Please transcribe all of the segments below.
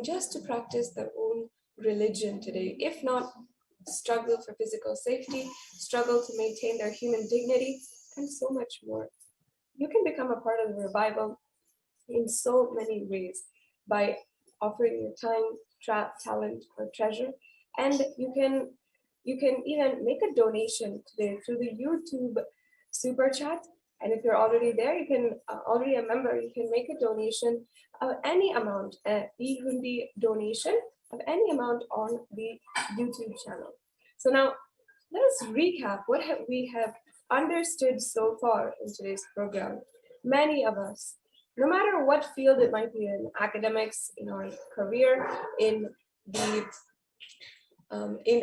just to practice their own religion today, if not struggle for physical safety, struggle to maintain their human dignity, and so much more. You can become a part of the revival in so many ways by offering your time, talent, or treasure. And you can even make a donation today through the YouTube super chat. And if you're already there, you can already a member, you can make a donation of any amount, even the donation of any amount on the YouTube channel. So now let us recap what we have understood so far in today's program. Many of us, no matter what field it might be in, academics, in our career, in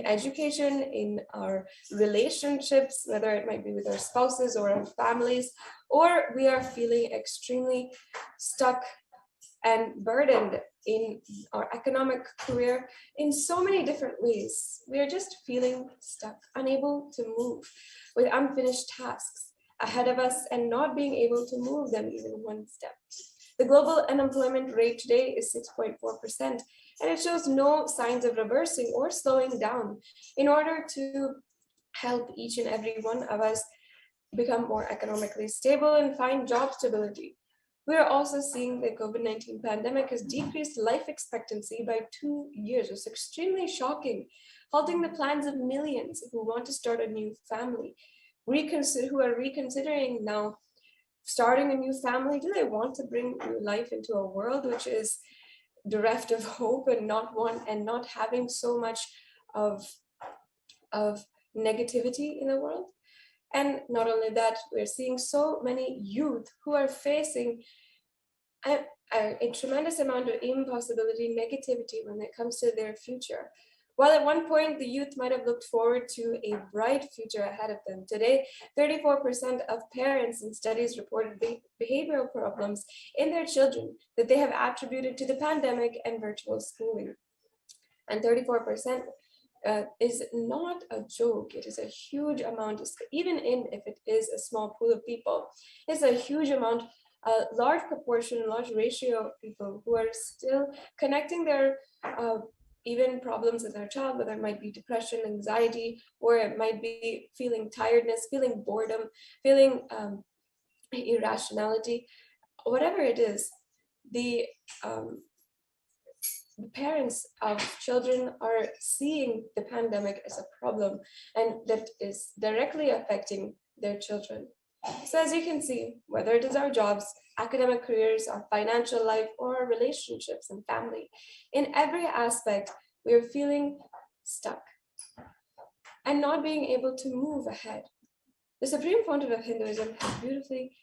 education, in our relationships, whether it might be with our spouses or our families, or we are feeling extremely stuck and burdened in our economic career in so many different ways. We are just feeling stuck, unable to move, with unfinished tasks ahead of us and not being able to move them even one step. The global unemployment rate today is 6.4%, and it shows no signs of reversing or slowing down. In order to help each and every one of us become more economically stable and find job stability, we are also seeing the COVID-19 pandemic has decreased life expectancy by 2 years. It's extremely shocking, halting the plans of millions who want to start a new family, who are reconsidering now starting a new family. Do they want to bring new life into a world which is bereft of hope and not having so much of negativity in the world? And not only that, we're seeing so many youth who are facing a tremendous amount of impossibility, negativity when it comes to their future. While at one point the youth might have looked forward to a bright future ahead of them, today 34% of parents in studies reported behavioral problems in their children that they have attributed to the pandemic and virtual schooling. And 34% is not a joke. It is a huge amount, even if it is a small pool of people. It's a huge amount, a large proportion, large ratio of people who are still connecting their even problems in their child, whether it might be depression, anxiety, or it might be feeling tiredness, feeling boredom, feeling irrationality, whatever it is. The parents of children are seeing the pandemic as a problem, and that is directly affecting their children. So as you can see, whether it is our jobs, academic careers, our financial life, or our relationships and family, in every aspect, we are feeling stuck and not being able to move ahead. The Supreme Pontiff of Hinduism has beautifully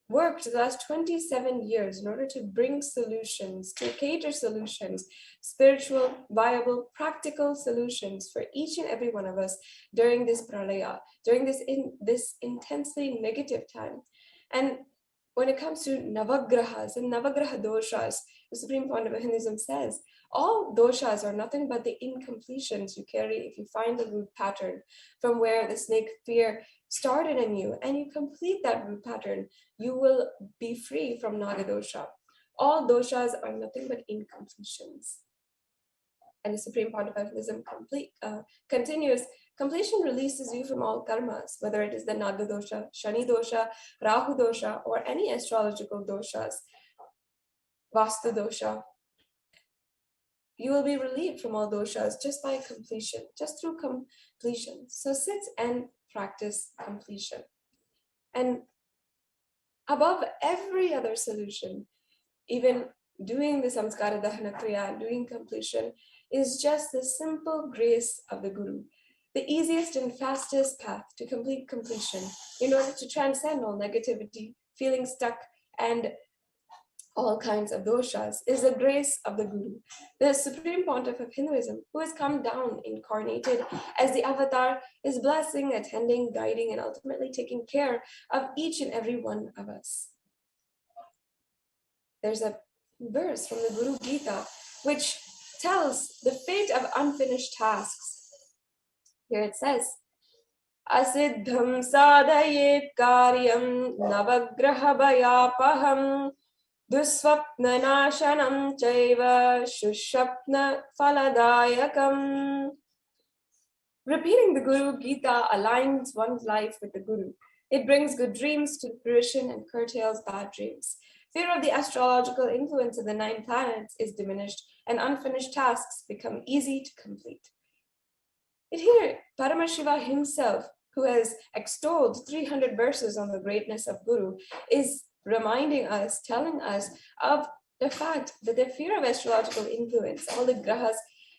worked the last 27 years in order to bring solutions, to cater solutions, spiritual, viable, practical solutions for each and every one of us during this pralaya, during this intensely negative time. And when it comes to navagrahas and navagraha doshas, the Supreme Pontiff of Hinduism says, all doshas are nothing but the incompletions you carry if you find the root pattern from where the snake fear started in you, and you complete that root pattern, you will be free from nagadosha. All doshas are nothing but incompletions. And the Supreme Pontiff of Hinduism continues, completion releases you from all karmas, whether it is the Naga dosha, Shani dosha, Rahu dosha, or any astrological doshas, Vastu dosha. You will be relieved from all doshas just by completion, just through completion. So sit and practice completion. And above every other solution, even doing the samskara dahana kriya, doing completion, is just the simple grace of the Guru, the easiest and fastest path to complete completion in order to transcend all negativity, feeling stuck, and all kinds of doshas, is the grace of the Guru, the Supreme Pontiff of Hinduism, who has come down incarnated as the avatar, is blessing, attending, guiding, and ultimately taking care of each and every one of us. There's a verse from the Guru Gita which tells the fate of unfinished tasks. Here it says, Asiddham sadhayet karyam navagraha bhayapaham Dusvapnanashanam chaiva shushapna faladayakam. Repeating the Guru Gita aligns one's life with the Guru. It brings good dreams to fruition and curtails bad dreams. Fear of the astrological influence of the 9 planets is diminished, and unfinished tasks become easy to complete. It here, Paramashiva himself, who has extolled 300 verses on the greatness of Guru, is reminding us, telling us of the fact that the fear of astrological influence, all the grahas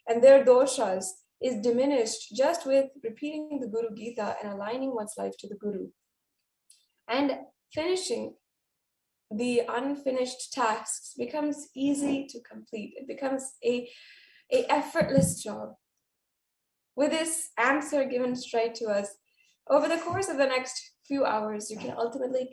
and their doshas, is diminished just with repeating the Guru Gita and aligning one's life to the Guru. And finishing the unfinished tasks becomes easy to complete. It becomes a effortless job. With this answer given straight to us, over the course of the next few hours, you can ultimately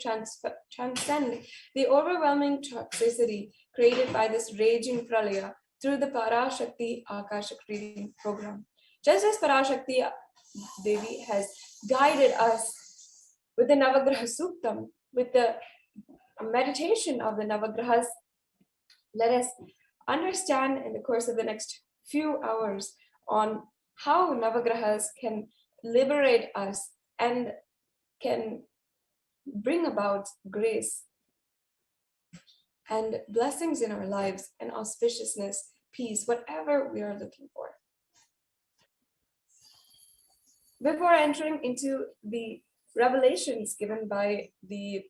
transcend the overwhelming toxicity created by this raging pralaya through the Parashakti Akashak reading program. Just as Parashakti Devi has guided us with the Navagraha Suktam, with the meditation of the Navagrahas, let us understand in the course of the next few hours on how Navagrahas can liberate us and can bring about grace and blessings in our lives and auspiciousness, peace, whatever we are looking for. Before entering into the revelations given by the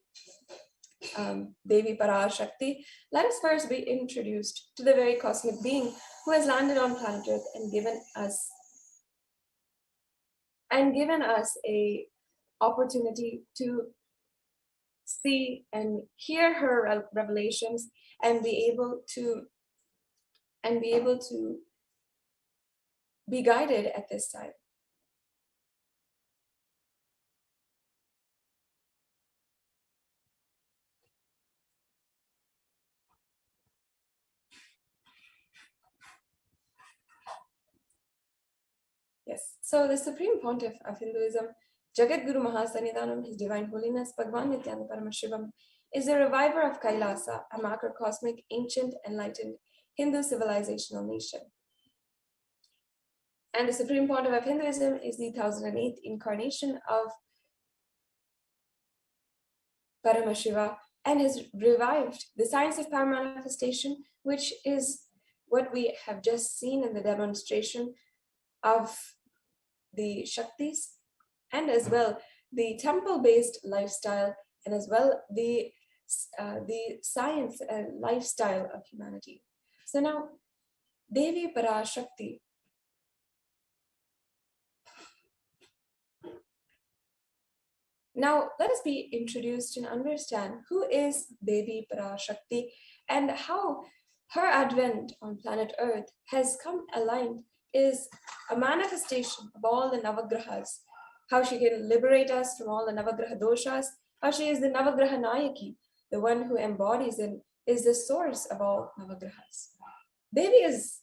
Devi Parashakti, let us first be introduced to the very cosmic being who has landed on planet Earth and given us a opportunity to see and hear her revelations and be able to be guided at this time. Yes, so the Supreme Pontiff of Hinduism, Jagat Guru Mahasannidhanam, His Divine Holiness Bhagwan Nithyananda Paramashivam, is the reviver of Kailasa, a macrocosmic, ancient, enlightened Hindu civilizational nation. And the Supreme Pontiff of Hinduism is the 1008th incarnation of Paramashiva and has revived the science of power manifestation, which is what we have just seen in the demonstration of the Shaktis, and as well the temple-based lifestyle, and as well the science and lifestyle of humanity. So now, Devi Parashakti. Now, let us be introduced and understand who is Devi Parashakti and how her advent on planet Earth has come aligned is a manifestation of all the Navagrahas, how she can liberate us from all the Navagraha doshas, how she is the Navagraha Nayaki, the one who embodies and is the source of all Navagrahas. Devi is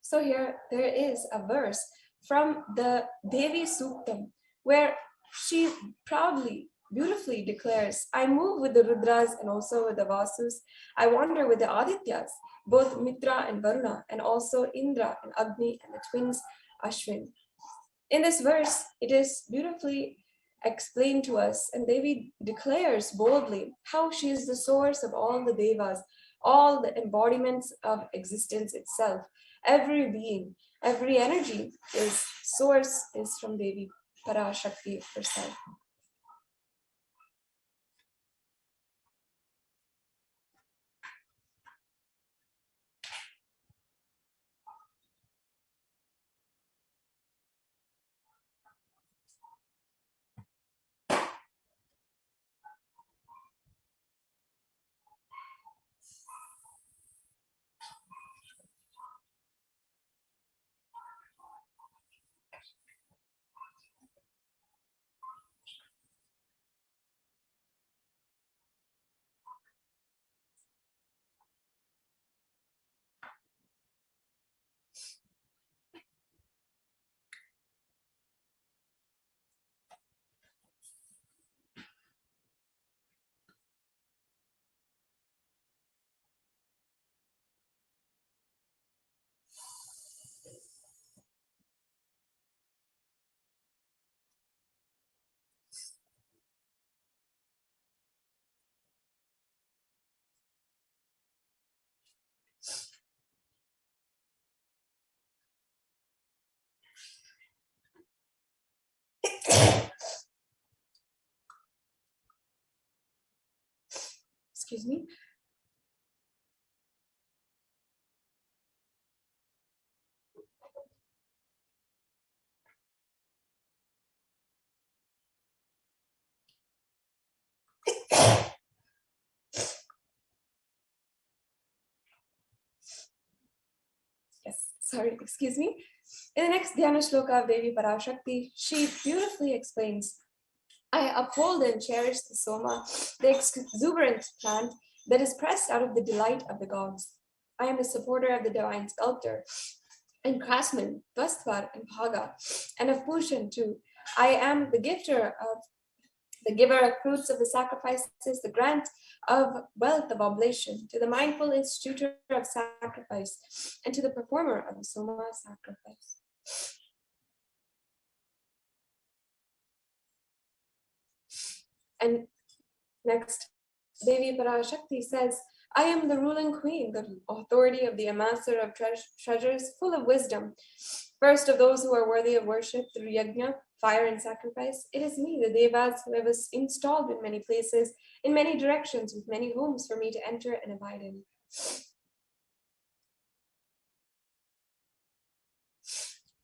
So here there is a verse from the Devi Suktam where she proudly, beautifully declares, I move with the Rudras and also with the Vasus. I wander with the Adityas, both Mitra and Varuna, and also Indra and Agni and the twins Ashwin. In this verse, it is beautifully explained to us, and Devi declares boldly how she is the source of all the Devas, all the embodiments of existence itself. Every being, every energy is source is from Devi Parashakti herself. excuse me. Yes, sorry, excuse me. In the next Dhyana Shloka of Devi Parashakti, she beautifully explains, I uphold and cherish the Soma, the exuberant plant that is pressed out of the delight of the gods. I am the supporter of the divine sculptor and craftsman, Tvastvar and Bhaga, and of Pushan too. I am the giver of fruits of the sacrifices, the grant of wealth of oblation, to the mindful institutor of sacrifice, and to the performer of the Soma sacrifice. And next, Devi Parashakti says, I am the ruling queen, the authority of the amasser of treasures, full of wisdom. First of those who are worthy of worship through yajna, fire and sacrifice, it is me, the Devas, who have installed in many places, in many directions, with many homes for me to enter and abide in.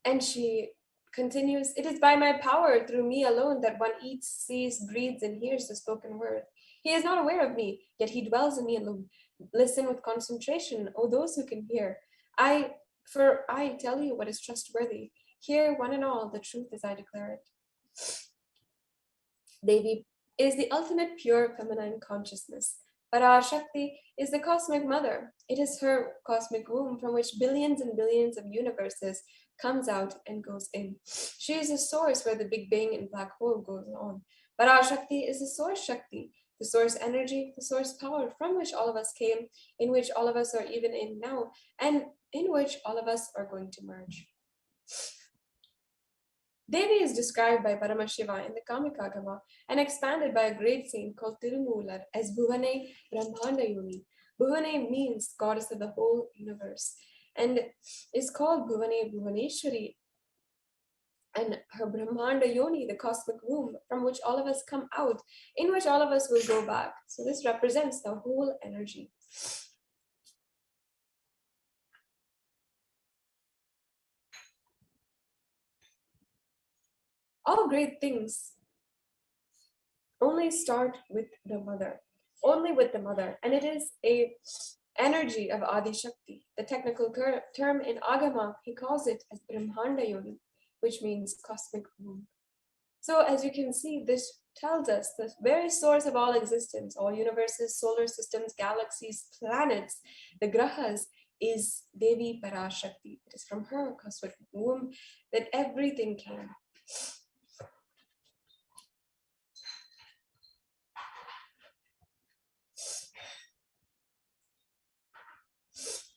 And she continues, it is by my power, through me alone, that one eats, sees, breathes, and hears the spoken word. He is not aware of me, yet he dwells in me alone. Listen with concentration, O those who can hear. For I tell you what is trustworthy. Hear one and all the truth as I declare it. Devi is the ultimate pure feminine consciousness. Parashakti is the cosmic mother. It is her cosmic womb from which billions and billions of universes comes out and goes in. She is the source where the Big Bang and black hole goes on. Parashakti is the source Shakti, the source energy, the source power from which all of us came, in which all of us are even in now, and in which all of us are going to merge. Devi is described by Paramashiva in the Kamikagama and expanded by a great saint called Tirumular as Bhuvane Brahmanda Yoni. Bhuvane means goddess of the whole universe and is called Bhuvane Bhuvaneshwari, and her Brahmanda Yoni, the cosmic womb from which all of us come out, in which all of us will go back. So this represents the whole energy. All great things only start with the mother, only with the mother, and it is a energy of Adi Shakti. The technical term in Agama, he calls it as Brahmanda Yoni, which means cosmic womb. So as you can see, this tells us the very source of all existence, all universes, solar systems, galaxies, planets, the grahas, is Devi Parashakti. It is from her cosmic womb that everything came.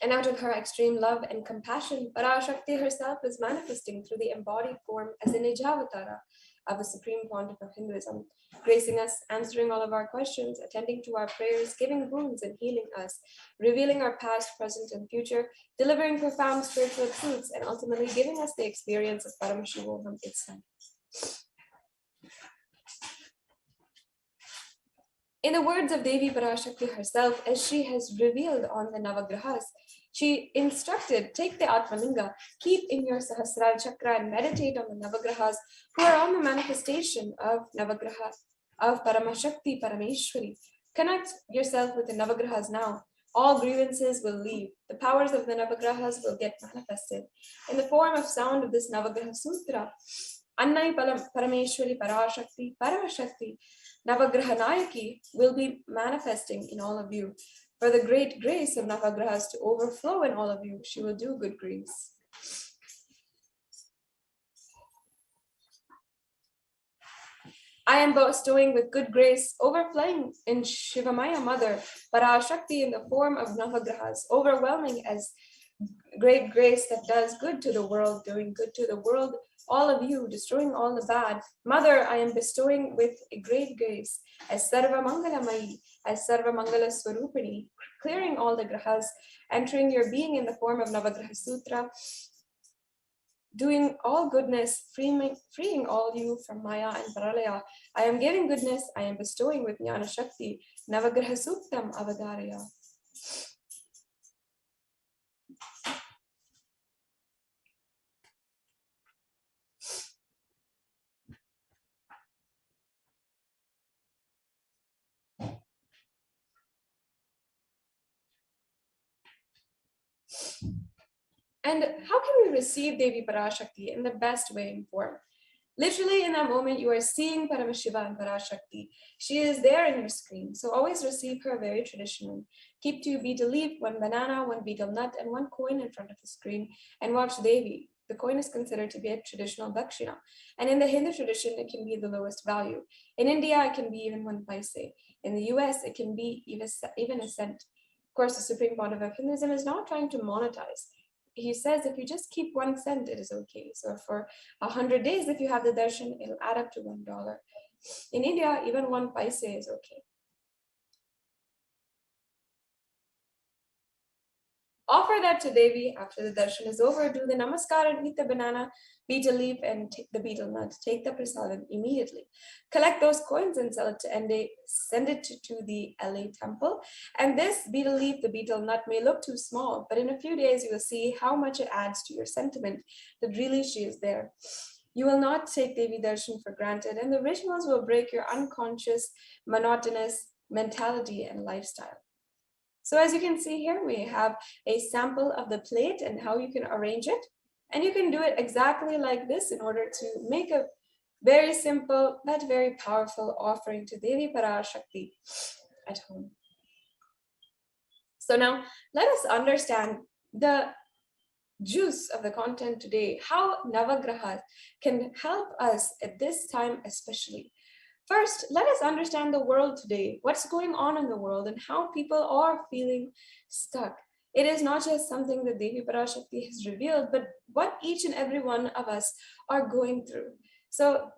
And out of her extreme love and compassion, Parashakti herself is manifesting through the embodied form as the Nijavatara of the Supreme Pontiff of Hinduism, gracing us, answering all of our questions, attending to our prayers, giving boons and healing us, revealing our past, present, and future, delivering profound spiritual truths, and ultimately giving us the experience of Paramashivoham itself. In the words of Devi Parashakti herself, as she has revealed on the Navagrahas, she instructed, take the Atmalinga, keep in your Sahasrara Chakra and meditate on the Navagrahas who are on the manifestation of Navagrahas, of Paramashakti Parameshwari. Connect yourself with the Navagrahas now. All grievances will leave. The powers of the Navagrahas will get manifested. In the form of sound of this Navagraha Sutra, Annai Parameshwari Parashakti Paramashakti Navagraha Nayaki will be manifesting in all of you. For the great grace of Navagrahas to overflow in all of you, she will do good grace. I am bestowing with good grace, overflowing in Shivamaya Mother, Parashakti in the form of Navagrahas, overwhelming as great grace that does good to the world, doing good to the world, all of you, destroying all the bad. Mother, I am bestowing with a great grace, as Sarva Mangalamai, as Sarva Mangala Swarupini, clearing all the grahas, entering your being in the form of Navagraha Sutra, doing all goodness, freeing all you from Maya and Paralaya. I am giving goodness, I am bestowing with Jnana Shakti, Navagraha Suktam Avadaraya. And how can we receive Devi Parashakti in the best way and form? Literally, in that moment, you are seeing Paramashiva and Parashakti. She is there in your screen. So always receive her very traditionally. Keep 2 betel leaf, 1 banana, 1 betel nut, and 1 coin in front of the screen and watch Devi. The coin is considered to be a traditional dakshina. And in the Hindu tradition, it can be the lowest value. In India, it can be even 1 paise. In the US, it can be even a cent. Of course, the Supreme Pontiff of Hinduism is not trying to monetize. He says if you just keep 1 cent, it is okay. So for 100 days, if you have the darshan, it'll add up to $1. In India, even 1 paise is okay. Offer that to Devi after the darshan is over. Do the namaskar and eat the banana, betel leaf, and take the betel nut. Take the prasadam immediately. Collect those coins and sell it to send it to the LA temple. And this betel leaf, the betel nut, may look too small, but in a few days you will see how much it adds to your sentiment that really she is there. You will not take Devi darshan for granted, and the rituals will break your unconscious, monotonous mentality and lifestyle. So as you can see here, we have a sample of the plate and how you can arrange it. And you can do it exactly like this in order to make a very simple but very powerful offering to Devi Parashakti at home. So now let us understand the juice of the content today, how Navagrahas can help us at this time especially. First, let us understand the world today, what's going on in the world and how people are feeling stuck. It is not just something that Devi Parashakti has revealed, but what each and every one of us are going through. So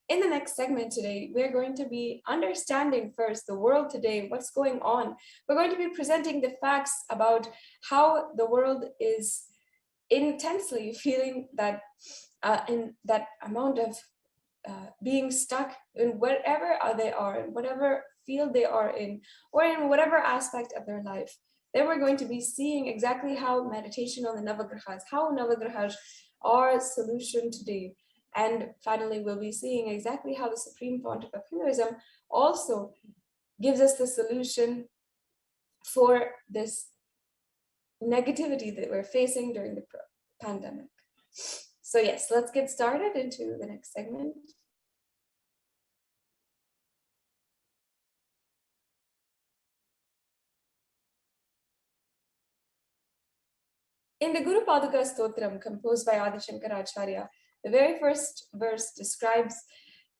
in the next segment today, we're going to be understanding first the world today, what's going on. We're going to be presenting the facts about how the world is intensely feeling that in that amount of being stuck in wherever they are, in whatever field they are in, or in whatever aspect of their life. Then we're going to be seeing exactly how meditation on the Navagrahas, how Navagrahas are a solution today. And finally, we'll be seeing exactly how the Supreme Pontiff of Hinduism also gives us the solution for this negativity that we're facing during the pandemic. So yes, let's get started into the next segment. In the Guru Paduka Stotram, composed by Adi Shankaracharya, the very first verse describes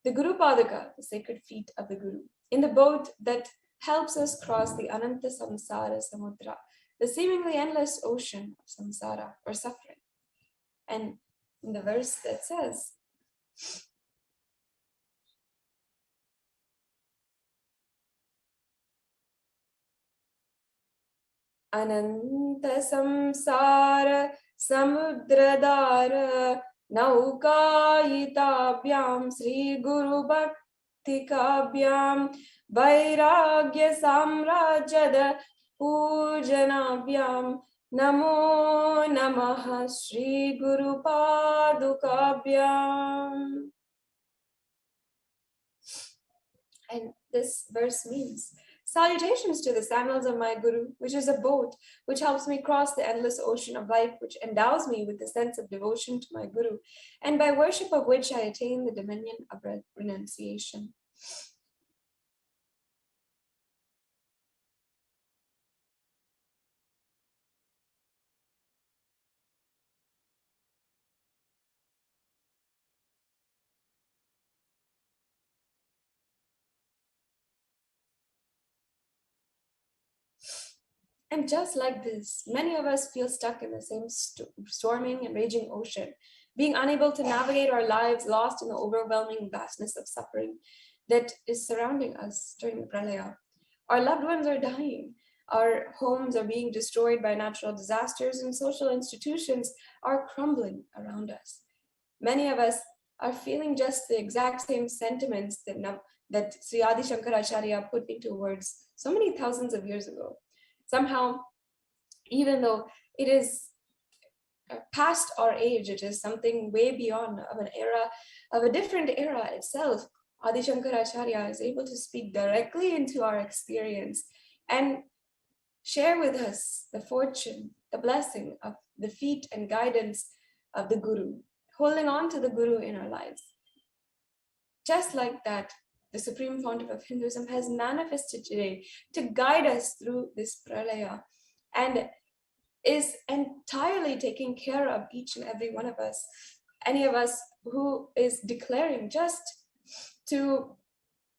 the Guru Paduka, the sacred feet of the Guru, in the boat that helps us cross the Ananta Samsara Samudra, the seemingly endless ocean of samsara or suffering. And in the verse that says, Ananta Samsara Samudradara Naukayitabhyam Sri Guru Bhakti Kabhyam Vairagya Samrajada Pujanabhyam Namo Namaha Sri Guru Padukabhyam. And this verse means, salutations to the sandals of my Guru, which is a boat which helps me cross the endless ocean of life, which endows me with the sense of devotion to my Guru, and by worship of which I attain the dominion of renunciation. And just like this, many of us feel stuck in the same storming and raging ocean, being unable to navigate our lives, lost in the overwhelming vastness of suffering that is surrounding us during the pralaya. Our loved ones are dying. Our homes are being destroyed by natural disasters, and social institutions are crumbling around us. Many of us are feeling just the exact same sentiments that Sri Adi Shankaracharya put into words so many thousands of years ago. Somehow, even though it is past our age, it is something way beyond of an era, of a different era itself. Adi Shankaracharya is able to speak directly into our experience and share with us the fortune, the blessing of the feet and guidance of the Guru, holding on to the Guru in our lives. Just like that, the Supreme Pontiff of Hinduism has manifested today to guide us through this pralaya and is entirely taking care of each and every one of us. Any of us who is declaring just to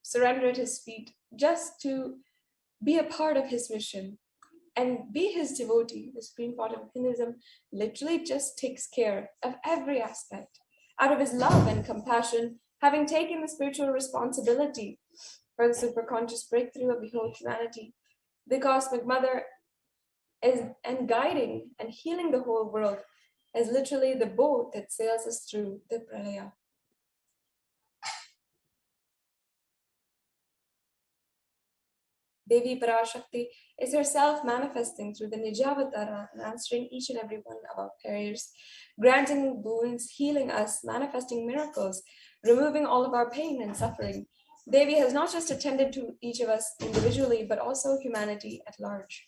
surrender at his feet, just to be a part of his mission and be his devotee. The Supreme Pontiff of Hinduism literally just takes care of every aspect out of his love and compassion, having taken the spiritual responsibility for the superconscious breakthrough of the whole humanity. The Cosmic Mother is and guiding and healing the whole world as literally the boat that sails us through the pralaya. Devi Parashakti is herself manifesting through the Nijavatara and answering each and every one of our prayers, granting boons, healing us, manifesting miracles, removing all of our pain and suffering. Devi has not just attended to each of us individually, but also humanity at large.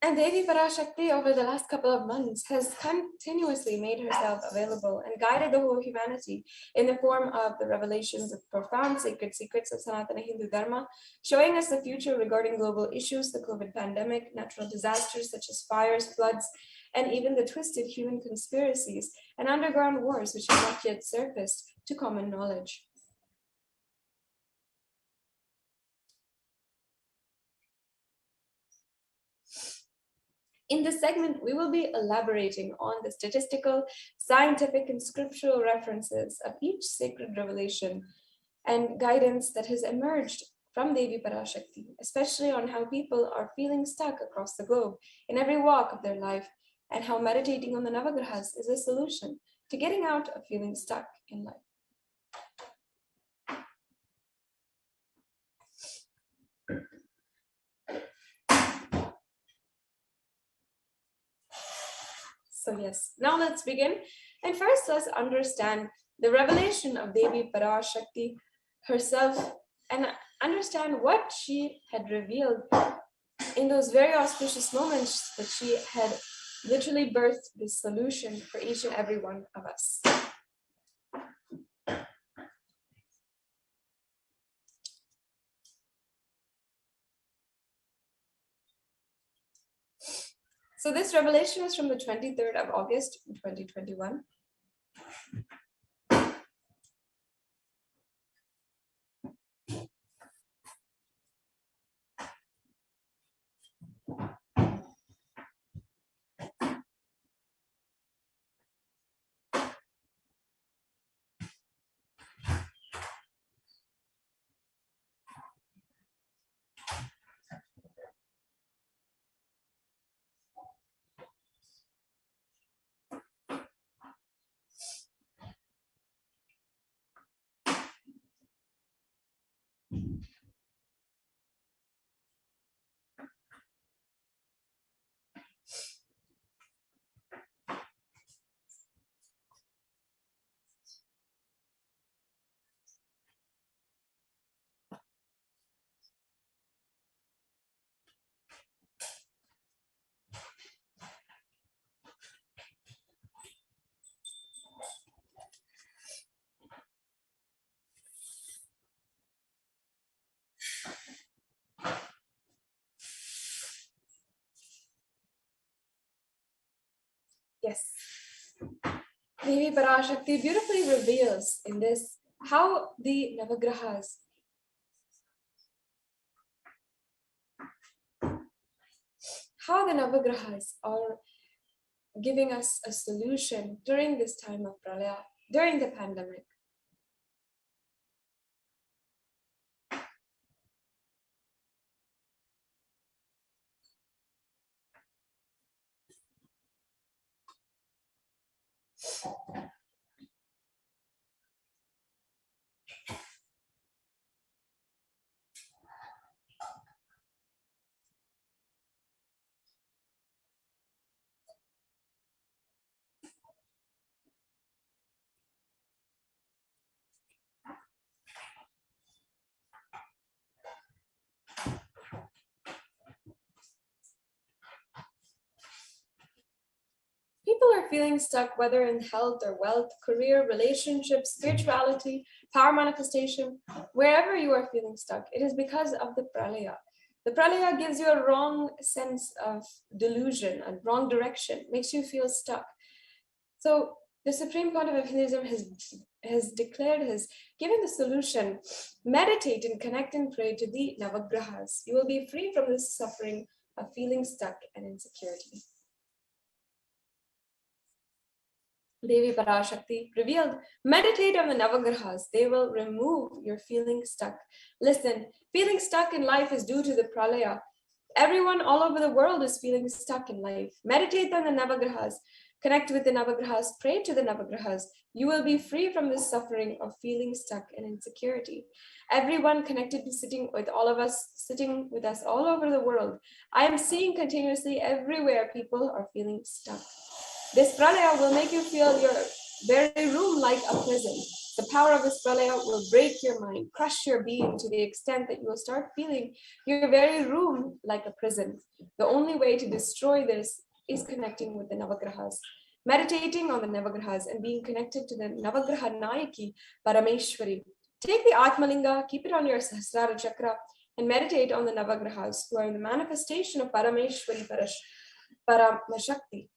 And Devi Parashakti over the last couple of months has continuously made herself available and guided the whole humanity in the form of the revelations of profound sacred secrets of Sanatana Hindu Dharma, showing us the future regarding global issues, the COVID pandemic, natural disasters such as fires, floods, and even the twisted human conspiracies and underground wars which have not yet surfaced to common knowledge. In this segment, we will be elaborating on the statistical, scientific, and scriptural references of each sacred revelation and guidance that has emerged from Devi Parashakti, especially on how people are feeling stuck across the globe in every walk of their life, and how meditating on the Navagrahas is a solution to getting out of feeling stuck in life. So yes, now let's begin. And first, let's understand the revelation of Devi Parashakti herself and understand what she had revealed in those very auspicious moments that she had literally birthed this solution for each and every one of us. So this revelation is from the 23rd of August, 2021. Yes. Devi Parashakti beautifully reveals in this how the Navagrahas how the Navagrahas are giving us a solution during this time of pralaya, during the pandemic. People are feeling stuck, whether in health or wealth, career, relationships, spirituality, power manifestation, wherever you are feeling stuck, it is because of the pralaya. The pralaya gives you a wrong sense of delusion, a wrong direction, makes you feel stuck. So the Supreme Pontiff of Hinduism has declared, has given the solution: meditate and connect and pray to the Navagrahas. You will be free from this suffering of feeling stuck and insecurity. Devi Parashakti revealed, meditate on the Navagrahas. They will remove your feeling stuck. Listen, feeling stuck in life is due to the pralaya. Everyone all over the world is feeling stuck in life. Meditate on the Navagrahas. Connect with the Navagrahas. Pray to the Navagrahas. You will be free from this suffering of feeling stuck and insecurity. Everyone connected to sitting with all of us, sitting with us all over the world. I am seeing continuously everywhere people are feeling stuck. This pralaya will make you feel your very room like a prison. The power of this pralaya will break your mind, crush your being to the extent that you will start feeling your very room like a prison. The only way to destroy this is connecting with the Navagrahas. Meditating on the Navagrahas and being connected to the Navagraha Nayaki, Parameshwari. Take the Atmalinga, keep it on your Sahasrara Chakra, and meditate on the Navagrahas, who are the manifestation of Parameshwari Paramashakti.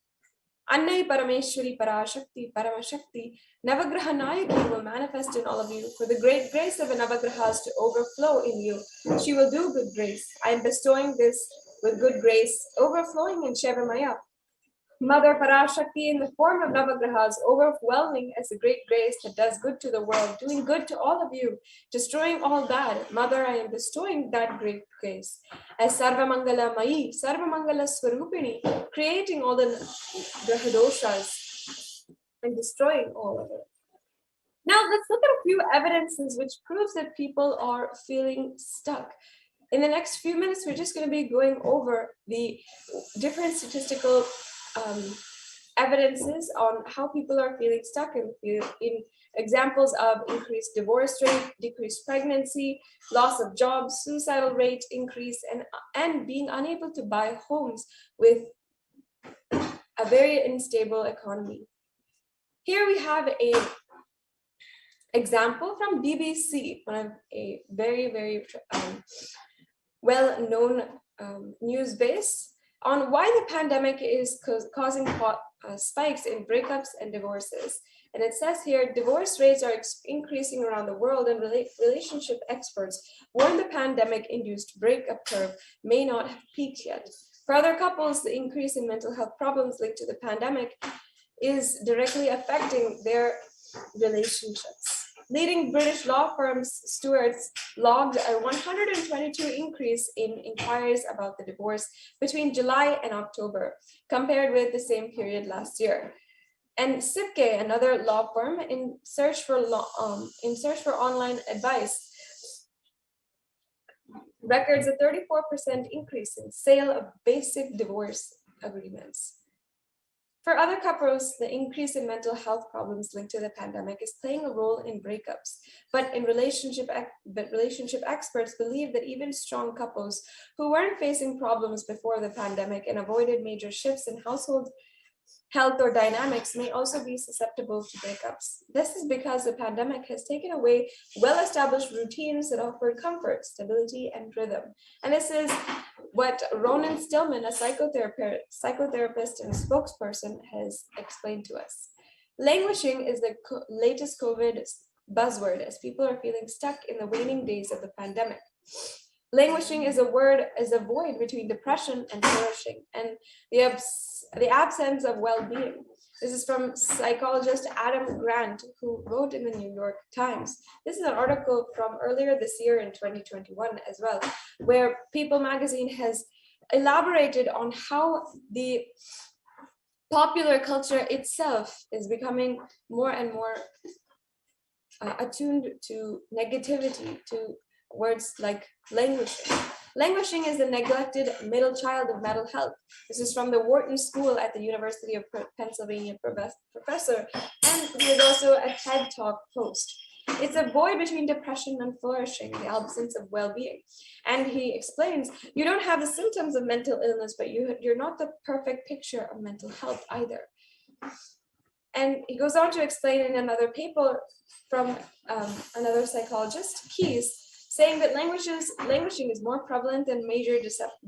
Annai Parameshwari Parashakti Paramashakti Navagraha Nayaki will manifest in all of you for the great grace of the Navagrahas to overflow in you. She will do good grace. I am bestowing this with good grace, overflowing in Shevamaya. Mother Parashakti in the form of Navagrahas, overwhelming as a great grace that does good to the world, doing good to all of you, destroying all bad. Mother, I am bestowing that great grace. As Sarvamangala Mayi, Sarvamangala Swarupini, creating all the Grahadoshas and destroying all of it. Now let's look at a few evidences which proves that people are feeling stuck. In the next few minutes, we're just going to be going over the different statistical evidences on how people are feeling stuck in examples of increased divorce rate, decreased pregnancy, loss of jobs, suicidal rate increase, and being unable to buy homes with a very unstable economy. Here we have a example from BBC, one of a very, very well-known news base on why the pandemic is causing spikes in breakups and divorces. And it says here, divorce rates are increasing around the world, and relationship experts warn the pandemic-induced breakup curve may not have peaked yet. For other couples, the increase in mental health problems linked to the pandemic is directly affecting their relationships. Leading British law firms Stewart's logged a 122 increase in inquiries about the divorce between July and October, compared with the same period last year. And Sipke, another law firm, in search for online advice, records a 34% increase in sale of basic divorce agreements. For other couples, the increase in mental health problems linked to the pandemic is playing a role in breakups. But relationship experts believe that even strong couples who weren't facing problems before the pandemic and avoided major shifts in household health or dynamics may also be susceptible to breakups. This is because the pandemic has taken away well-established routines that offered comfort, stability, and rhythm. And this is what Ronan Stillman, a psychotherapist and spokesperson, has explained to us. Languishing is the latest COVID buzzword as people are feeling stuck in the waning days of the pandemic. Languishing is a void between depression and flourishing, and the absence of well-being. This is from psychologist Adam Grant, who wrote in the New York Times. This is an article from earlier this year in 2021 as well, where People magazine has elaborated on how the popular culture itself is becoming more and more attuned to negativity, to words like languishing. Languishing is the neglected middle child of mental health. This is from the Wharton School at the University of Pennsylvania professor, and he is also a TED Talk host. It's a void between depression and flourishing, the absence of well-being. And he explains, you don't have the symptoms of mental illness, but you're not the perfect picture of mental health either. And he goes on to explain in another paper from another psychologist, Keyes, saying that languishing is more prevalent than major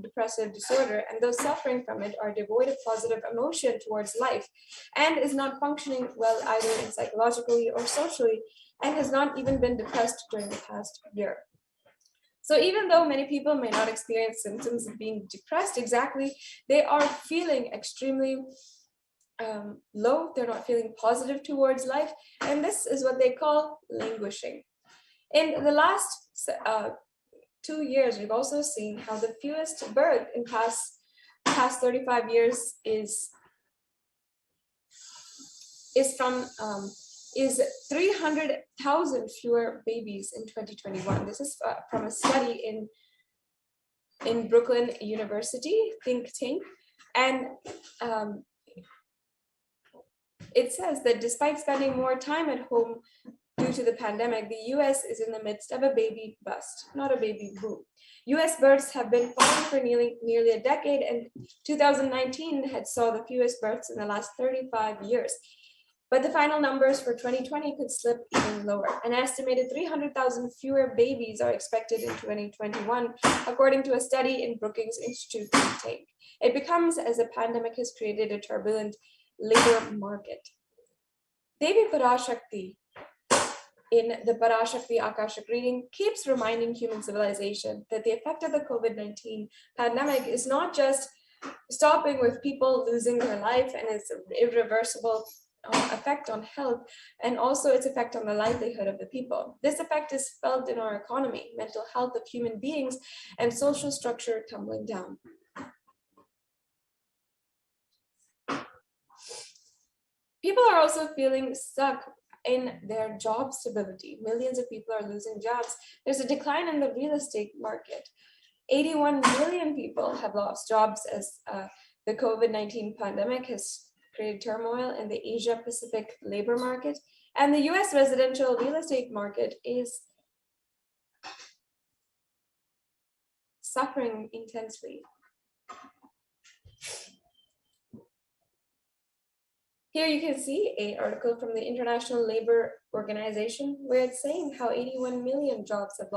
depressive disorder, and those suffering from it are devoid of positive emotion towards life, and is not functioning well either in psychologically or socially, and has not even been depressed during the past year. So even though many people may not experience symptoms of being depressed exactly, they are feeling extremely low, they're not feeling positive towards life, and this is what they call languishing. In the last 2 years, we've also seen how the fewest birth in past 35 years is 300,000 fewer babies in 2021. This is from a study in Brooklyn University think tank, and it says that despite spending more time at home due to the pandemic, the US is in the midst of a baby bust, not a baby boom. US births have been falling for nearly a decade, and 2019 had saw the fewest births in the last 35 years. But the final numbers for 2020 could slip even lower. An estimated 300,000 fewer babies are expected in 2021, according to a study in Brookings Institute think tank. It becomes as the pandemic has created a turbulent labor market. Devi Parashakti, in the Parashakti Akashik reading, keeps reminding human civilization that the effect of the COVID-19 pandemic is not just stopping with people losing their life and its irreversible effect on health, and also its effect on the livelihood of the people. This effect is felt in our economy, mental health of human beings, and social structure tumbling down. People are also feeling stuck in their job stability. Millions of people are losing jobs. There's a decline in the real estate market. 81 million people have lost jobs as the COVID-19 pandemic has created turmoil in the Asia-Pacific labor market. And the US residential real estate market is suffering intensely. Here you can see an article from the International Labor Organization where it's saying how 81 million jobs have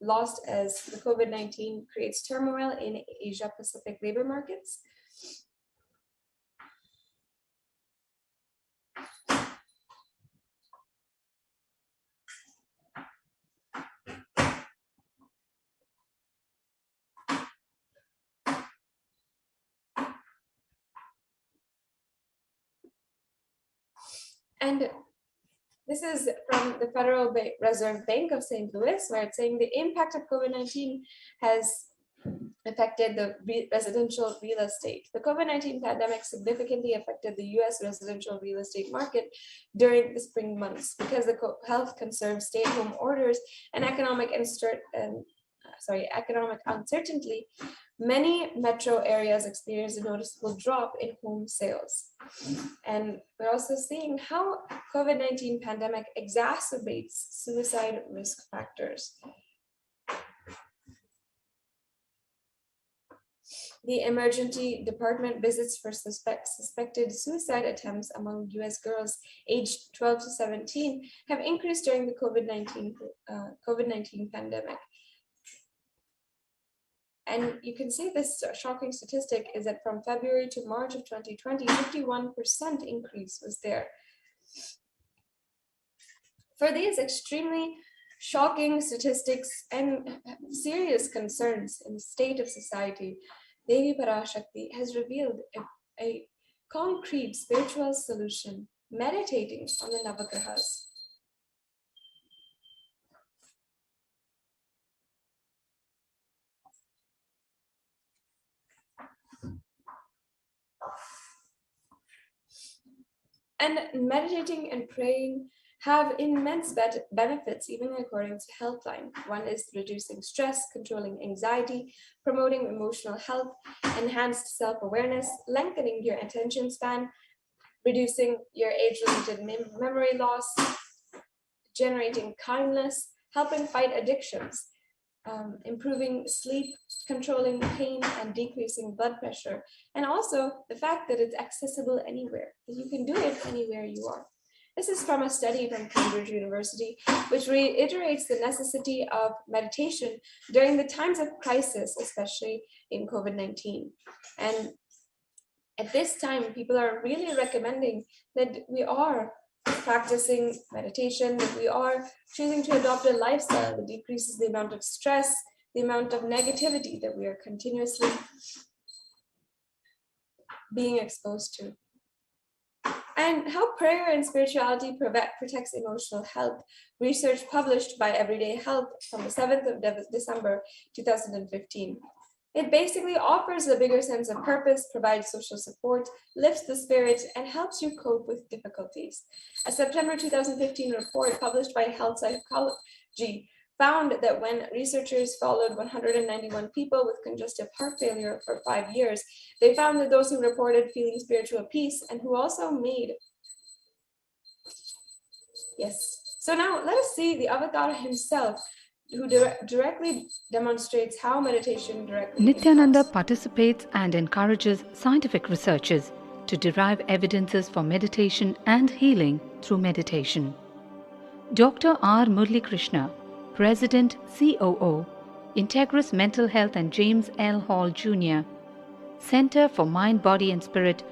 lost as the COVID-19 creates turmoil in Asia-Pacific labor markets. And this is from the Federal Reserve Bank of St. Louis, where it's saying the impact of COVID-19 has affected the residential real estate. The COVID-19 pandemic significantly affected the US residential real estate market during the spring months because the health concerns, stay-at-home orders, and economic uncertainty. Many metro areas experienced a noticeable drop in home sales. And we're also seeing how COVID-19 pandemic exacerbates suicide risk factors. The emergency department visits for suspected suicide attempts among US girls aged 12 to 17 have increased during the COVID-19 pandemic. And you can see this shocking statistic is that from February to March of 2020, 51% increase was there. For these extremely shocking statistics and serious concerns in the state of society, Devi Parashakti has revealed a concrete spiritual solution, meditating on the Navagrahas. And meditating and praying have immense benefits, even according to Healthline. One is reducing stress, controlling anxiety, promoting emotional health, enhanced self-awareness, lengthening your attention span, reducing your age-related memory loss, generating kindness, helping fight addictions, improving sleep, controlling pain, and decreasing blood pressure. And also the fact that it's accessible anywhere, that you can do it anywhere you are. This is from a study from Cambridge University, which reiterates the necessity of meditation during the times of crisis, especially in COVID-19. And at this time, people are really recommending that we are practicing meditation, that we are choosing to adopt a lifestyle that decreases the amount of stress, the amount of negativity that we are continuously being exposed to. And how prayer and spirituality protects emotional health. Research published by Everyday Health from the 7th of December 2015. It basically offers a bigger sense of purpose, provides social support, lifts the spirit, and helps you cope with difficulties. A September 2015 report published by Health Psychology found that when researchers followed 191 people with congestive heart failure for 5 years, they found that those who reported feeling spiritual peace and who also made. Yes. So now let us see the avatar himself, who directly demonstrates how meditation directly Nithyananda impacts. participates and encourages scientific researches to derive evidences for meditation and healing through meditation. Dr. R. Murli Krishna, President, COO, Integris Mental Health and James L. Hall Jr., Center for Mind, Body and Spirit,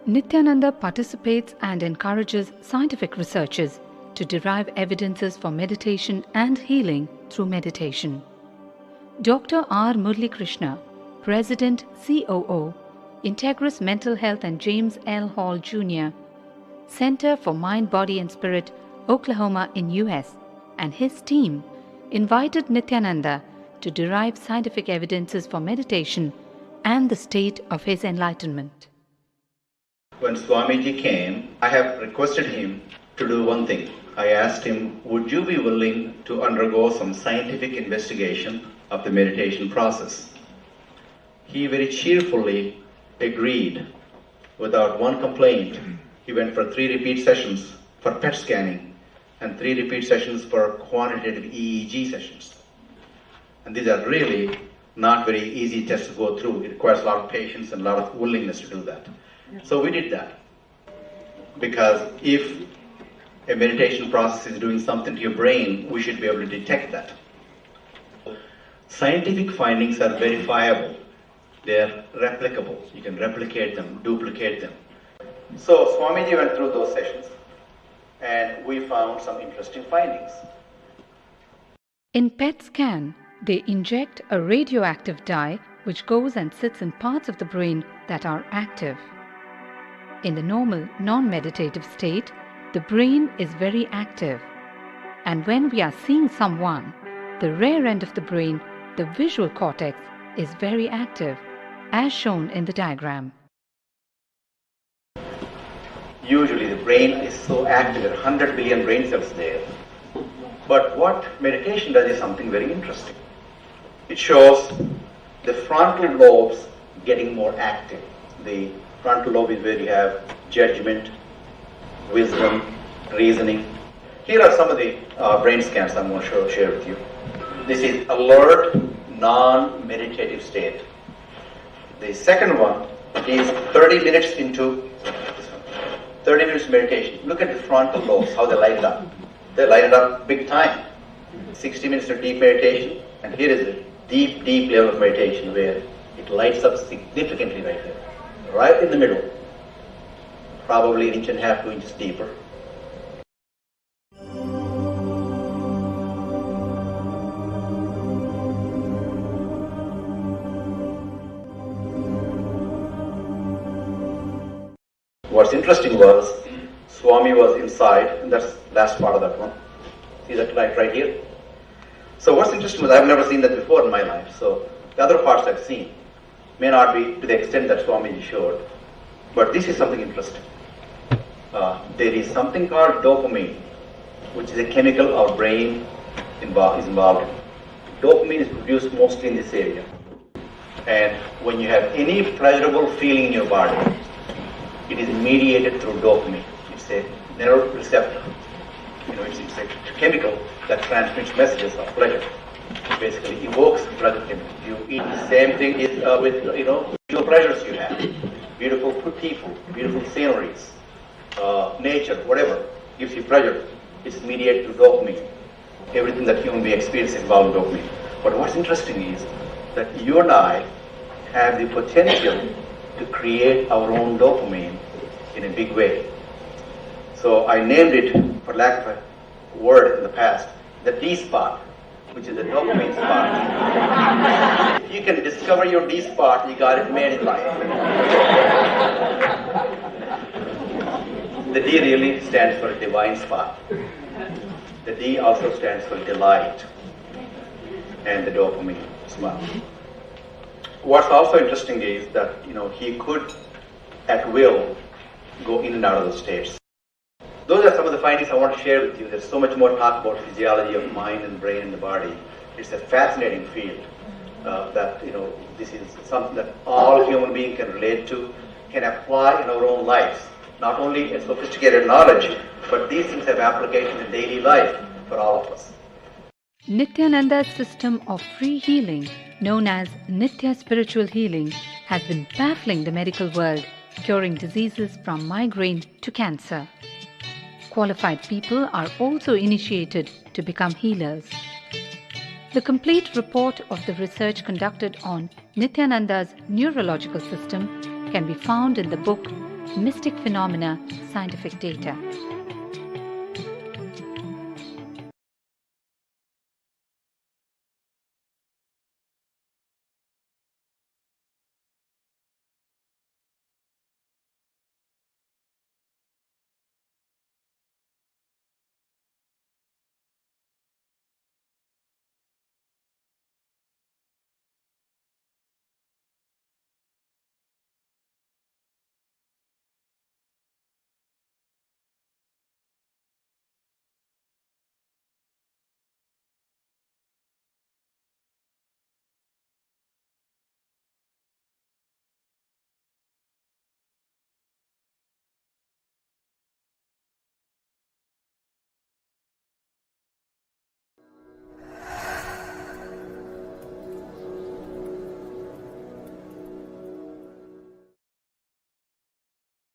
Nithyananda participates and encourages scientific researches to derive evidences for meditation and healing through meditation. Dr. R. Murli Krishna, President, COO, Integris Mental Health and James L. Hall Jr., Center for Mind, Body and Spirit, Oklahoma in US, and his team invited Nithyananda to derive scientific evidences for meditation and the state of his enlightenment. When Swamiji came, I have requested him to do one thing. I asked him, would you be willing to undergo some scientific investigation of the meditation process? He very cheerfully agreed without one complaint. He went for 3 repeat sessions for PET scanning and 3 repeat sessions for quantitative EEG sessions. And these are really not very easy tests to go through. It requires a lot of patience and a lot of willingness to do that. So we did that. Because if a meditation process is doing something to your brain, we should be able to detect that. Scientific findings are verifiable. They are replicable. You can replicate them, duplicate them. So Swamiji went through those sessions and we found some interesting findings. In PET scan, they inject a radioactive dye which goes and sits in parts of the brain that are active. In the normal, non-meditative state, the brain is very active. And when we are seeing someone, the rear end of the brain, the visual cortex, is very active, as shown in the diagram. Usually the brain is so active, there are 100 billion brain cells there. But what meditation does is something very interesting. It shows the frontal lobes getting more active. The frontal lobe is where you have judgment, wisdom, reasoning. Here are some of the brain scans I'm going to share with you. This is alert, non-meditative state. The second one is 30 minutes into 30 minutes meditation. Look at the frontal lobes, how they light it up. They light it up big time. 60 minutes of deep meditation, and here is a deep, deep level of meditation where it lights up significantly right there, right in the middle. probably an inch and a half, 2 inches deeper. What's interesting was Swami was inside, and that's the last part of that one. See that light right here? So what's interesting was I've never seen that before in my life. So the other parts I've seen may not be to the extent that Swamiji showed, but this is something interesting. There is something called dopamine, which is a chemical our brain is involved in. Dopamine is produced mostly in this area. And when you have any pleasurable feeling in your body, it is mediated through dopamine. It's a nerve receptor. It's a chemical that transmits messages of pleasure. It basically evokes pleasure chemical. You eat the same thing with visual pleasures you have. Beautiful people, beautiful sceneries, nature, whatever gives you pleasure. It's mediated through dopamine. Everything that human being experiences involves dopamine. But what's interesting is that you and I have the potential to create our own dopamine in a big way. So I named it, for lack of a word in the past, the D spot, which is the dopamine spot. If you can discover your D spot, you got it made in life. The D really stands for divine spot. The D also stands for delight, and the dopamine spot. What's also interesting is that he could, at will, go in and out of the states. Those are some of the findings I want to share with you. There's so much more talk about physiology of mind and brain and the body. It's a fascinating field that this is something that all human beings can relate to, can apply in our own lives. Not only a sophisticated knowledge, but these things have application in daily life for all of us. Nithyananda's system of free healing, known as Nithya Spiritual Healing, has been baffling the medical world, curing diseases from migraine to cancer. Qualified people are also initiated to become healers. The complete report of the research conducted on Nithyananda's neurological system can be found in the book Mystic Phenomena, Scientific Data.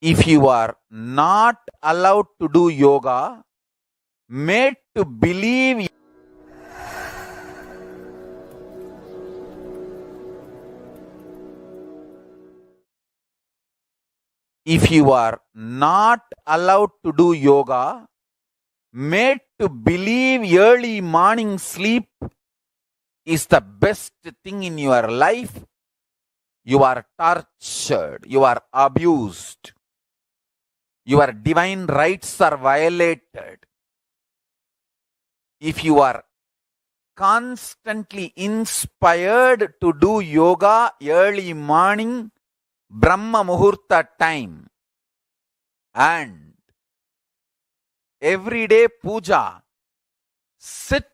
If you are not allowed to do yoga, made to believe if you are not allowed to do yoga, made to believe early morning sleep is the best thing in your life, you are tortured, you are abused. Your divine rights are violated. If you are constantly inspired to do yoga early morning, Brahma Muhurta time, and everyday puja, sit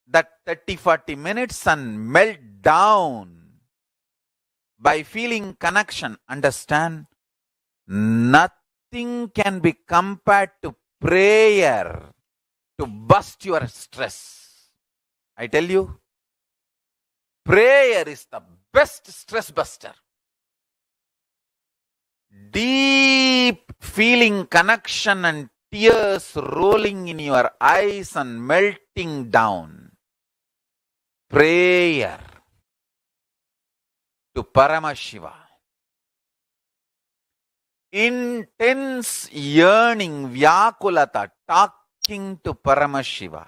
that 30-40 minutes and melt down by feeling connection. Understand? Nothing can be compared to prayer to bust your stress. I tell you, prayer is the best stress buster. Deep feeling connection and tears rolling in your eyes and melting down. Prayer to Paramashiva. intense yearning, Vyakulata, talking to Paramashiva,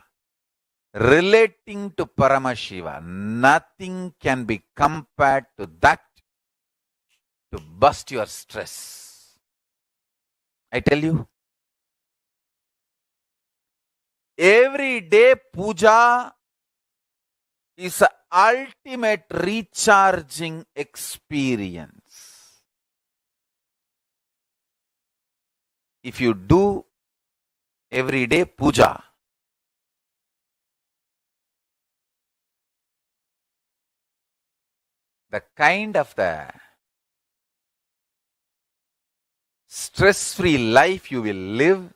relating to Paramashiva. Nothing can be compared to that to bust your stress. I tell you, every day puja is an ultimate recharging experience. If you do every day puja, the kind of the stress-free life you will live,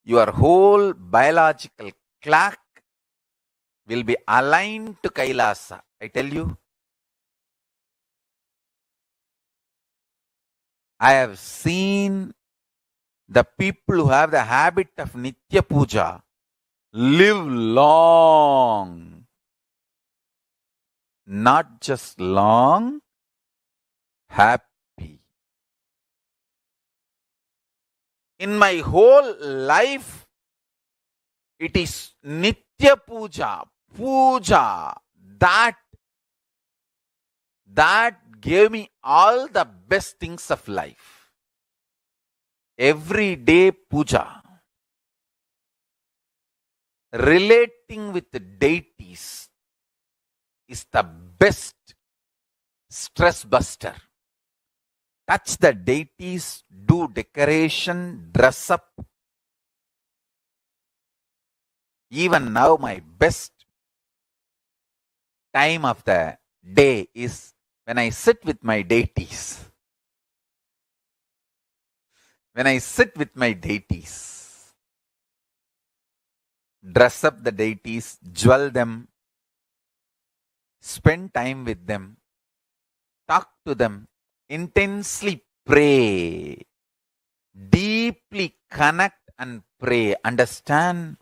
your whole biological clock will be aligned to Kailasa. I tell you, I have seen the people who have the habit of Nitya Puja live long. Not just long, happy. In my whole life, it is Nitya Puja, Puja, that gave me all the best things of life. Everyday puja, relating with the deities is the best stress buster. Touch the deities, do decoration, dress up. Even now, my best time of the day is when I sit with my deities. When I sit with my deities, dress up the deities, jewel them, spend time with them, talk to them, intensely pray, deeply connect and pray. Understand?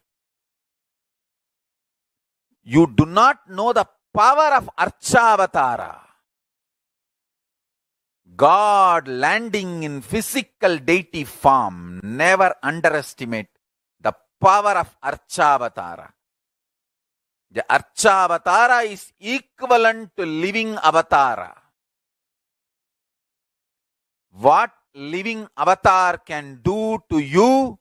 You do not know the power of Archavatara. God landing in physical deity form. Never underestimate the power of Archavatara. The Archavatara is equivalent to living avatara. What living avatar can do to you,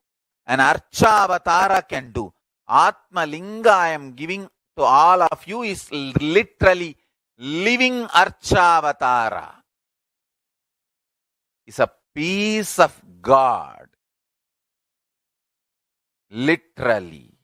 an Archavatara can do. Atma Linga I am giving to all of you is literally living Archavatara. Is a piece of God. Literally.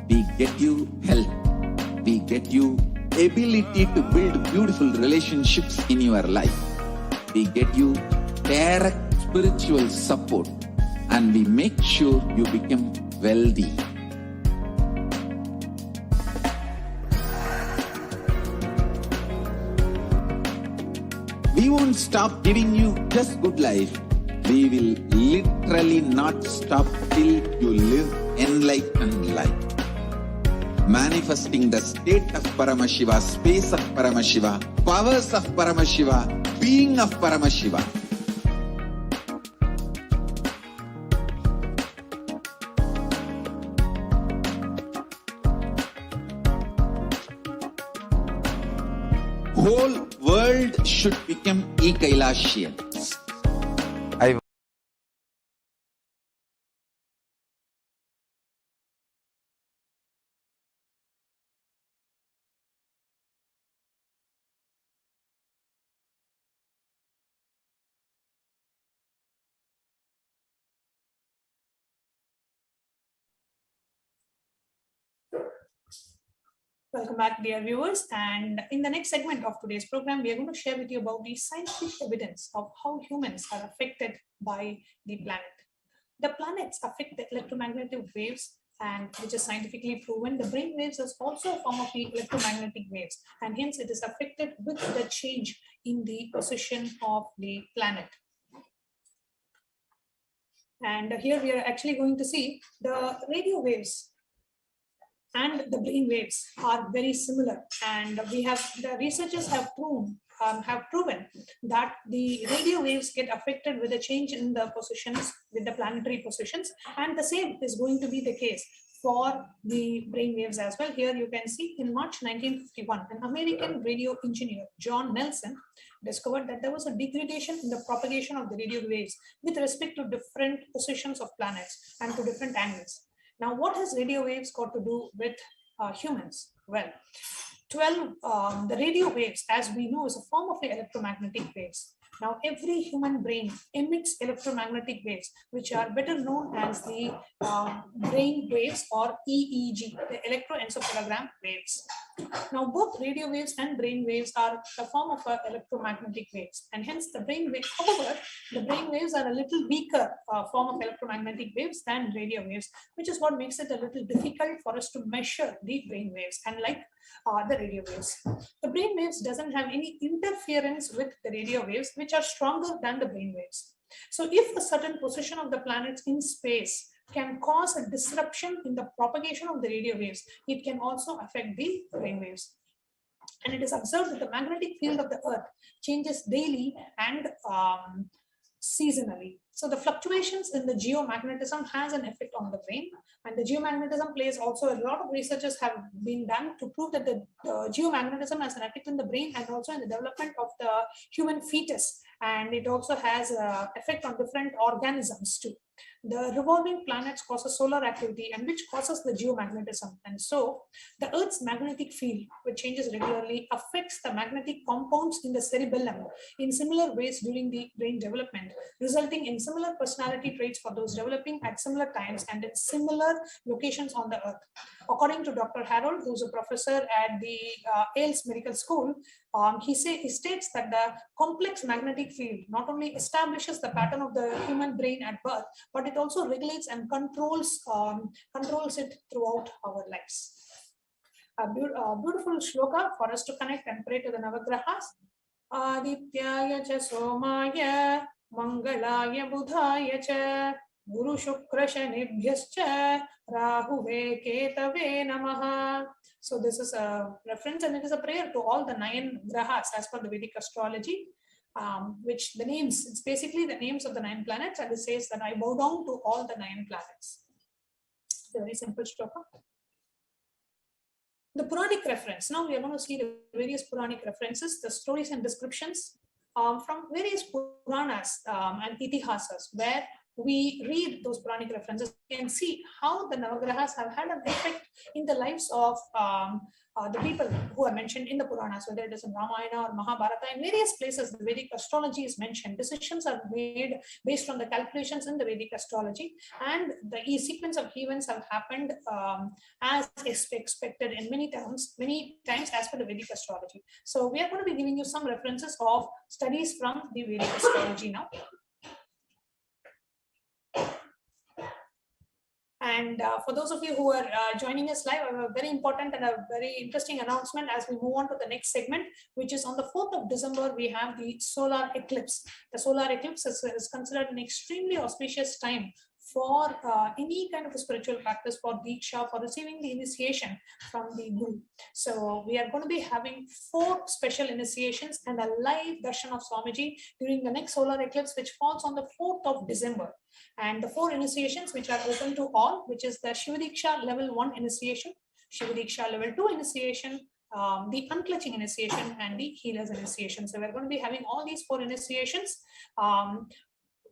We get you health. We get you ability to build beautiful relationships in your life. We get you direct spiritual support, and we make sure you become wealthy. We won't stop giving you just good life. We will literally not stop till you live enlightened life. Manifesting the state of Paramashiva, space of Paramashiva, powers of Paramashiva, being of Paramashiva. Whole world should become Kailasians. I Welcome back, dear viewers. And in the next segment of today's program, we are going to share with you about the scientific evidence of how humans are affected by the planet. The planets affect the electromagnetic waves, and which is scientifically proven. The brain waves is also a form of the electromagnetic waves, and hence it is affected with the change in the position of the planet. And here we are actually going to see the radio waves and the brain waves are very similar, and the researchers have proven that the radio waves get affected with a change in the positions, with the planetary positions, and the same is going to be the case for the brain waves as well. Here you can see in March 1951, an American radio engineer, John Nelson, discovered that there was a degradation in the propagation of the radio waves with respect to different positions of planets and to different angles. Now, what has radio waves got to do with humans? Well, the radio waves, as we know, is a form of the electromagnetic waves. Now, every human brain emits electromagnetic waves, which are better known as the brain waves or EEG, the electroencephalogram waves. Now, both radio waves and brain waves are a form of electromagnetic waves, and hence the brain waves. However, the brain waves are a little weaker form of electromagnetic waves than radio waves, which is what makes it a little difficult for us to measure the brain waves, unlike the radio waves. The brain waves doesn't have any interference with the radio waves, which are stronger than the brain waves. So if a certain position of the planets in space can cause a disruption in the propagation of the radio waves, it can also affect the brain waves. And it is observed that the magnetic field of the Earth changes daily and seasonally. So the fluctuations in the geomagnetism has an effect on the brain, and the geomagnetism plays also, a lot of researches have been done to prove that the geomagnetism has an effect in the brain and also in the development of the human fetus, and it also has an effect on different organisms too. The revolving planets causes solar activity, and which causes the geomagnetism, and so the Earth's magnetic field, which changes regularly, affects the magnetic compounds in the cerebellum in similar ways during the brain development, resulting in similar personality traits for those developing at similar times and in similar locations on the Earth. According to Dr. Harold, who's a professor at the Ailes Medical School, he states that the complex magnetic field not only establishes the pattern of the human brain at birth, but it also regulates and controls it throughout our lives. A beautiful shloka for us to connect and pray to the Navagrahas. Adityaya cha somaya mangalaya budhaya cha guru shukra shanibhyascha rahuve ketave namaha. So this is a reference, and it is a prayer to all the 9 grahas as per the Vedic astrology, which the names, it's basically the names of the 9 planets, and it says that I bow down to all the 9 planets. It's a very simple shloka. The Puranic reference. Now we are going to see the various Puranic references, the stories and descriptions from various Puranas and Itihasas, where we read those Puranic references, we can see how the Navagrahas have had an effect in the lives of the people who are mentioned in the Puranas, whether it is in Ramayana or Mahabharata. In various places, the Vedic astrology is mentioned. Decisions are made based on the calculations in the Vedic astrology, and the sequence of events have happened as expected in many times as per the Vedic astrology. So we are going to be giving you some references of studies from the Vedic astrology now. And for those of you who are joining us live, I have a very important and a very interesting announcement as we move on to the next segment, which is on the 4th of December, we have the solar eclipse. The solar eclipse is considered an extremely auspicious time for any kind of a spiritual practice, for Diksha, for receiving the initiation from the Guru. So we are going to be having 4 special initiations and a live darshan of Swamiji during the next solar eclipse, which falls on the 4th of December. And the 4 initiations which are open to all, which is the Shivadiksha level 1 initiation, Shivadiksha level 2 initiation, the unclutching initiation, and the healers initiation. So we're going to be having all these 4 initiations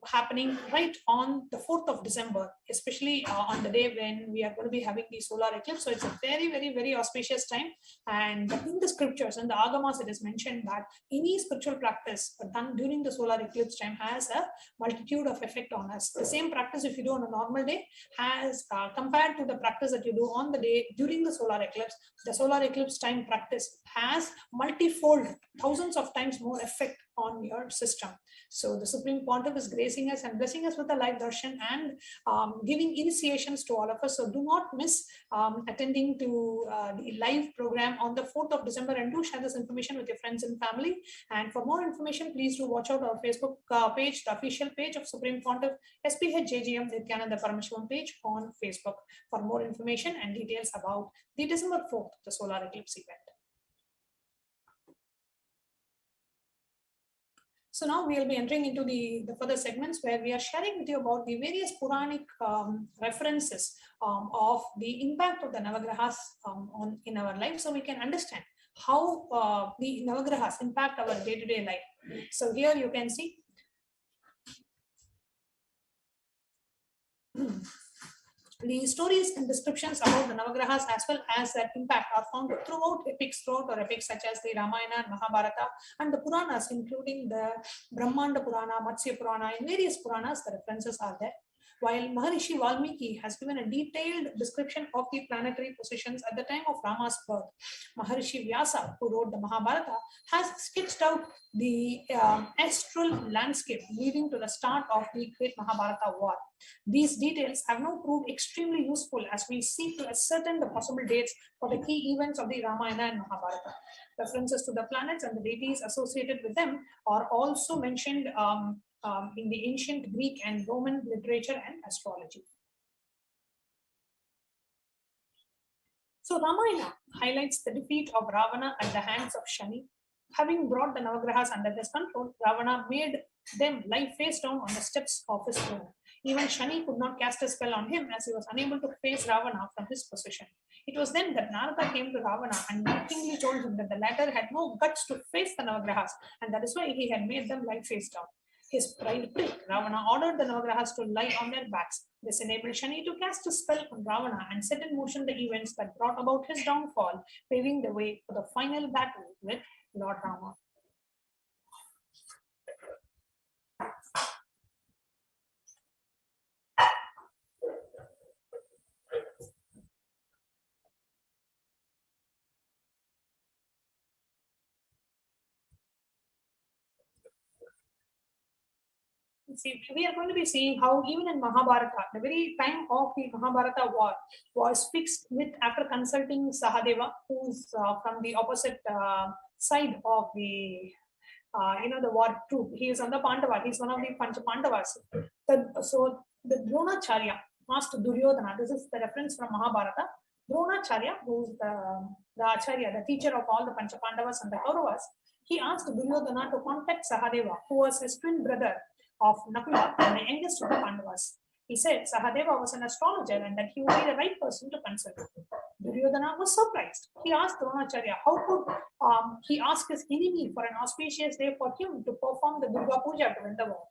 happening right on the 4th of December, especially on the day when we are going to be having the solar eclipse. So it's a very auspicious time. And in the scriptures and the agamas, it is mentioned that any spiritual practice done during the solar eclipse time has a multitude of effect on us. The same practice, if you do on a normal day, has compared to the practice that you do on the day during the solar eclipse time practice has multifold, thousands of times more effect on your system. So the Supreme Pontiff is gracing us and blessing us with a live darshan and giving initiations to all of us. So do not miss attending to the live program on the 4th of December, and do share this information with your friends and family. And for more information, please do watch out our Facebook page, the official page of Supreme Pontiff HDH Nithyananda Paramashivam page on Facebook for more information and details about the December 4th, the solar eclipse event. So now we will be entering into the further segments where we are sharing with you about the various Puranic references of the impact of the Navagrahas in our life, so we can understand how the Navagrahas impact our day-to-day life. So here you can see the stories and descriptions about the Navagrahas as well as their impact are found throughout epics such as the Ramayana and Mahabharata and the Puranas, including the Brahmanda Purana, Matsya Purana. In various Puranas, the references are there. While Maharishi Valmiki has given a detailed description of the planetary positions at the time of Rama's birth, Maharishi Vyasa, who wrote the Mahabharata, has sketched out the astral landscape leading to the start of the great Mahabharata war. These details have now proved extremely useful as we seek to ascertain the possible dates for the key events of the Ramayana and Mahabharata. References to the planets and the deities associated with them are also mentioned in the ancient Greek and Roman literature and astrology. So Ramayana highlights the defeat of Ravana at the hands of Shani. Having brought the Navagrahas under his control, Ravana made them lie face down on the steps of his throne. Even Shani could not cast a spell on him as he was unable to face Ravana from his position. It was then that Narada came to Ravana and mockingly told him that the latter had no guts to face the Navagrahas, and that is why he had made them lie face down. His pride pricked. Ravana ordered the Navagrahas to lie on their backs. This enabled Shani to cast a spell on Ravana and set in motion the events that brought about his downfall, paving the way for the final battle with Lord Rama. See, we are going to be seeing how even in Mahabharata, the very time of the Mahabharata war was fixed with after consulting Sahadeva, who's from the opposite side of the the war troop. He is on the Pandava. He's one of the Pancha Pandavas. So the Dronacharya asked Duryodhana. This is the reference from Mahabharata. Dronacharya, who's the Acharya, the teacher of all the Pancha Pandavas and the Kauravas, he asked Duryodhana to contact Sahadeva, who was his twin brother of Nakula and the youngest of the Pandavas. He said Sahadeva was an astrologer and that he would be the right person to consult. Duryodhana was surprised. He asked Dronacharya how could he ask his enemy for an auspicious day for him to perform the Durga Puja to win the war.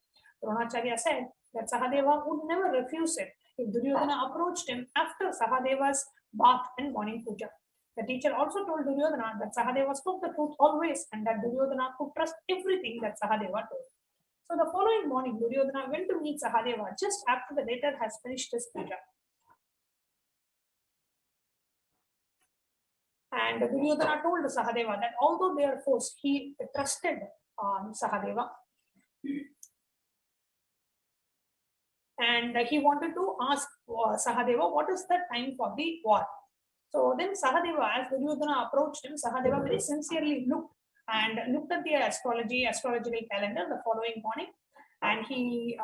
Dronacharya said that Sahadeva would never refuse it if Duryodhana approached him after Sahadeva's bath and morning puja. The teacher also told Duryodhana that Sahadeva spoke the truth always and that Duryodhana could trust everything that Sahadeva told. So the following morning, Duryodhana went to meet Sahadeva just after the latter has finished his puja. And Duryodhana told Sahadeva that although they are foes, he trusted Sahadeva. And he wanted to ask Sahadeva, what is the time for the war? So then Sahadeva, as Duryodhana approached him, Sahadeva very sincerely looked at the astrological calendar the following morning, and he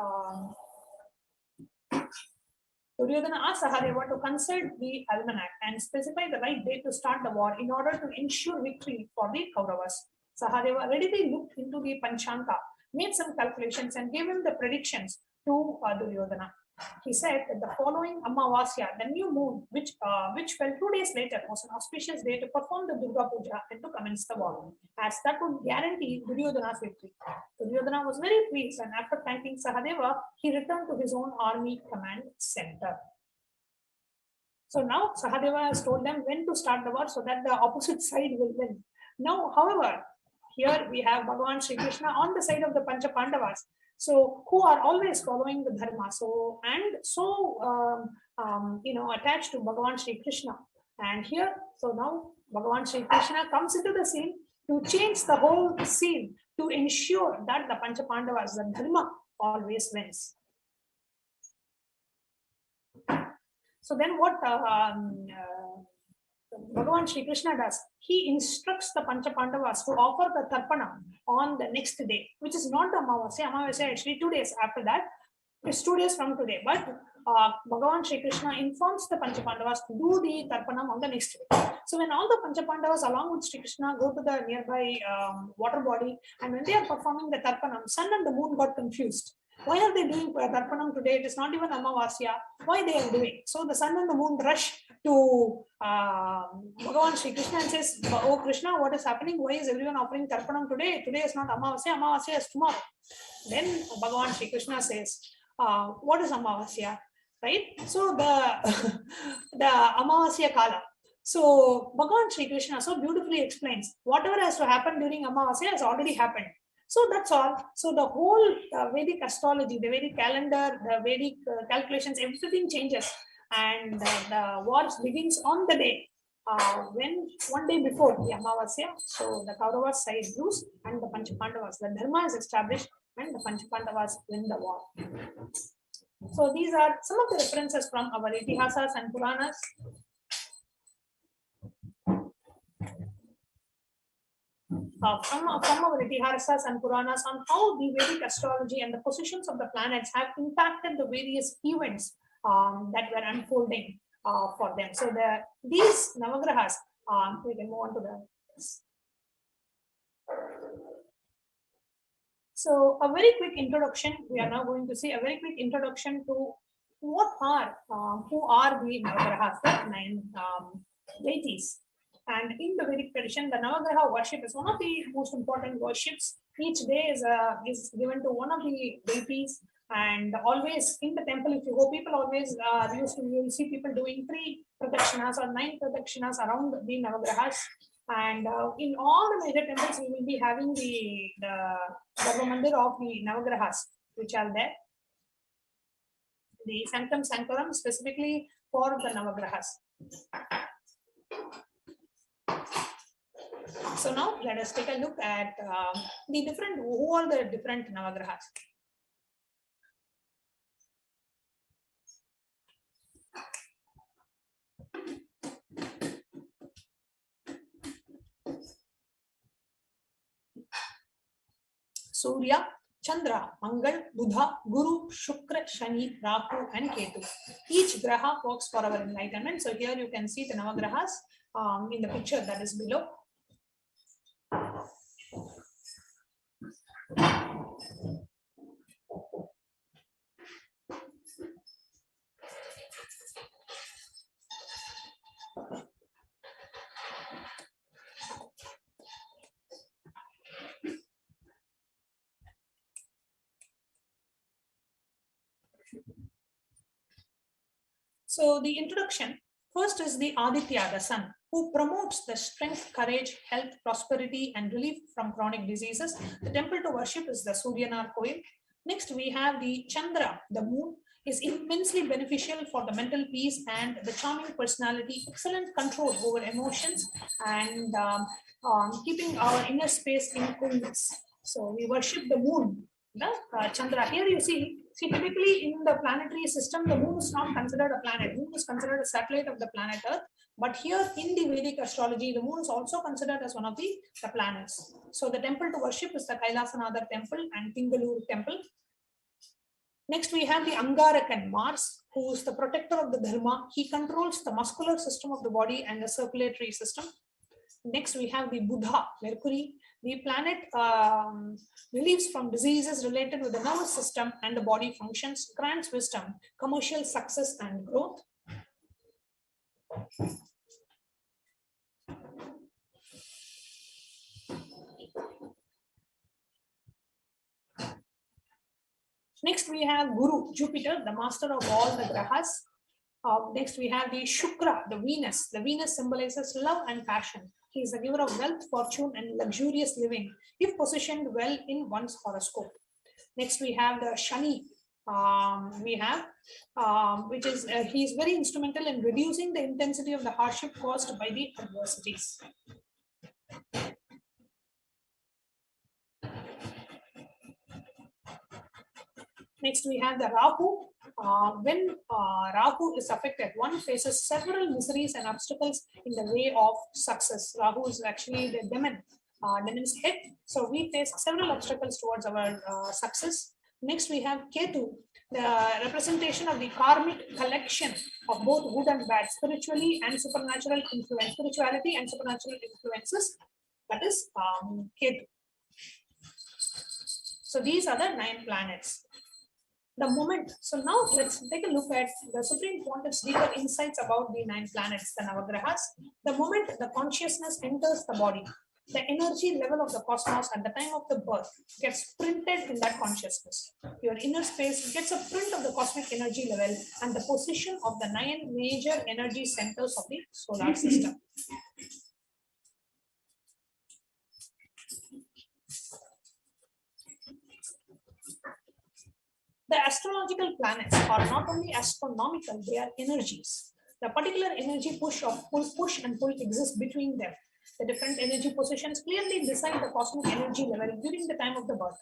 Duryodhana asked Sahadeva to consult the almanac and specify the right day to start the war in order to ensure victory for the Kauravas. Sahadeva readily looked into the Panchanga, made some calculations, and gave him the predictions to Duryodhana. He said that the following Amavasya, the new moon, which fell 2 days later, was an auspicious day to perform the Durga Puja and to commence the war, as that would guarantee Duryodhana's victory. Duryodhana was very pleased, and after thanking Sahadeva, he returned to his own army command center. So now Sahadeva has told them when to start the war so that the opposite side will win. Now, however, here we have Bhagavan Shri Krishna on the side of the Pancha Pandavas, so who are always following the dharma, attached to Bhagavan Shri Krishna. And here, so now Bhagavan Shri Krishna comes into the scene to change the whole scene to ensure that the Pancha Pandavas, the dharma, always wins. So then what Bhagavan Shri Krishna does, he instructs the Pancha Pandavas to offer the Tarpana on the next day, which is not the Amavasya. Amavasya actually 2 days after that. It's 2 days from today. But Bhagavan Shri Krishna informs the Pancha Pandavas to do the Tarpanam on the next day. So when all the Pancha Pandavas along with Shri Krishna go to the nearby water body, and when they are performing the Tarpanam, sun and the moon got confused. Why are they doing Tarpanam today? It is not even Amavasya. Why they are doing? So the sun and the moon rush to Bhagavan Shri Krishna and says, oh Krishna, what is happening? Why is everyone offering Tarpanam today? Today is not Amavasya. Amavasya is tomorrow. Then Bhagavan Shri Krishna says, what is Amavasya? Right? So the Amavasya Kala. So Bhagavan Shri Krishna so beautifully explains whatever has to happen during Amavasya has already happened. So that's all. So the whole Vedic astrology, the Vedic calendar, the Vedic calculations, everything changes. And the war begins on the day, when 1 day before the Amavasya. So the Kauravas side lose and the Pancha Pandavas, the dharma is established and the Pancha Pandavas win the war. So these are some of the references from our Itihasas and Puranas. From our Itihasas and Puranas on how the Vedic astrology and the positions of the planets have impacted the various events that were unfolding for them. So these Navagrahas, we can move on to the. So a very quick introduction, we are now going to see a very quick introduction to who are the Navagrahas, the 9 deities. And in the Vedic tradition, the Navagraha worship is one of the most important worships. Each day is given to one of the deities, and always in the temple, if you go, people always you will see people doing 3 pradakshinas or 9 pradakshinas around the Navagrahas. And in all the major temples, we will be having the Dharma Mandir of the Navagrahas, which are there. The Sanctum Sanctorum specifically for the Navagrahas. So now let us take a look at who are the different Navagrahas. Surya, Chandra, Mangal, Buddha, Guru, Shukra, Shani, Rahu, and Ketu. Each graha works for our enlightenment. So here you can see the Navagrahas in the picture that is below. So the introduction, first is the Aditya, the sun, who promotes the strength, courage, health, prosperity, and relief from chronic diseases. The temple to worship is the Suryanar Koil. Next, we have the Chandra, the moon, is immensely beneficial for the mental peace and the charming personality, excellent control over emotions, and keeping our inner space in coolness. So we worship the moon, the Chandra. Here you see, typically in the planetary system, the moon is not considered a planet. Moon is considered a satellite of the planet Earth. But here in the Vedic astrology, the moon is also considered as one of the planets. So the temple to worship is the Kailasanatha temple and Tingalur temple. Next, we have the Angarakan, Mars, who is the protector of the Dharma. He controls the muscular system of the body and the circulatory system. Next, we have the Buddha, Mercury. The planet relieves from diseases related with the nervous system and the body functions, grants wisdom, commercial success, and growth. Next, we have Guru, Jupiter, the master of all the grahas. Next, we have the Shukra, the Venus. The Venus symbolizes love and passion. He is the giver of wealth, fortune, and luxurious living, if positioned well in one's horoscope. Next, we have the Shani. Which is he is very instrumental in reducing the intensity of the hardship caused by the adversities. Next, we have the Rahu. When Rahu is affected, one faces several miseries and obstacles in the way of success. Rahu is actually the demon, demon's head. So we face several obstacles towards our success. Next, we have Ketu, the representation of the karmic collection of both good and bad, spiritually and supernatural influence, spirituality and supernatural influences. That is Ketu. So these are the 9 planets. The moment. So now let's take a look at the Supreme Pontiff's deeper insights about the 9 planets, the Navagrahas. The moment the consciousness enters the body, the energy level of the cosmos at the time of the birth gets printed in that consciousness. Your inner space gets a print of the cosmic energy level and the position of the 9 major energy centers of the solar system. The astrological planets are not only astronomical, they are energies. The particular energy push and pull exists between them. The different energy positions clearly decide the cosmic energy level during the time of the birth.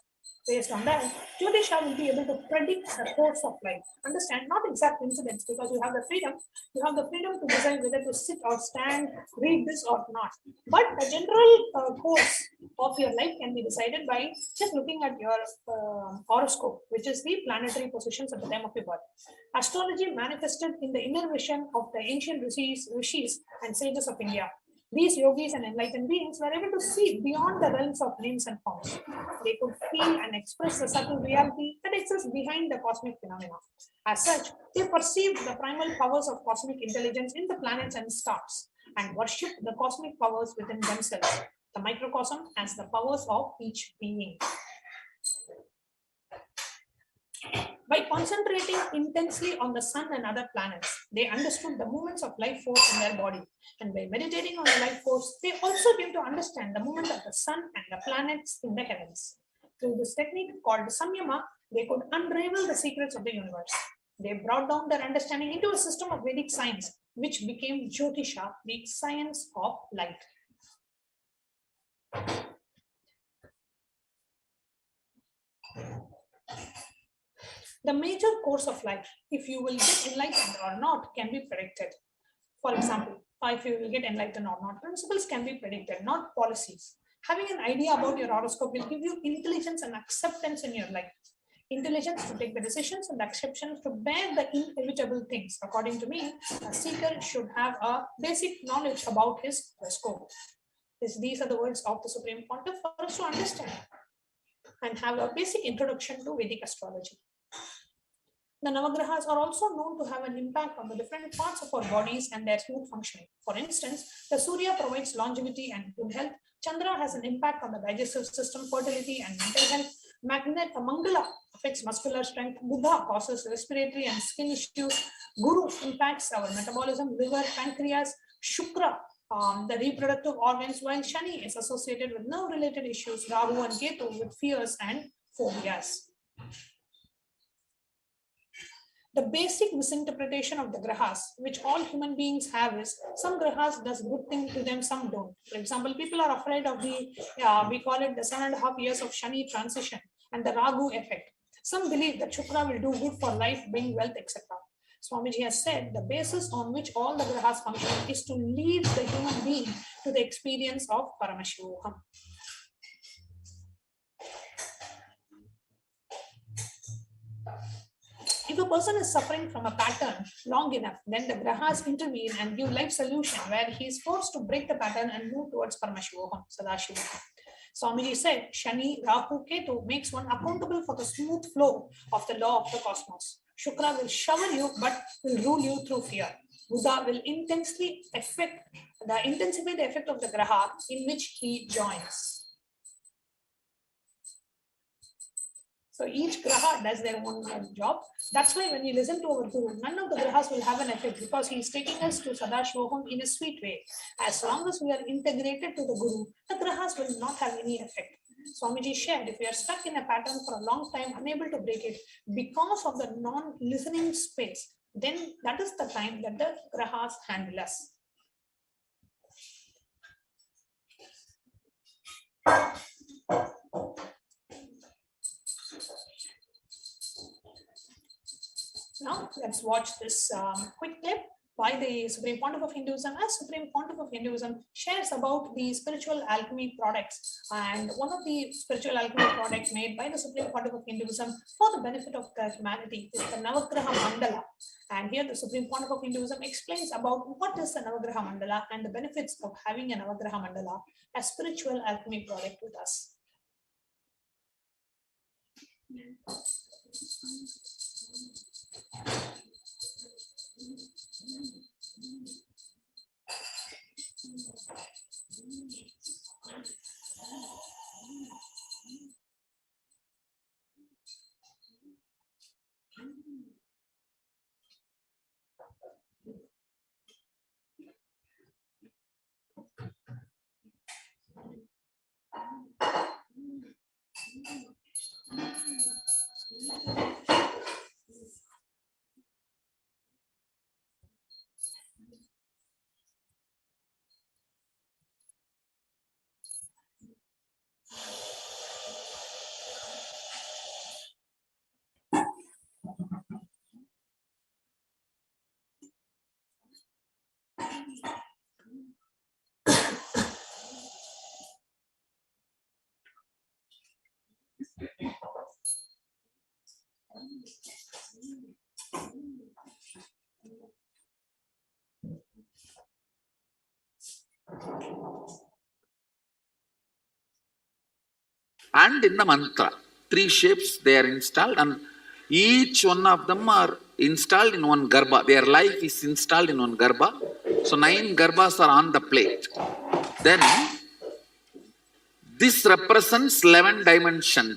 Based on that, Jyotisha will be able to predict the course of life. Understand, not exact incidents, because you have the freedom. You have the freedom to decide whether to sit or stand, read this or not. But the general course of your life can be decided by just looking at your horoscope, which is the planetary positions at the time of your birth. Astrology manifested in the inner vision of the ancient rishis and sages of India. These yogis and enlightened beings were able to see beyond the realms of names and forms. They could feel and express the subtle reality that exists behind the cosmic phenomena. As such, they perceived the primal powers of cosmic intelligence in the planets and stars and worshipped the cosmic powers within themselves. The microcosm as the powers of each being. By concentrating intensely on the sun and other planets, they understood the movements of life force in their body. And by meditating on the life force, they also came to understand the movement of the sun and the planets in the heavens. Through this technique called Samyama, they could unravel the secrets of the universe. They brought down their understanding into a system of Vedic science, which became Jyotisha, the science of light. The major course of life, if you will get enlightened or not, can be predicted. For example, if you will get enlightened or not, principles can be predicted, not policies. Having an idea about your horoscope will give you intelligence and acceptance in your life. Intelligence to take the decisions and acceptance to bear the inevitable things. According to me, a seeker should have a basic knowledge about his horoscope. These are the words of the Supreme Pontiff for us to understand and have a basic introduction to Vedic astrology. The Navagrahas are also known to have an impact on the different parts of our bodies and their smooth functioning. For instance, the Surya provides longevity and good health. Chandra has an impact on the digestive system, fertility, and mental health. Mangala affects muscular strength. Buddha causes respiratory and skin issues. Guru impacts our metabolism, liver, pancreas. Shukra, the reproductive organs, while Shani is associated with nerve-related issues. Rahu and Ketu with fears and phobias. The basic misinterpretation of the grahas, which all human beings have, is some grahas does good thing to them, some don't. For example, people are afraid of the, we call it the 7.5 years of Shani transition and the Ragu effect. Some believe that Shukra will do good for life, bring wealth, etc. Swamiji has said the basis on which all the grahas function is to lead the human being to the experience of Paramashivoham. If a person is suffering from a pattern long enough, then the grahas intervene and give life solution where he is forced to break the pattern and move towards Paramashivoham, Sadashivoham. Swamiji said, Shani, Rahu, Ketu makes one accountable for the smooth flow of the law of the cosmos. Shukra will shower you but will rule you through fear. Buddha will intensify the effect of the graha in which he joins. So each graha does their own job. That's why when we listen to our Guru, none of the grahas will have an effect because he is taking us to Sadashivoham in a sweet way. As long as we are integrated to the Guru, the grahas will not have any effect. Swamiji shared, if we are stuck in a pattern for a long time, unable to break it because of the non-listening space, then that is the time that the grahas handle us. Now, let's watch this quick clip by the Supreme Pontiff of Hinduism, as Supreme Pontiff of Hinduism shares about the spiritual alchemy products. And one of the spiritual alchemy products made by the Supreme Pontiff of Hinduism for the benefit of the humanity is the Navagraha Mandala. And here the Supreme Pontiff of Hinduism explains about what is the Navagraha Mandala and the benefits of having a Navagraha Mandala, a spiritual alchemy product with us. And in the mantra, 3 shapes they are installed, and each one of them are installed in one garbha. Their life is installed in one garbha. So 9 garbhas are on the plate. Then this represents 11 dimension.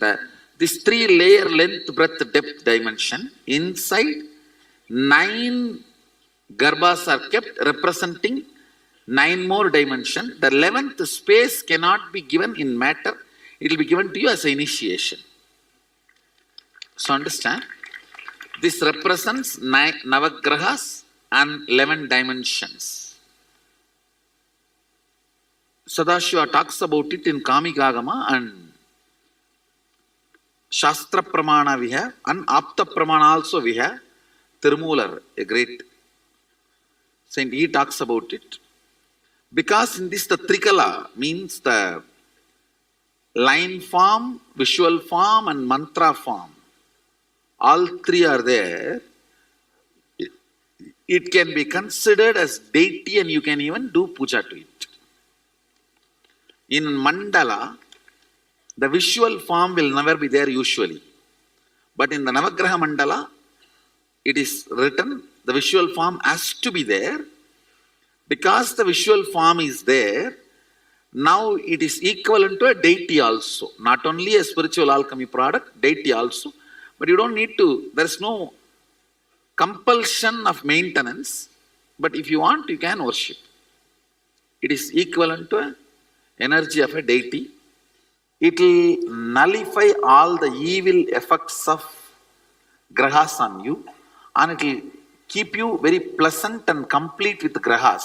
This 3 layer length, breadth, depth dimension. Inside 9 garbhas are kept representing 9 more dimension. The 11th space cannot be given in matter. It will be given to you as an initiation. So understand, this represents 9 Navagrahas and 11 dimensions. Sadashiva talks about it in Kamikagama, and Shastra Pramana we have, and Apta Pramana also we have. Tirumular, a great saint, he talks about it. Because in this the Trikala means the line form, visual form and mantra form. All 3 are there. It can be considered as deity and you can even do puja to it. In mandala, the visual form will never be there usually. But in the Navagraha mandala, it is written, the visual form has to be there. Because the visual form is there, now it is equivalent to a deity also. Not only a spiritual alchemy product, deity also. But you don't need to, there's no compulsion of maintenance, but if you want, you can worship. It is equivalent to an energy of a deity. It will nullify all the evil effects of grahas on you, and it will keep you very pleasant and complete with grahas.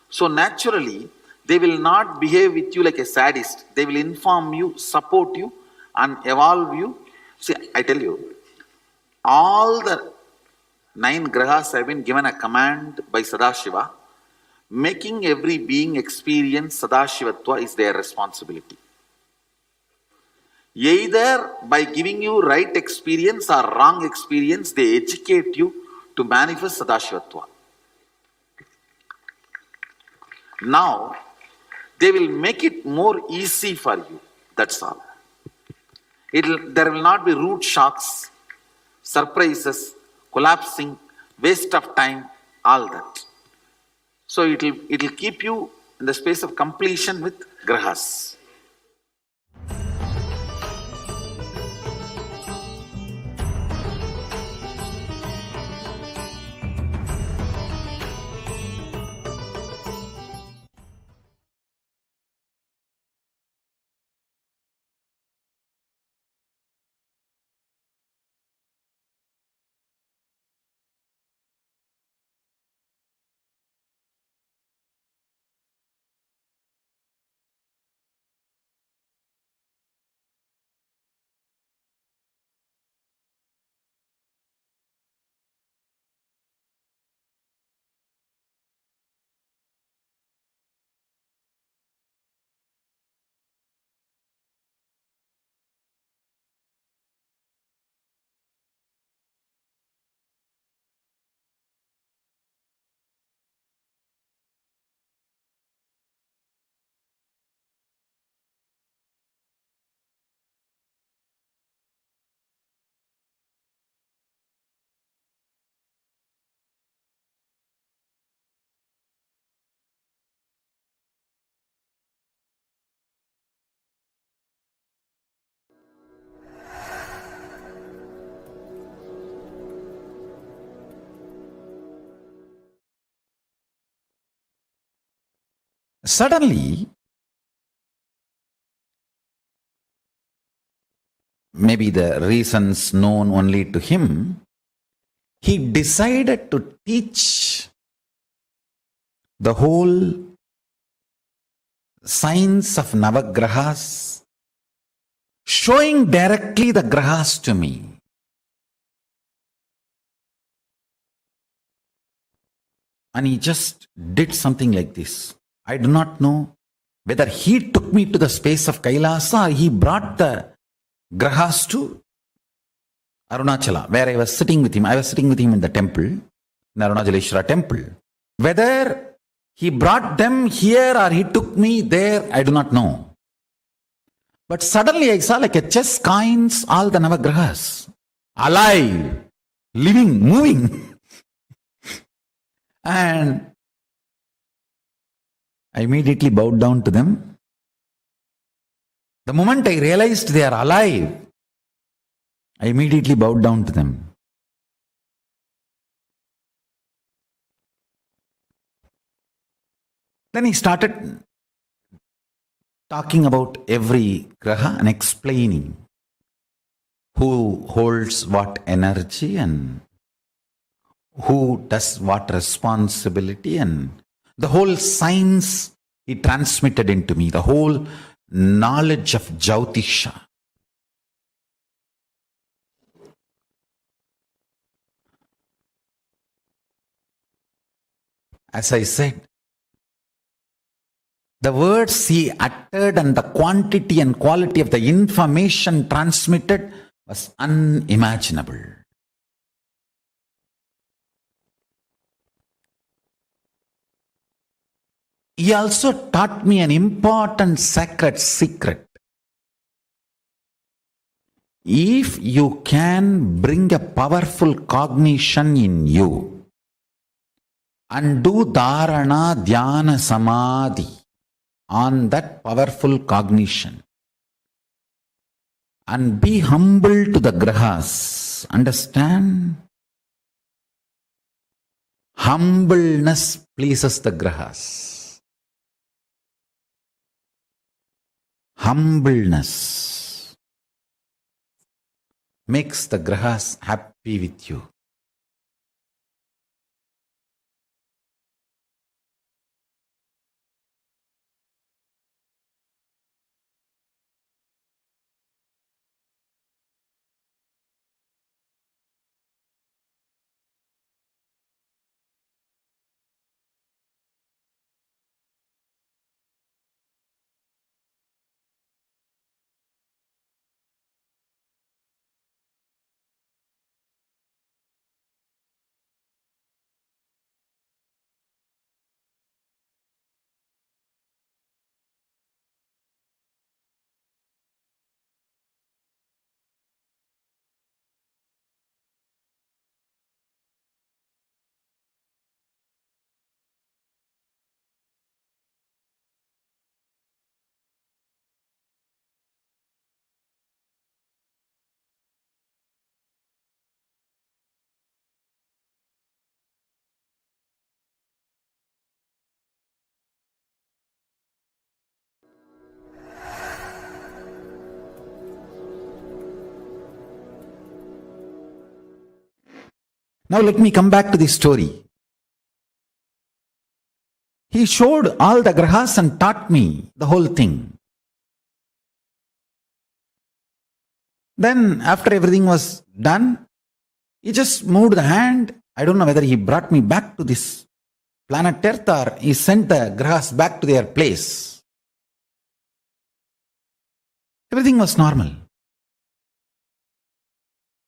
So naturally, they will not behave with you like a sadist. They will inform you, support you, and evolve you. See, I tell you, all the 9 grahas have been given a command by Sadashiva. Making every being experience Sadashivatva is their responsibility. Either by giving you right experience or wrong experience, they educate you to manifest Sadashivatva. Now, they will make it more easy for you. That's all. There will not be root shocks, surprises, collapsing, waste of time, all that. So it will keep you in the space of completion with grahas. Suddenly, maybe the reasons known only to him, he decided to teach the whole science of Navagrahas, showing directly the grahas to me. And he just did something like this. I do not know whether he took me to the space of Kailasa or he brought the grahas to Arunachala, where I was sitting with him. I was sitting with him in the temple, in Arunachaleshwara temple. Whether he brought them here or he took me there, I do not know. But suddenly I saw like a chess coins, all the Navagrahas, alive, living, moving. And I immediately bowed down to them. The moment I realized they are alive, I immediately bowed down to them. Then he started talking about every graha and explaining who holds what energy and who does what responsibility, and the whole science he transmitted into me, the whole knowledge of Jyotisha. As I said, the words he uttered and the quantity and quality of the information transmitted was unimaginable. He also taught me an important sacred secret. If you can bring a powerful cognition in you and do dharana, dhyana, samadhi on that powerful cognition and be humble to the grahas, Understand? Humbleness pleases the grahas. Humbleness makes the grahas happy with you. Now let me come back to the story. He showed all the grahas and taught me the whole thing. Then after everything was done, he just moved the hand. I don't know whether he brought me back to this planet Earth or he sent the grahas back to their place. Everything was normal.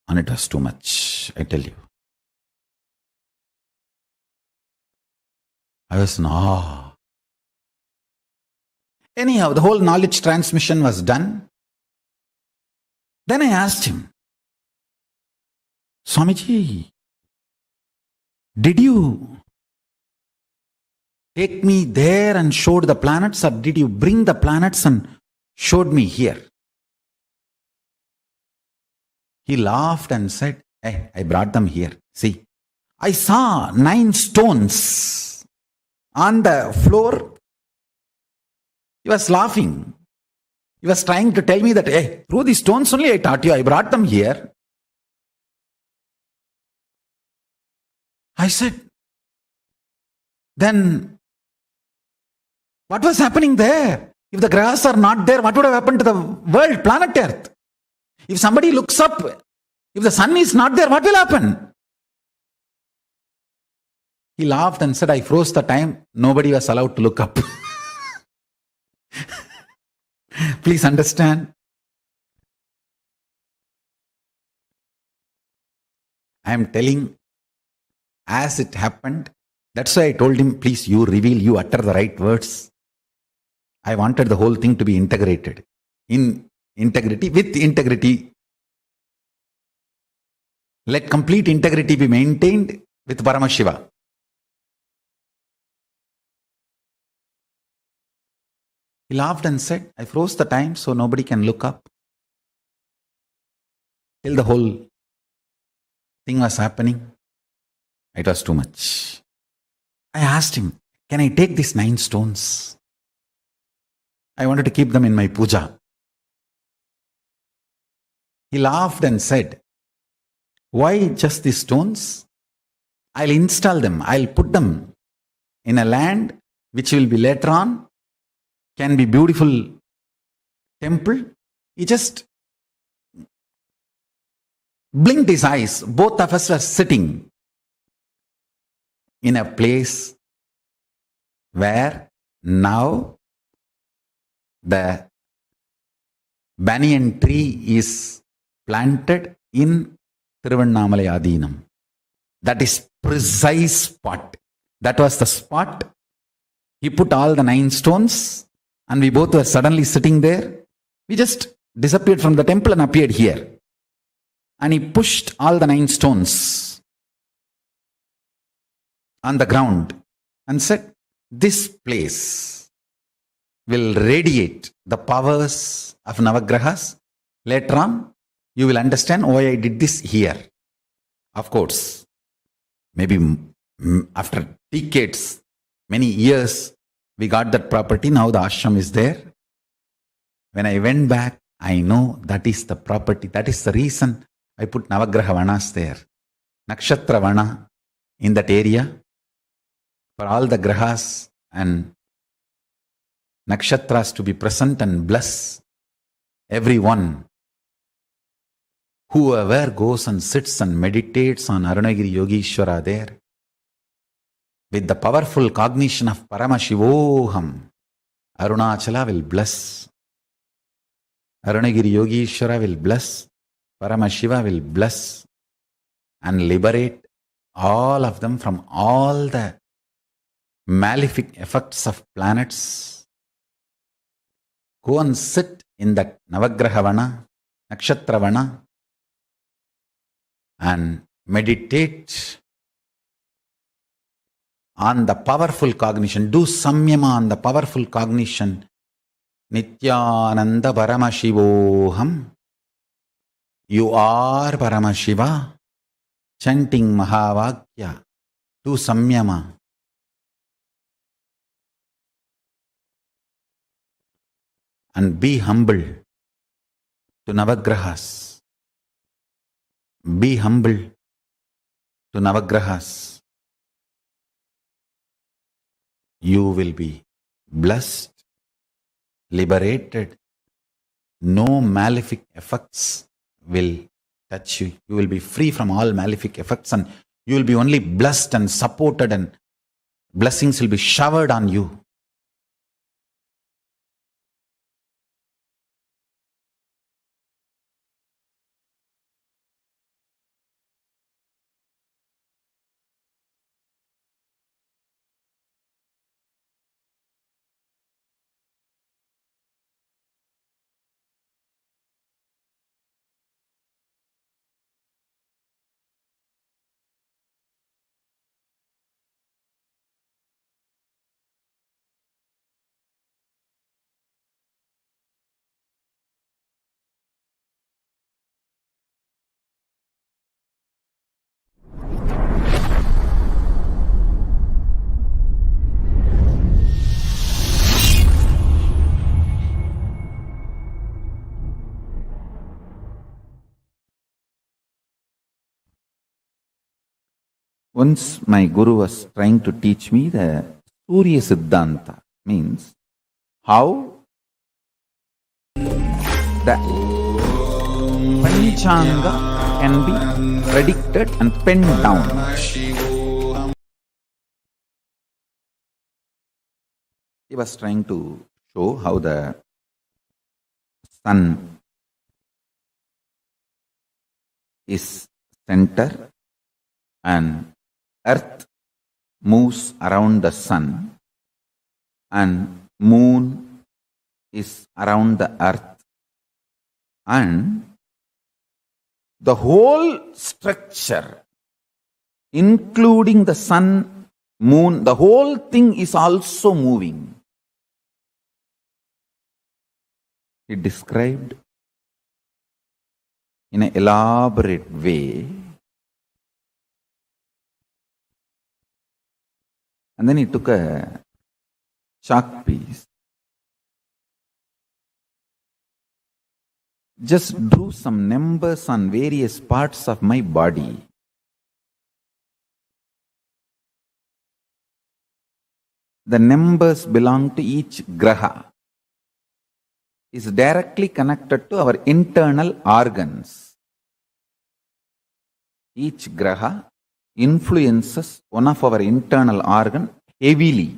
And it was too much, I tell you. I was in awe. Anyhow, the whole knowledge transmission was done. Then I asked him, Swamiji, did you take me there and showed the planets, or did you bring the planets and showed me here? He laughed and said, hey, I brought them here. See, I saw 9 stones on the floor. He was laughing. He was trying to tell me that, hey, through these stones only I taught you, I brought them here. I said, then what was happening there? If the grahas are not there, what would have happened to the world, planet Earth? If somebody looks up, if the sun is not there, what will happen? He laughed and said, I froze the time. Nobody was allowed to look up. Please understand. I am telling as it happened. That's why I told him, please, you reveal, you utter the right words. I wanted the whole thing to be integrated. In integrity, with integrity. Let complete integrity be maintained with Paramashiva. He laughed and said, I froze the time so nobody can look up. Till the whole thing was happening, it was too much. I asked him, can I take these 9 stones? I wanted to keep them in my puja. He laughed and said, why just these stones? I'll install them. I'll put them in a land which will be later on can be beautiful temple. He just blinked his eyes. Both of us were sitting in a place where now the banyan tree is planted in Tiruvannamalai Adinam. That is precise spot. That was the spot. He put all the 9 stones and we both were suddenly sitting there. We just disappeared from the temple and appeared here. And he pushed all the 9 stones on the ground and said, this place will radiate the powers of Navagrahas. Later on, you will understand why I did this here. Of course, maybe after decades, many years, we got that property. Now the ashram is there. When I went back, I know that is the property. That is the reason I put Navagraha Vanas there. Nakshatra Vana in that area for all the grahas and nakshatras to be present and bless everyone. Whoever goes and sits and meditates on Arunagiri Yogeshwara there, with the powerful cognition of Paramashivoham, Arunachala will bless. Arunagiri Yogeshwara will bless. Paramashiva will bless and liberate all of them from all the malefic effects of planets. Go and sit in that Navagrahavana, Nakshatravana, and meditate on the powerful cognition. Do samyama on the powerful cognition. Nithyananda Paramashivoham. You are Paramashiva. Chanting Mahavakya. Do samyama. And be humble to Navagrahas. Be humble to Navagrahas. You will be blessed, liberated. No malefic effects will touch you. You will be free from all malefic effects and you will be only blessed and supported, and blessings will be showered on you. Once my guru was trying to teach me the Surya Siddhanta, means how the Panchanga can be predicted and penned down. He was trying to show how the sun is center and earth moves around the sun and moon is around the earth, and the whole structure, including the sun, moon, the whole thing is also moving. He described in an elaborate way. And then he took a chalk piece, just drew some numbers on various parts of my body. The numbers belong to each graha, is directly connected to our internal organs. Each graha influences one of our internal organ heavily.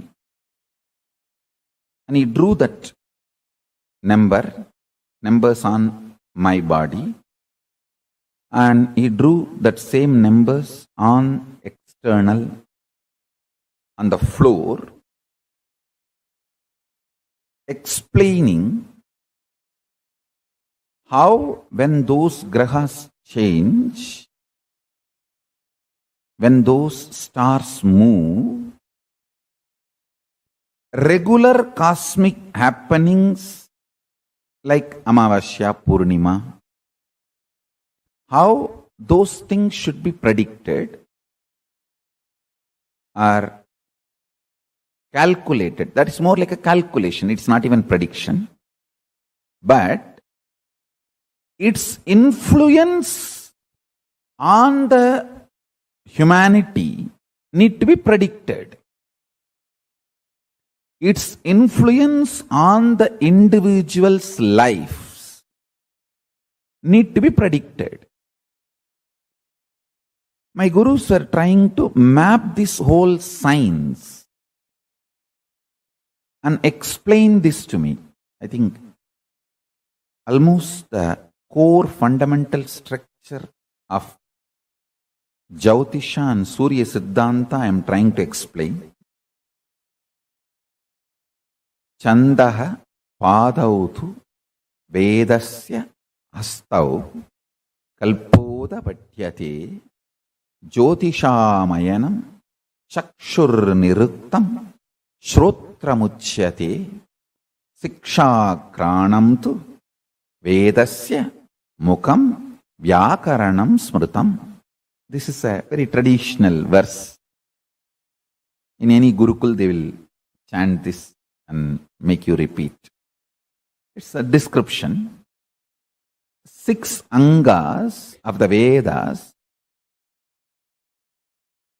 And he drew that numbers on my body, and he drew that same numbers on external, on the floor, explaining how when those grahas change, when those stars move, regular cosmic happenings like Amavasya, Purnima, how those things should be predicted or calculated. That is more like a calculation. It's not even prediction. But its influence on the humanity need to be predicted. Its influence on the individual's lives need to be predicted. My gurus were trying to map this whole science and explain this to me. I think almost the core fundamental structure of Jyotisha and Surya Siddhanta I am trying to explain. Chandaha padautu vedasya hastau kalpoda patyate Jyotishaamayanam chakshur niruttam shrotramuchyate sikshakranam tu vedasya mukam vyakaranam smrutam. This is a very traditional verse. In any Gurukul they will chant this and make you repeat. It's a description. 6 angas of the Vedas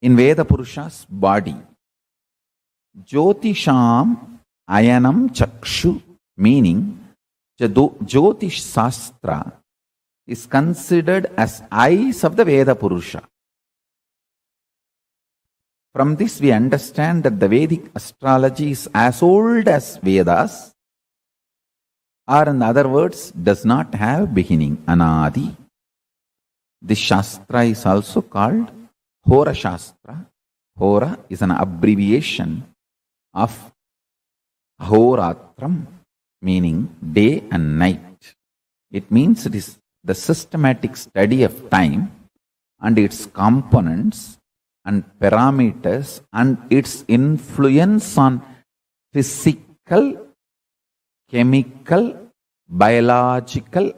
in Veda Purusha's body. Jyotisham ayanam chakshu, meaning Jyotish Sastra is considered as eyes of the Veda Purusha. From this we understand that the Vedic astrology is as old as Vedas, or in other words, does not have beginning, anadi. This Shastra is also called Hora Shastra. Hora is an abbreviation of Ahoratram, meaning day and night. It means it is the systematic study of time and its components and parameters and its influence on physical, chemical, biological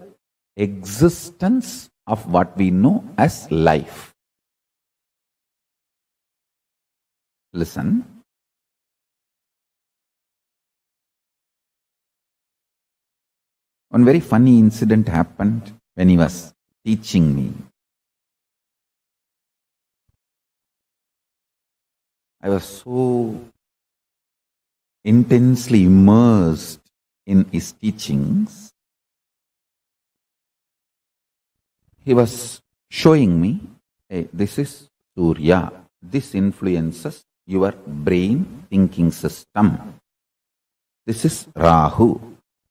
existence of what we know as life. Listen. One very funny incident happened when he was teaching me. I was so intensely immersed in his teachings. He was showing me, hey, this is Surya. This influences your brain thinking system. This is Rahu.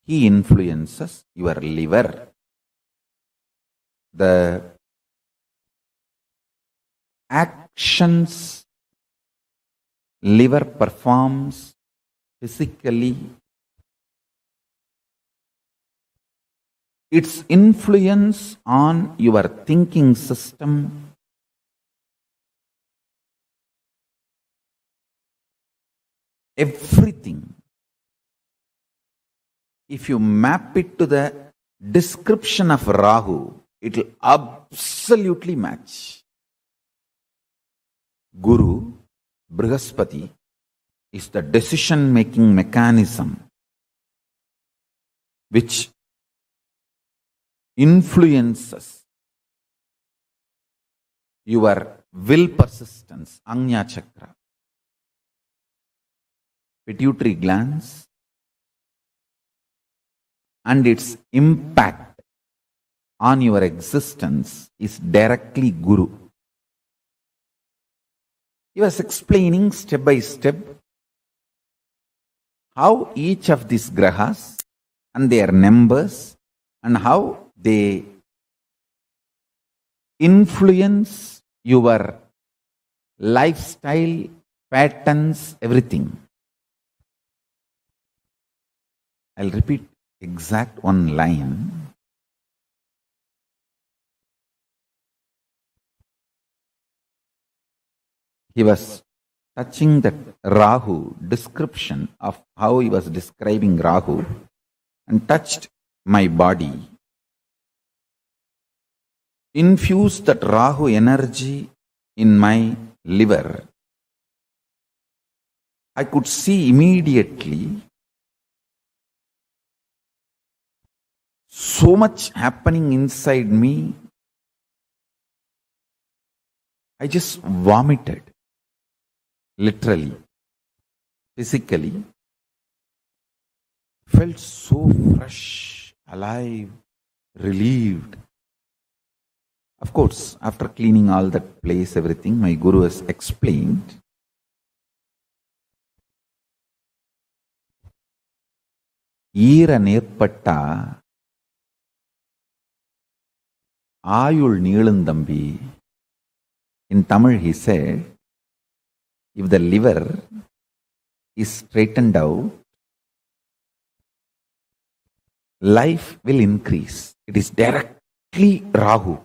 He influences your liver. The actions liver performs physically, its influence on your thinking system, everything. If you map it to the description of Rahu, it will absolutely match. Guru, Brihaspati, is the decision-making mechanism which influences your will persistence, Agnya Chakra. Pituitary glands and its impact on your existence is directly Guru. He was explaining step by step how each of these grahas and their numbers and how they influence your lifestyle, patterns, everything. I'll repeat exact one line. He was touching that Rahu description of how he was describing Rahu and touched my body. infused that Rahu energy in my liver, I could see immediately so much happening inside me. I just vomited, literally, physically. Felt so fresh, alive, relieved. Of course, after cleaning all that place, everything, my Guru has explained. Eera nerpatta Ayul Neelundambi. In Tamil he said, if the liver is straightened out, life will increase. It is directly Rahu.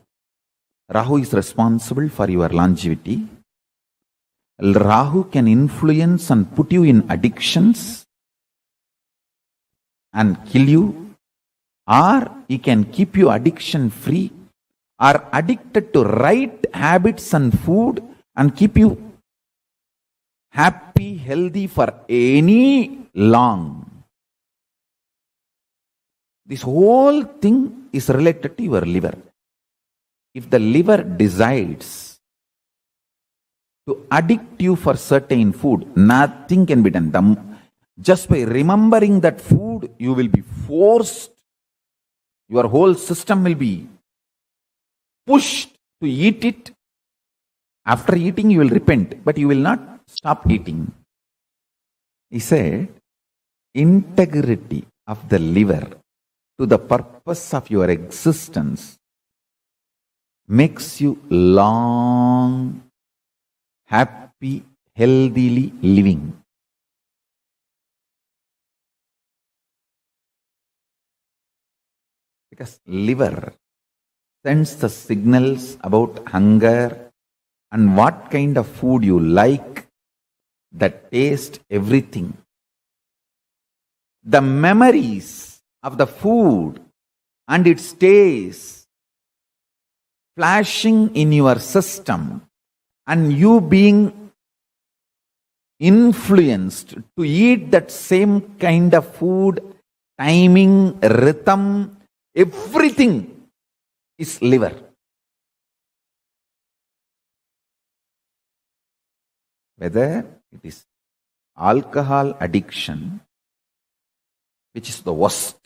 Rahu is responsible for your longevity. Rahu can influence and put you in addictions and kill you, or he can keep you addiction free, or addicted to right habits and food and keep you happy, healthy for any long. This whole thing is related to your liver. If the liver decides to addict you for certain food, nothing can be done. Just by remembering that food, you will be forced, your whole system will be pushed to eat it. After eating, you will repent, but you will not stop eating. He said, integrity of the liver to the purpose of your existence makes you long, happy, healthily living. Because liver sends the signals about hunger and what kind of food you like, the taste, everything. The memories of the food and its taste flashing in your system and you being influenced to eat that same kind of food, timing, rhythm, everything is liver. Whether it is alcohol addiction, which is the worst.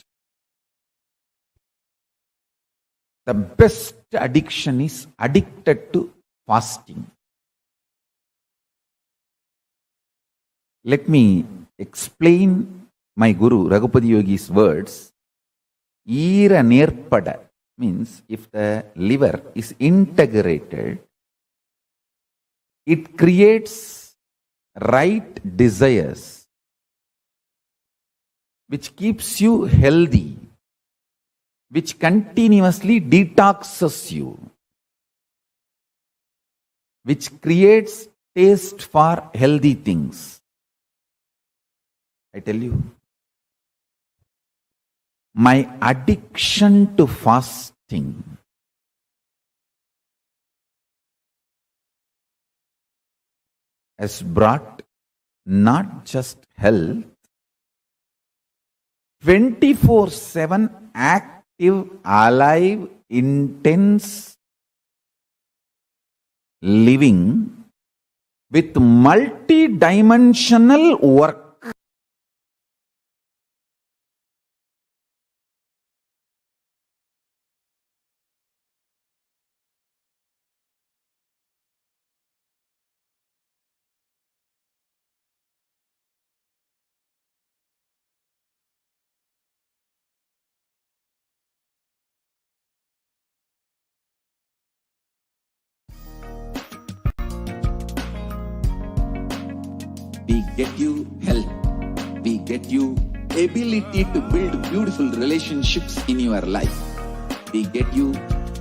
The best addiction is addicted to fasting. Let me explain my Guru Raghupati Yogi's words. Eera nerpada means if the liver is integrated, it creates right desires, which keeps you healthy, which continuously detoxes you, which creates taste for healthy things. I tell you, my addiction to fasting has brought not just health, 24/7 active, alive, intense living with multi-dimensional work. We get you health. We get you ability to build beautiful relationships in your life. We get you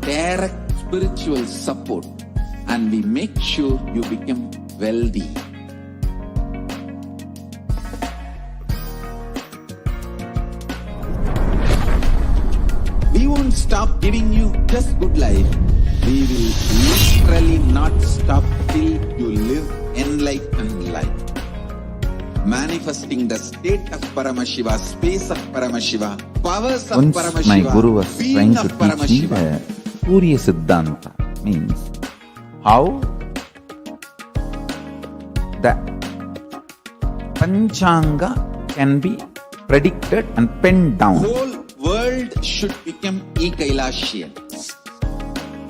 direct spiritual support, and we make sure you become wealthy. We won't stop giving you just good life. We will literally not stop till you live enlightened life. Manifesting the state of Paramashiva, space of Paramashiva, powers of Once Paramashiva, my guru was being trying to of teach me Paramashiva. the Surya Siddhanta, means how the Panchanga can be predicted and penned down. Whole world should become Kailasian.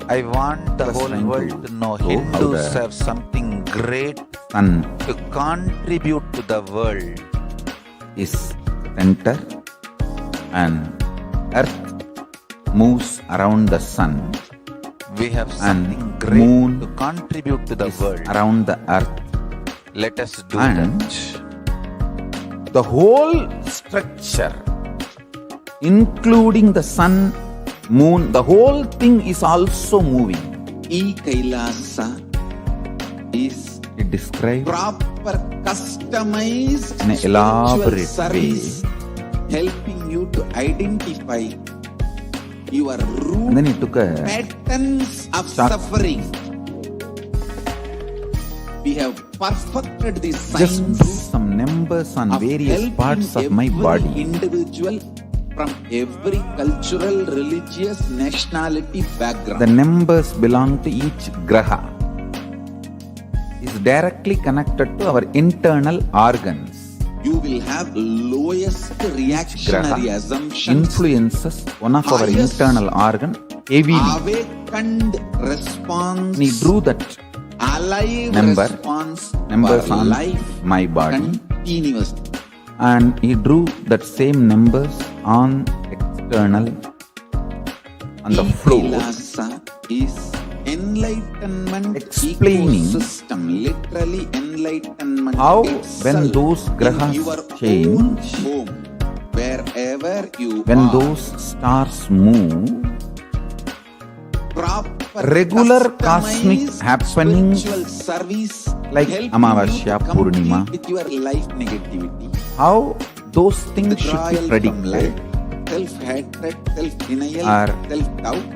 I want the whole trying world to know how Hindus the have something great Sun to contribute to the world. is center and earth moves around the sun We have and something great moon to contribute to the is world. around the earth. Let us do And that. the whole structure, including the sun, moon, the whole thing is also moving. Kailasa is Describe proper customized in an elaborate service, helping you to identify your and then root he took a patterns of Start. suffering. We have perfected the just science do some numbers on of various helping parts of my every body. individual from every cultural, religious, nationality background. The numbers belong to each graha. Is directly connected to our internal organs. You will have lowest reactionary Graha assumptions, influences one of our highest internal organ heavily. awakened response, And he drew that alive number- response numbers for on life my body, continuously. and he drew that same numbers on external on the floor, Kailasa is enlightenment explaining ecosystem, literally enlightenment how itself when those in grahas your change, own home, wherever you when are, those stars move, proper regular cosmic customized happenings spiritual service like helping Amavasya, you to Purnima, compete with your life negativity, how those things should be withdrawal from predicted, life, self-hatred, self-denial, Are self-doubt,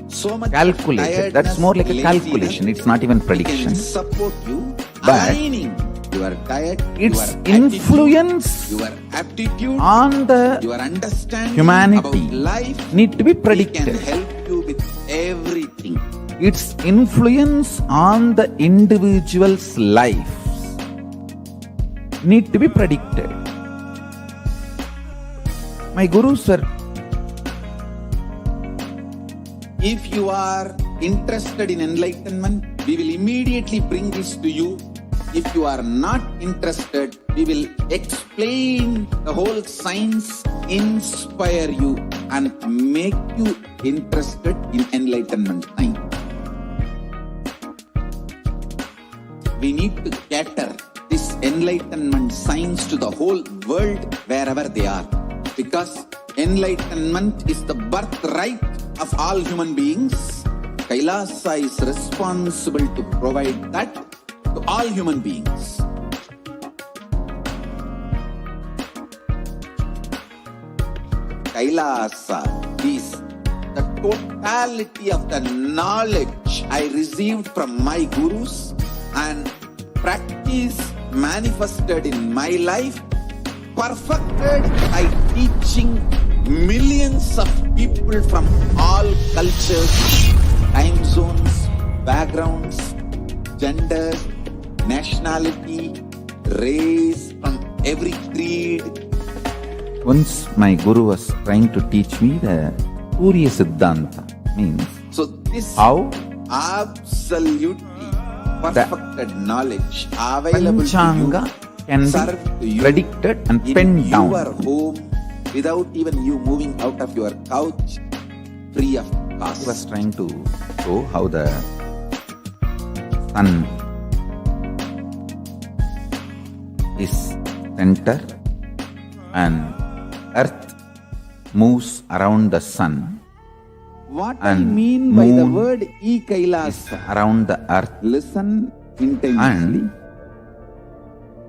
so much calculated. That's more like a tiredness, calculation. It's not even we prediction. can support you, But aligning your diet, Its your influence attitude, your aptitude, on the your understanding humanity about life need to be we can predicted. help you with everything. Its influence on the individual's life need to be predicted. My guru sir, If you are interested in enlightenment, we will immediately bring this to you. If you are not interested, we will explain the whole science, inspire you, and make you interested in enlightenment time. We need to cater this enlightenment science to the whole world wherever they are, because enlightenment is the birthright of all human beings. Kailasa is responsible to provide that to all human beings. Kailasa is the totality of the knowledge I received from my gurus and practice manifested in my life, perfected by teaching millions of people from all cultures, time zones, backgrounds, genders, nationality, race, from every creed. once my guru was trying to teach me the Surya Siddhanta, means So this how absolutely perfected knowledge available Panchanga to you, can serve to be you predicted and in penned your down. home without even you moving out of your couch, free of He was cost. trying to show how the sun is center and earth moves around the sun What I and mean by the moon word is Kailasa, around the earth, listen intensely. and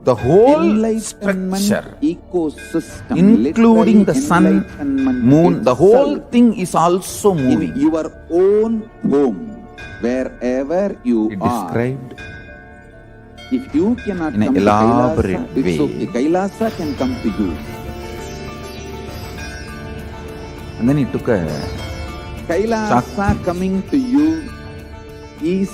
the whole Enlightenment structure, ecosystem, including the literally sun, enlightenment moon, the whole itself thing is also in moving. your own home, wherever you He are. described If you cannot in an come to elaborate Kailasa, it's way. okay. Kailasa can come to you. And then he took a Kailasa coming to you is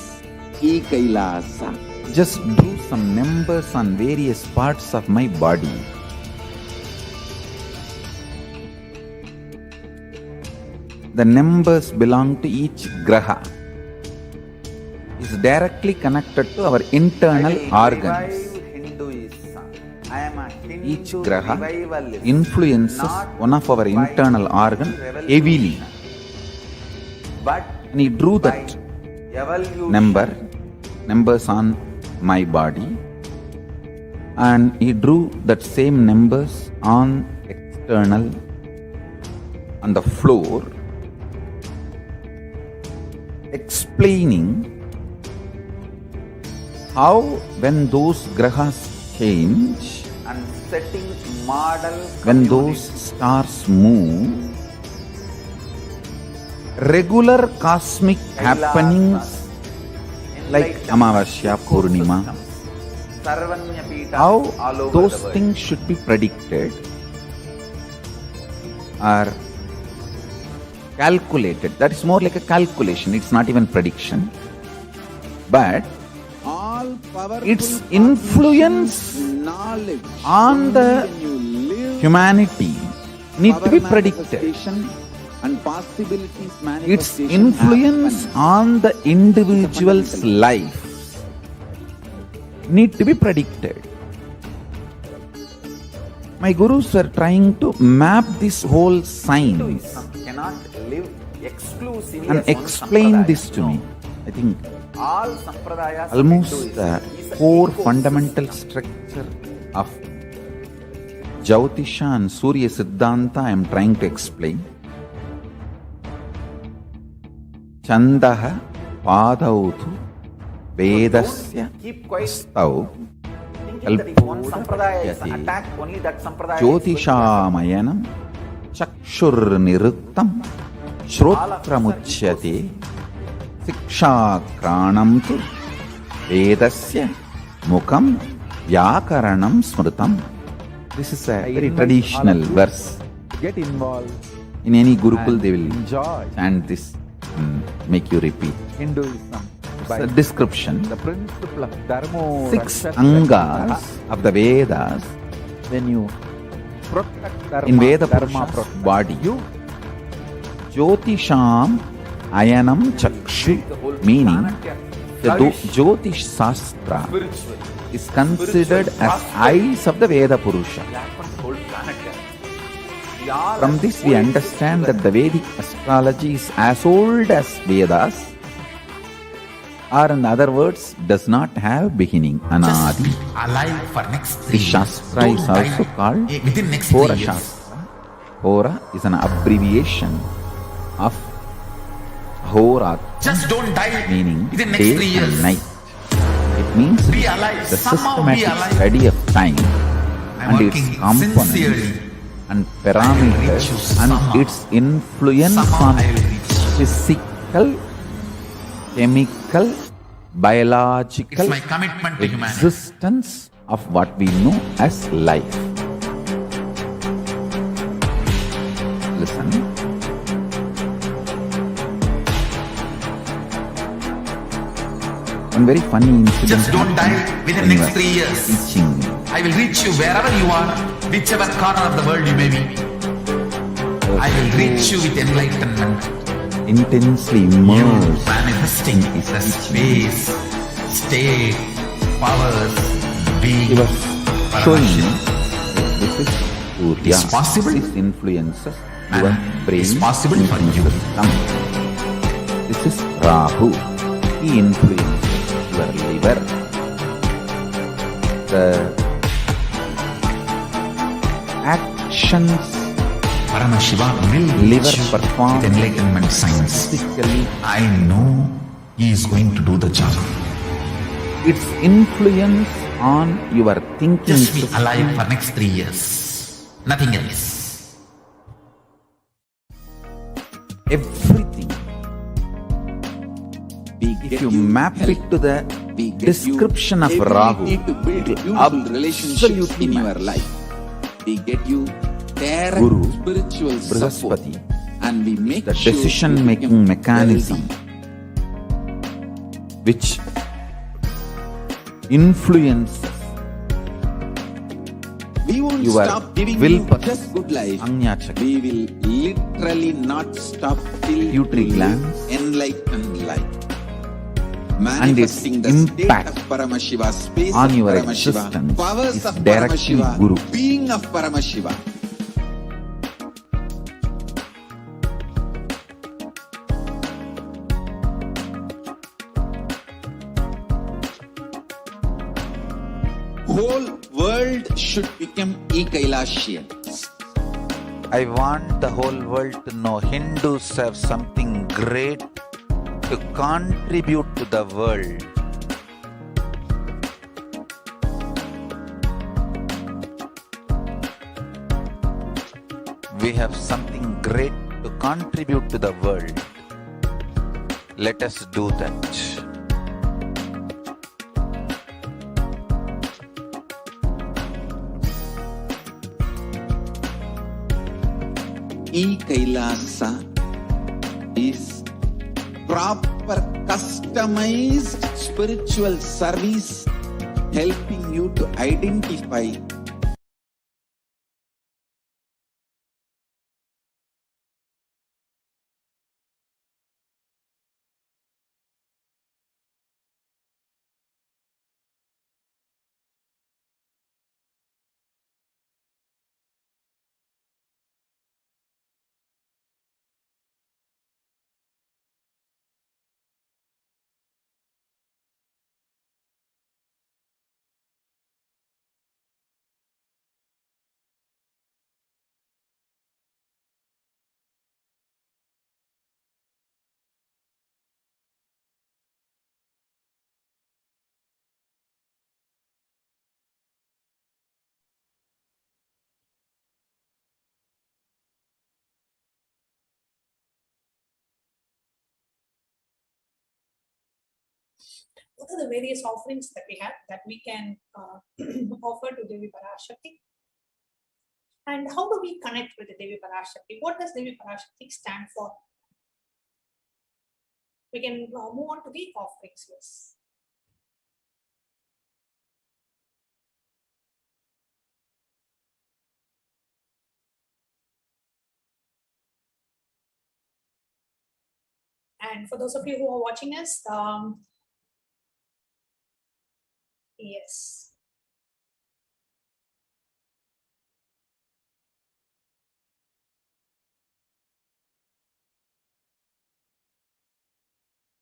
Kailasa. just drew some numbers on various parts of my body. The numbers belong to each graha. Is directly connected to our internal organs. Each graha influences one of our internal organ heavily. And he drew that numbers on my body, and he drew that same numbers on external, on the floor, explaining how when those grahas change and setting model, when those stars move, regular cosmic happenings like Amavasya, Purnima, how those things should be predicted are calculated. That is more like a calculation. It's not even prediction. But its influence on the humanity need to be predicted. And possibilities Its influence on the individual's life need to be predicted. My gurus were trying to map this whole science and explain this to me. I think almost the core fundamental structure of Jyotisha and Surya Siddhanta I am trying to explain. Chandaha padautu vedasya stau kalpurayate jyotishaamayanam chakshurniruttam shrotramuchyate sikshakranam tu vedasya mukam vyakaranam smrutam. This is a very traditional verse. Get involved. In any Gurukul they will Enjoy chant this and make you repeat. Hinduism. It's a description. The principle of Dharma. 6 angas of the Vedas When you protect Dharma, in Veda Dharma Purusha's body. Jyotisham ayanam chakshu, meaning the Jyotish Shastra is considered as eyes of the Veda Purusha. From this we understand that the Vedic astrology is as old as Vedas, or in other words, does not have beginning, anadi. Alive for next 3 This Shastra is also called within next Hora 3 years. Shastra. Hora is an abbreviation of Horat, Just don't die meaning within next 3 day years. and night. It means Be alive. the Somehow be systematic alive. study of time I'm and its working components sincerely. and reach parameters you and somehow. its influence Somehow on I will reach you. physical, chemical, biological It's my commitment to humanity. existence of what we know as life. Listen. One very funny incident. Just don't die within when he next was 3 years. teaching. I will reach you wherever you are, whichever corner of the world you may be. I will reach you with enlightenment. Intensely You immersed manifesting in his the teaching. space, state, powers, being. He was showing Paramashivoham. this is Surya. It's possible. This influences And your brain. it's possible for you. System. This is Rahu. He influences your liver. The actions Paramashivoham will liver reach you performs with enlightenment science. physically, I know he is going to do the job. its influence on your thinking Just be system alive for next 3 years. Nothing else. everything. get if you map health. it to the We get description you of ability Rahu, to build it will beautiful relationships absolutely in your match. life. We get you direct Guru, spiritual support, Brihaspati, and we make the sure decision you making become mechanism well-done. which influences We won't your stop giving will you purpose, just good life. Anyachakti, We will literally not stop till pituitary you glands, enlightened life. and its Manifesting the impact state of Paramashiva, space on of your Paramashiva, existence powers is of directly Paramashiva, Guru. being of Paramashiva. Whole world should become Kailasians. I want the whole world to know Hindus have something great to contribute to the world. We have something great to contribute to the world. Let us do that. Kailasa is proper customized spiritual service helping you to identify what are the various offerings that we have that we can offer to Devi Parashakti? And how do we connect with the Devi Parashakti? What does Devi Parashakti stand for? We can move on to the offerings. Yes. And for those of you who are watching us, yes.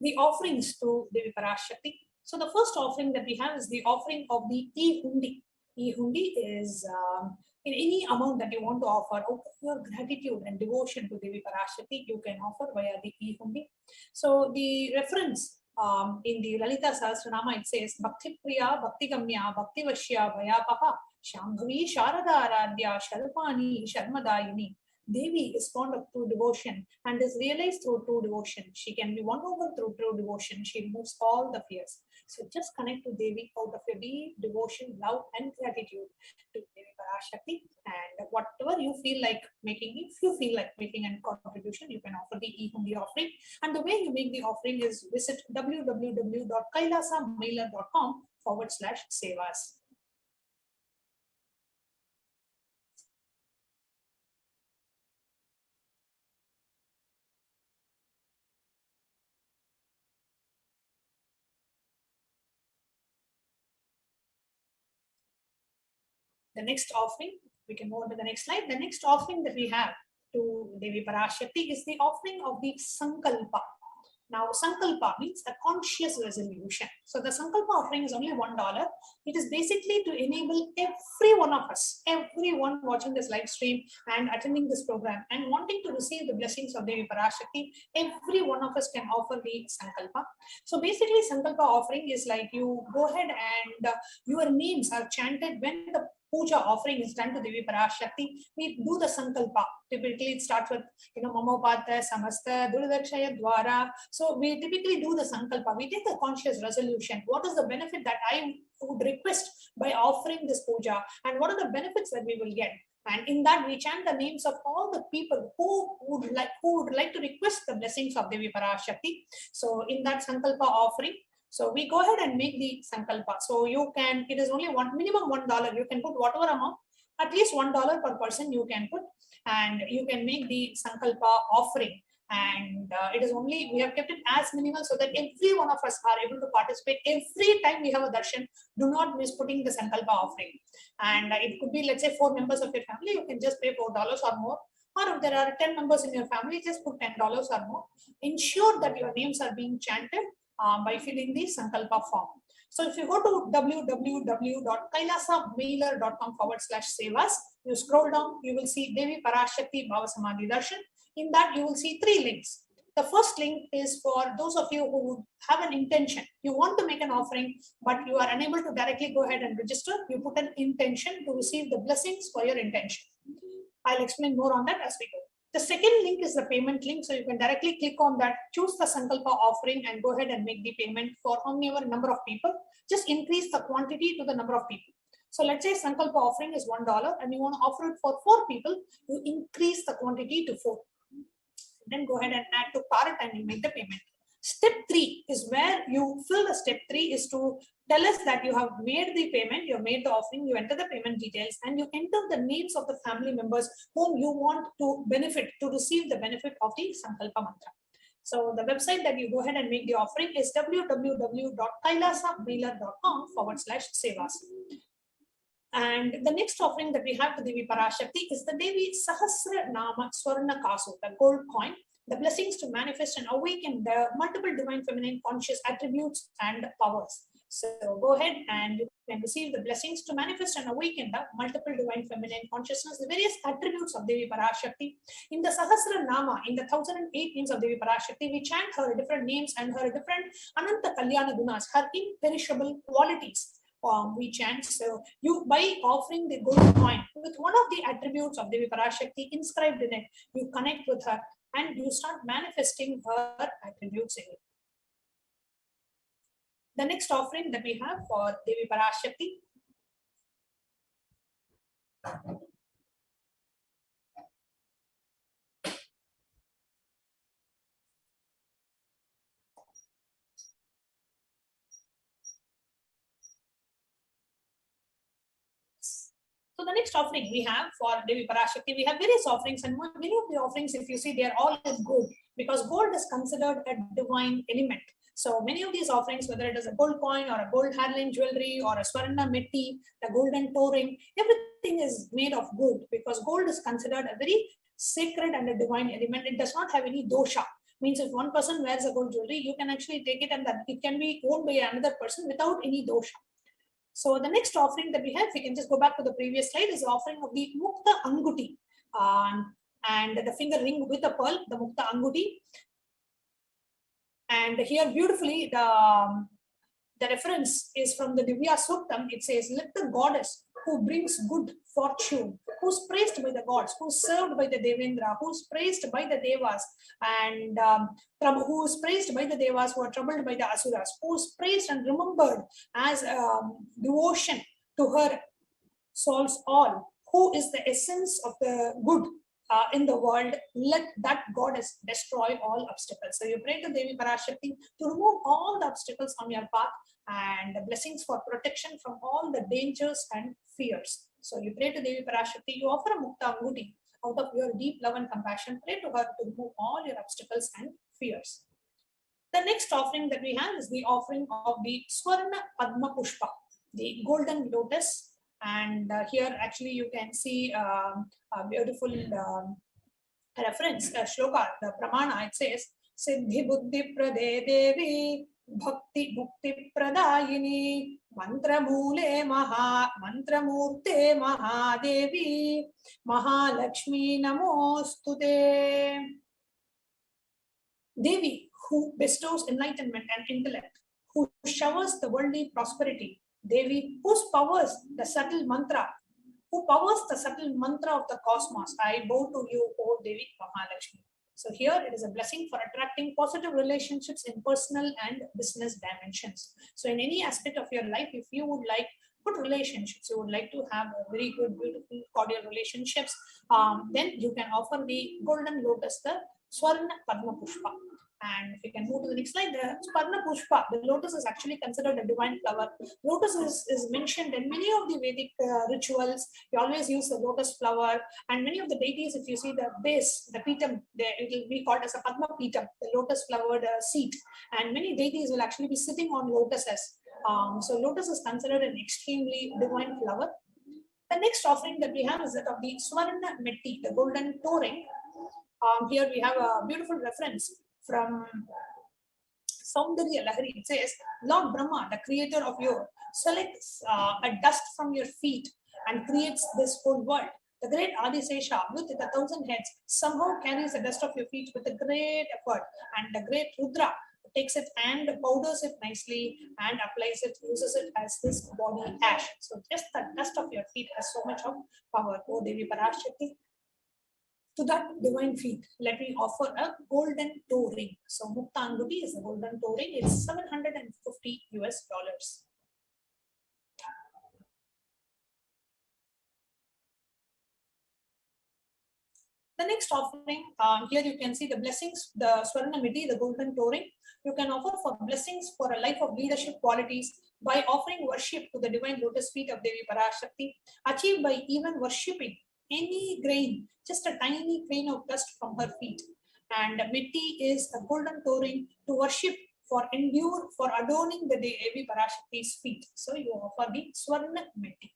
The offerings to Devi Parashakti. So the first offering that we have is the offering of the e-hundi. E-hundi is in any amount that you want to offer, out of your gratitude and devotion to Devi Parashakti, you can offer via the e-hundi. So the reference in the Lalita Sahasranama, it says Bhakti Priya, Bhakti Gamya, Bhakti Vashya, Vayapaha, Shambhavi, Sharada Aradhya, Sharpani, Sharmadayini. Devi is fond of true devotion and is realized through true devotion. She can be won over through true devotion. She removes all the fears. So just connect to Devi out of your deep devotion, love, and gratitude to Devi Parashakti. And whatever you feel like making, if you feel like making a contribution, you can offer the e-hundi offering. And the way you make the offering is visit www.kailasamailer.com/sevas. The next offering, we can move on to the next slide. The next offering that we have to Devi Parashakti is the offering of the Sankalpa. Now, Sankalpa means a conscious resolution. So the Sankalpa offering is only $1. It is basically to enable every one of us, everyone watching this live stream and attending this program and wanting to receive the blessings of Devi Parashakti, every one of us can offer the Sankalpa. So basically, Sankalpa offering is like you go ahead and your names are chanted when the puja offering is done to Devi Parashakti, we do the sankalpa. Typically, it starts with Mamopata, Samasta, Duradakshaya Dwara. So we typically do the sankalpa. We take a conscious resolution. What is the benefit that I would request by offering this puja, and what are the benefits that we will get? And in that, we chant the names of all the people who would like to request the blessings of Devi Parashakti. So in that sankalpa offering, so we go ahead and make the sankalpa. So you can, it is only minimum $1. You can put whatever amount, at least $1 per person you can put, and you can make the sankalpa offering. And it is only, we have kept it as minimal so that every one of us are able to participate. Every time we have a darshan, do not miss putting the sankalpa offering. And it could be, let's say, 4 members of your family, you can just pay $4 or more. Or if there are 10 members in your family, just put $10 or more. Ensure that your names are being chanted by filling the sankalpa form. So if you go to www.kailasamailer.com/sevas, you scroll down, you will see Devi Parashakti BHAVASAMADHI Darshan. In that, you will see 3 links. The first link is for those of you who have an intention. You want to make an offering, but you are unable to directly go ahead and register. You put an intention to receive the blessings for your intention. I'll explain more on that as we go. The second link is the payment link. So you can directly click on that, choose the sankalpa offering, and go ahead and make the payment for however number of people. Just increase the quantity to the number of people. So let's say sankalpa offering is $1 and you want to offer it for 4 people, you increase the quantity to 4. Then go ahead and add to cart and you make the payment. Step 3 is where you fill the step 3 is to tell us that you have made the payment, you have made the offering, you enter the payment details, and you enter the names of the family members whom you want to benefit, to receive the benefit of the sankalpa mantra. So the website that you go ahead and make the offering is www.kailasamailer.com/sevas. And the next offering that we have to Devi Parashakti is the Devi Sahasra Nama Swarna Kasu, the gold coin, the blessings to manifest and awaken the multiple divine feminine conscious attributes and powers. So go ahead and you can receive the blessings to manifest and awaken the multiple divine feminine consciousness, the various attributes of Devi Parashakti. In the Sahasra Nama, in the 1008 names of Devi Parashakti, we chant her different names and her different Ananta Kalyana Gunas, her imperishable qualities. We chant. So you, by offering the gold coin with one of the attributes of Devi Parashakti inscribed in it, you connect with her and you start manifesting her attributes in it. The next offering that we have for Devi Parashakti . So the next offering we have for Devi Parashakti, we have various offerings, and many of the offerings, if you see, they are all in gold, because gold is considered a divine element. So many of these offerings, whether it is a gold coin or a gold hairline jewelry or a swarna metti, the golden toe ring, everything is made of gold, because gold is considered a very sacred and a divine element. It does not have any dosha. Means if one person wears a gold jewelry, you can actually take it and that it can be owned by another person without any dosha. So the next offering that we have, we can just go back to the previous slide, is the offering of the Mukta Anguti and the finger ring with a pearl, the Mukta Anguti. And here beautifully, the reference is from the Divya Suktam. It says, let the goddess who brings good fortune, who's praised by the gods, who's served by the Devendra, who's praised by the Devas, and who's praised by the Devas who are troubled by the Asuras, who's praised and remembered as devotion to her solves all, who is the essence of the good in the world, let that goddess destroy all obstacles. So you pray to Devi Parashakti to remove all the obstacles on your path and blessings for protection from all the dangers and fears. So you pray to Devi Parashakti, you offer a Mukta Anguti out of your deep love and compassion, pray to her to remove all your obstacles and fears. The next offering that we have is the offering of the Swarna Padma Pushpa, the golden lotus. And here actually you can see a beautiful reference, shloka, the pramana. It says, Siddhi Buddhi Prade Devi Bhakti Mukti Pradayini Mantra Mule Mantra Murte Mahadevi Mahalakshmi Namostute. Devi, who bestows enlightenment and intellect, who showers the worldly prosperity. Devi, whose powers the subtle mantra who powers the subtle mantra of the cosmos. I bow to you, O Devi Mahalakshmi. So here it is a blessing for attracting positive relationships in personal and business dimensions. So in any aspect of your life, if you would like good relationships, you would like to have a very good, beautiful, cordial relationships, then you can offer the golden lotus, the Swarna Padma Pushpa. And if you can move to the next slide, the Swarna Pushpa, the lotus is actually considered a divine flower. Lotus is mentioned in many of the Vedic rituals. You always use the lotus flower, and many of the deities, if you see the base, the pitam, it will be called as a Padma pitam, the lotus flowered seat. And many deities will actually be sitting on lotuses. So lotus is considered an extremely divine flower. The next offering that we have is that of the Swarna Metti, the golden touring. Here we have a beautiful reference from Saundarya Lahari. It says, Lord Brahma, the creator of your, selects a dust from your feet and creates this whole world. The great Adisesha with the 1,000 heads somehow carries the dust of your feet with a great effort, and the great Rudra takes it and powders it nicely and applies it, uses it as his body ash. So just the dust of your feet has so much of power. O Devi Parashakti. To that divine feet, let me offer a golden toe ring. So Mukta Anguti is a golden toe ring. It's $750 US. The next offering, here you can see the blessings, the Swarna Miti, the golden toe ring. You can offer for blessings for a life of leadership qualities by offering worship to the divine lotus feet of Devi Parashakti, achieved by even worshipping any grain, just a tiny grain of dust from her feet. And Mitti is a golden toe ring to worship for endure, for adorning the Devi Parashakti's feet. So you offer the Swarna Mitti.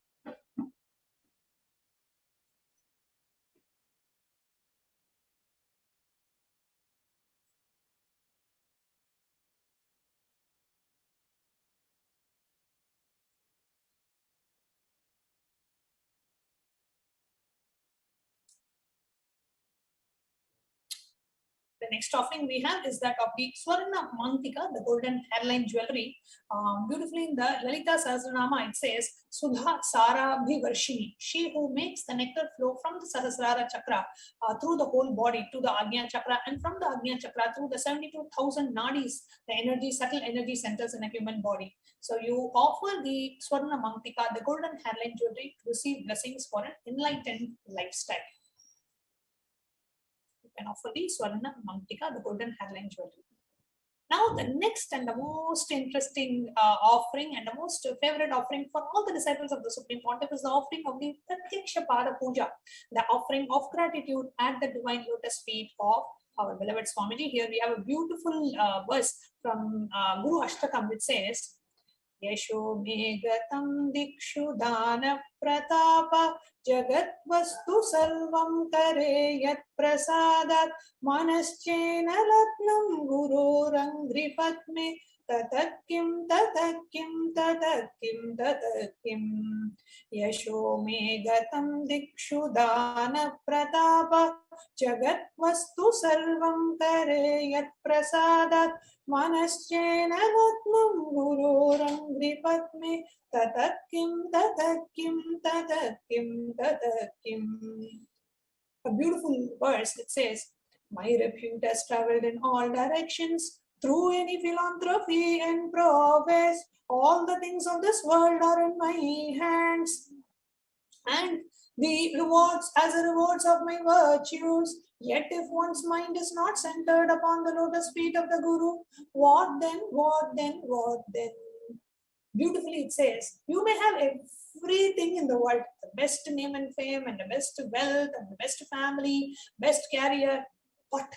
The next offering we have is that of the Swarna Mantika, the golden hairline jewelry. Beautifully in the Lalita Sahasranama, it says, Sudha Sara Bhivarshini, she who makes the nectar flow from the Sahasrara Chakra through the whole body to the Agnya Chakra, and from the Agnya Chakra through the 72,000 nadis, the energy, subtle energy centers in a human body. So you offer the Swarna Mantika, the golden hairline jewelry, to receive blessings for an enlightened lifestyle. And offer the Swarna Mantika, the golden hairline jewelry. Now, the next and the most interesting offering and the most favorite offering for all the disciples of the Supreme Pontiff is the offering of the Pratyaksha Pada Puja, the offering of gratitude at the divine lotus feet of our beloved Swamiji. Here we have a beautiful verse from Guru Ashtakam, which says, Yasho me gatam dikshu dana pratapa jagat vastu sarvam kare yat prasadat manaschena latnam guru rangrifatme tatakim tatakim tatakim tatakim Yasho me gatam dikshu dana pratapa jagat vastu sarvam kare yat prasadat Manaschena Latnam Gururangripadme Tatakim Tatakim Tatakim Tatakim. A beautiful verse that says, my repute has traveled in all directions through any philanthropy and prowess. All the things of this world are in my hands, and the rewards as the rewards of my virtues. Yet if one's mind is not centered upon the lotus feet of the Guru, what then, what then, what then? Beautifully it says, you may have everything in the world, the best name and fame and the best wealth and the best family, best career, but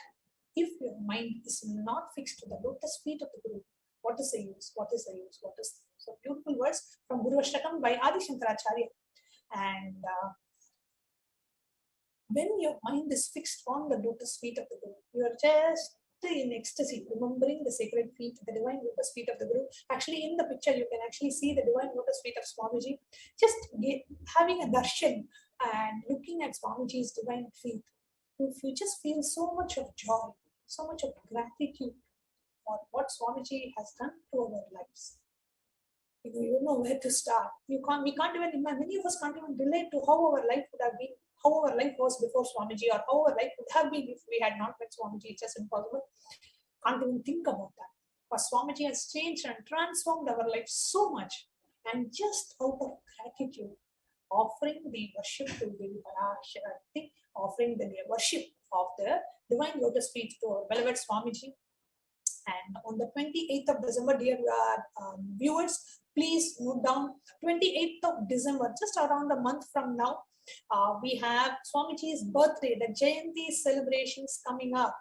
if your mind is not fixed to the lotus feet of the Guru, what is the use? What is the use? What is the use? So beautiful words from Guru Ashtakam by Adi Shankaracharya. And when your mind is fixed on the lotus feet of the Guru, you are just in ecstasy, remembering the sacred feet, the divine lotus feet of the Guru. Actually, in the picture, you can actually see the divine lotus feet of Swamiji, just having a darshan and looking at Swamiji's divine feet. You just feel so much of joy, so much of gratitude for what Swamiji has done to our lives. You don't know where to start. We can't even imagine. Many of us can't even relate to how our life would have been, how our life was before Swamiji, or how our life would have been if we had not met Swamiji. It's just impossible. Can't even think about that. Because Swamiji has changed and transformed our life so much. And just out of gratitude, offering the worship to Devi Parashakti, offering the worship of the divine lotus feet to our beloved Swamiji. And on the 28th of December, dear viewers, please note down 28th of December, just around a month from now, we have Swamiji's birthday, the Jayanti celebrations coming up.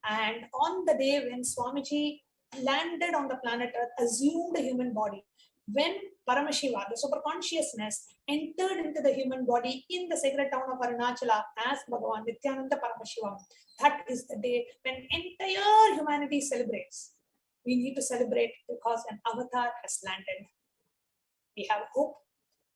And on the day when Swamiji landed on the planet Earth, assumed a human body, when Paramashiva, the superconsciousness, entered into the human body in the sacred town of Arunachala as Bhagavan Nithyananda Paramashivam, that is the day when entire humanity celebrates. We need to celebrate because an avatar has landed. We have hope.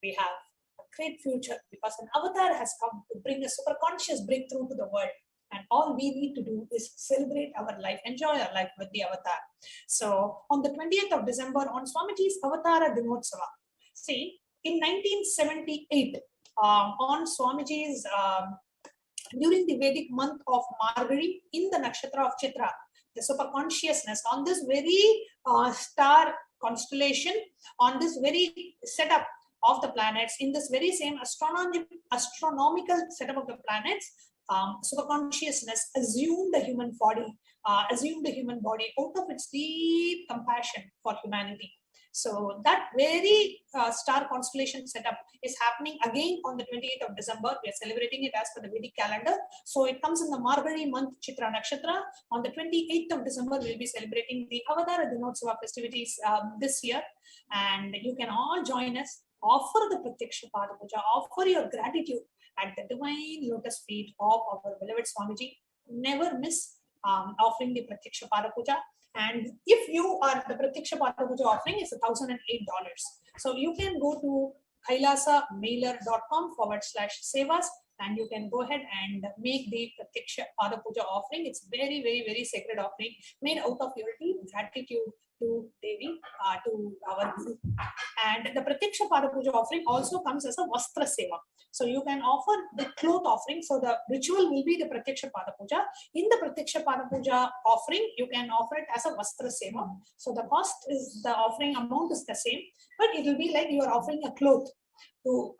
We have a great future because an avatar has come to bring a superconscious breakthrough to the world. And all we need to do is celebrate our life, enjoy our life with the avatar. So on the 20th of December, on Swamiji's Avatara Dinotsava, see, in 1978, on Swamiji's, during the Vedic month of Margari, in the nakshatra of Chitra, the superconsciousness, on this very star constellation, on this very setup of the planets, in this very same astronomical setup of the planets, superconsciousness assumed the human body, out of its deep compassion for humanity. So that very star constellation setup is happening again on the 28th of December. We are celebrating it as per the Vedic calendar. So it comes in the Margari month, Chitra Nakshatra. On the 28th of December, we'll be celebrating the Avatara Dinotsava festivities this year. And you can all join us, offer the Pratyaksha Pada Puja, offer your gratitude at the divine lotus feet of our beloved Swamiji. Never miss offering the Pratyaksha Pada Puja. And if you are the Pratyaksha Pada Puja offering, is $1,008. So you can go to kailasamailer.com/sevas and you can go ahead and make the Pratyaksha Pada Puja offering. It's very, very, very sacred offering made out of your deep gratitude to Devi, to our Guru. And the Pratyaksha Pada Puja offering also comes as a Vastra Seva. So you can offer the cloth offering. So the ritual will be the Pratyaksha Pada Puja. In the Pratyaksha Pada Puja offering, you can offer it as a Vastra Seva. So the cost is, the offering amount is the same, but it will be like you are offering a cloth to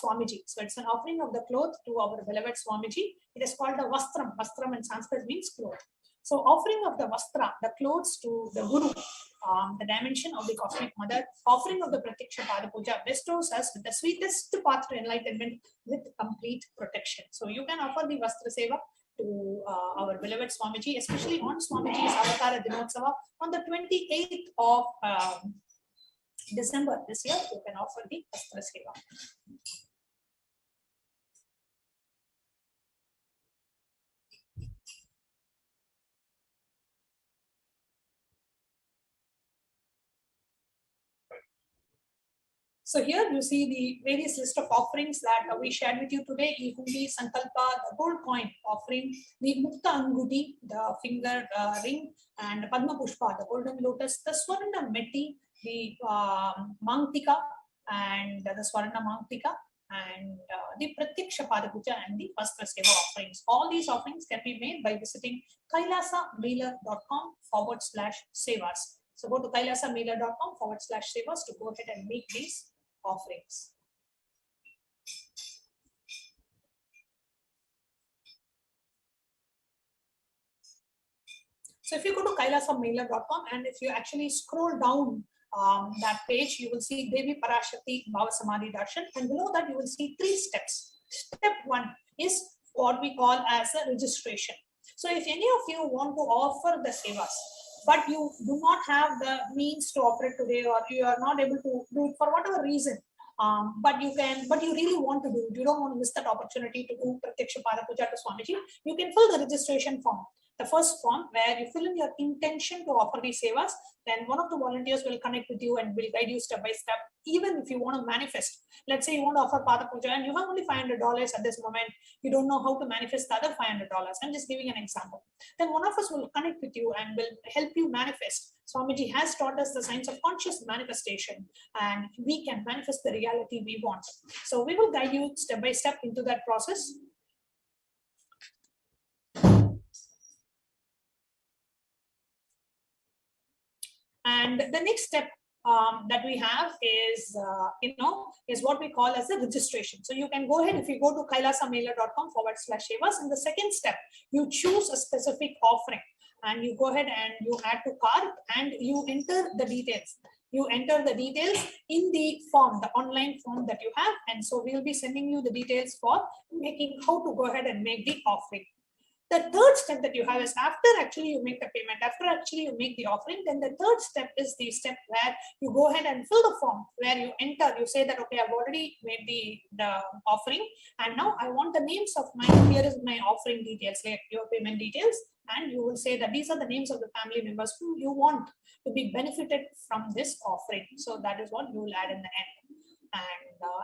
Swamiji. So it's an offering of the cloth to our beloved Swamiji. It is called a Vastram. Vastram in Sanskrit means cloth. So offering of the Vastra, the clothes to the Guru, the dimension of the Cosmic Mother, offering of the Pratyaksha Pada Puja bestows us with the sweetest path to enlightenment with complete protection. So you can offer the Vastra Seva to our beloved Swamiji, especially on Swamiji's Avatara Dinotsava on the 28th of December this year. You can offer the Vastra Seva. So here you see the various list of offerings that we shared with you today. Ihundi, Sankalpa, the gold coin offering, the Mukta Anguti, the finger ring, and Padma Pushpa, the golden lotus, the Swarna Meti, the Mangtika, and the Swarna Mangtika, and the Pratyaksha Pada Puja and the Vastra Seva offerings. All these offerings can be made by visiting kailasamailer.com/sevas. So go to kailasamailer.com/sevas to go ahead and make these offerings. So if you go to kailasamailer.com and if you actually scroll down that page, you will see Devi Parashakti BHAVASAMADHI Darshan, and below that you will see 3 steps. Step 1 is what we call as a registration. So if any of you want to offer the sevas, but you do not have the means to offer it today, or you are not able to do it for whatever reason, but you really want to do it, you don't want to miss that opportunity to do Pratyaksha Pada Puja to Swamiji, you can fill the registration form. the first form where you fill in your intention to offer these sevas. Then one of the volunteers will connect with you and will guide you step by step. Even if you want to manifest, let's say you want to offer Pada Puja and you have only $500 at this moment, you don't know how to manifest the other $500. I'm just giving an example. Then one of us will connect with you and will help you manifest. Swamiji has taught us the science of conscious manifestation, and we can manifest the reality we want. So we will guide you step by step into that process. And the next step that we have is, is what we call as the registration. So you can go ahead, if you go to kailasamailer.com/sevas, and the second step, you choose a specific offering and you go ahead and you add to cart and you enter the details. You enter the details in the form, the online form that you have. And so we will be sending you the details for making, how to go ahead and make the offering. The third step that you have is after actually you make the payment, after actually you make the offering, then the third step is the step where you go ahead and fill the form, where you enter, you say that, okay, I've already made the offering, and now I want the names of here is my offering details, like your payment details, and you will say that these are the names of the family members who you want to be benefited from this offering. So that is what you will add in the end.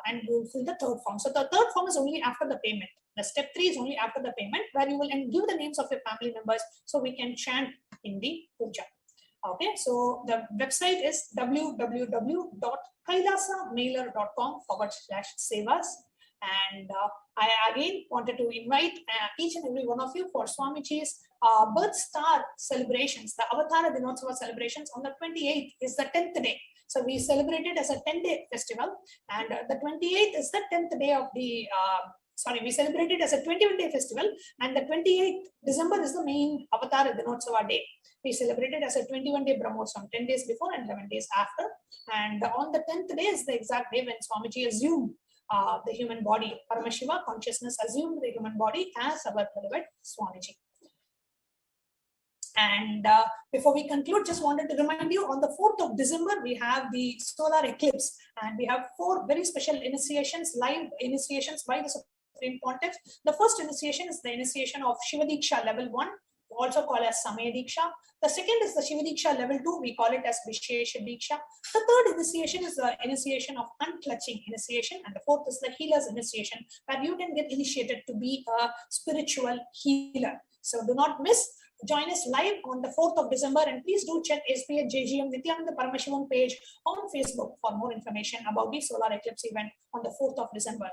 And you will fill the third form. So the third form is only after the payment. The step 3 is only after the payment, where you will give the names of your family members so we can chant in the puja. Okay, so the website is www.kailasamailer.com/sevas. And I again wanted to invite each and every one of you for Swamiji's birth star celebrations, the Avatara Dinotsava celebrations on the 28th is the 10th day. So we celebrate it as a 10-day festival, and the 28th is the 10th day of the we celebrate it as a 21-day festival, and the 28th December is the main Avatara Dinotsava day. We celebrate it as a 21-day Brahmotsavam, 10 days before and 11 days after. And on the 10th day is the exact day when Swamiji assumed the human body. Paramashiva consciousness assumed the human body as our beloved Swamiji. And before we conclude, just wanted to remind you, on the 4th of December, we have the solar eclipse, and we have 4 very special initiations, live initiations by the Supreme Pontiff. The first initiation is the initiation of Shiva Diksha level 1, also called as Samaya Diksha. The second is the Shiva Diksha level 2, we call it as Vishesha Diksha. The third initiation is the initiation of unclutching initiation, and the fourth is the healer's initiation, where you can get initiated to be a spiritual healer. So do not miss. Join us live on the 4th of December, and please do check HDH Nithyananda Paramashivam page on Facebook for more information about the solar eclipse event on the 4th of December.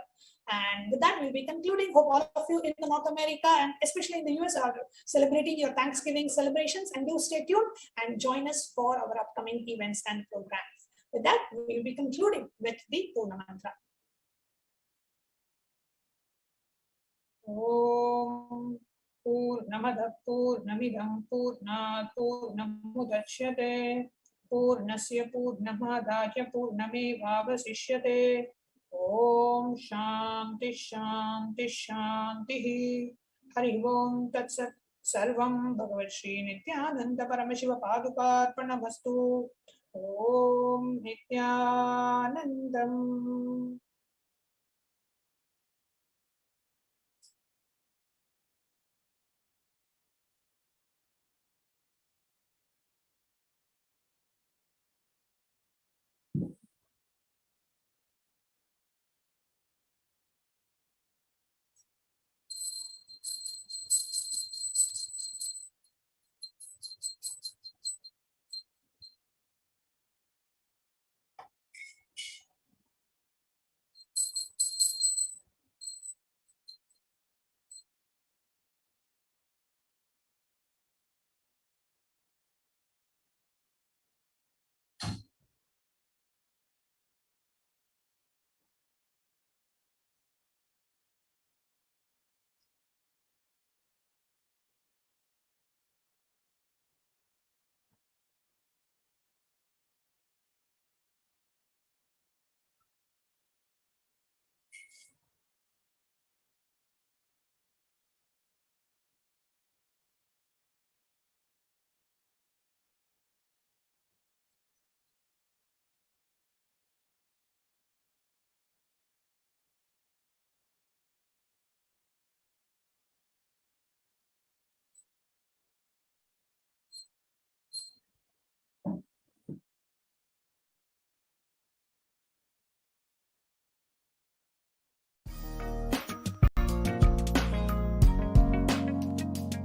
And with that, we'll be concluding. Hope all of you in North America and especially in the US are celebrating your Thanksgiving celebrations, and do stay tuned and join us for our upcoming events and programs. With that, we'll be concluding with the Purna Mantra. Om Purnamada Purnamidam Purnat Purnamudachyate Purnasya Purnamadaya Purnamevavasishyate. Om Shanti Shanti Shanti. Hari Om Tat Sat. Sarvam Bhagavad Shri Nithyananda Paramashiva Padukarpanamastu. Om Nithyanandam.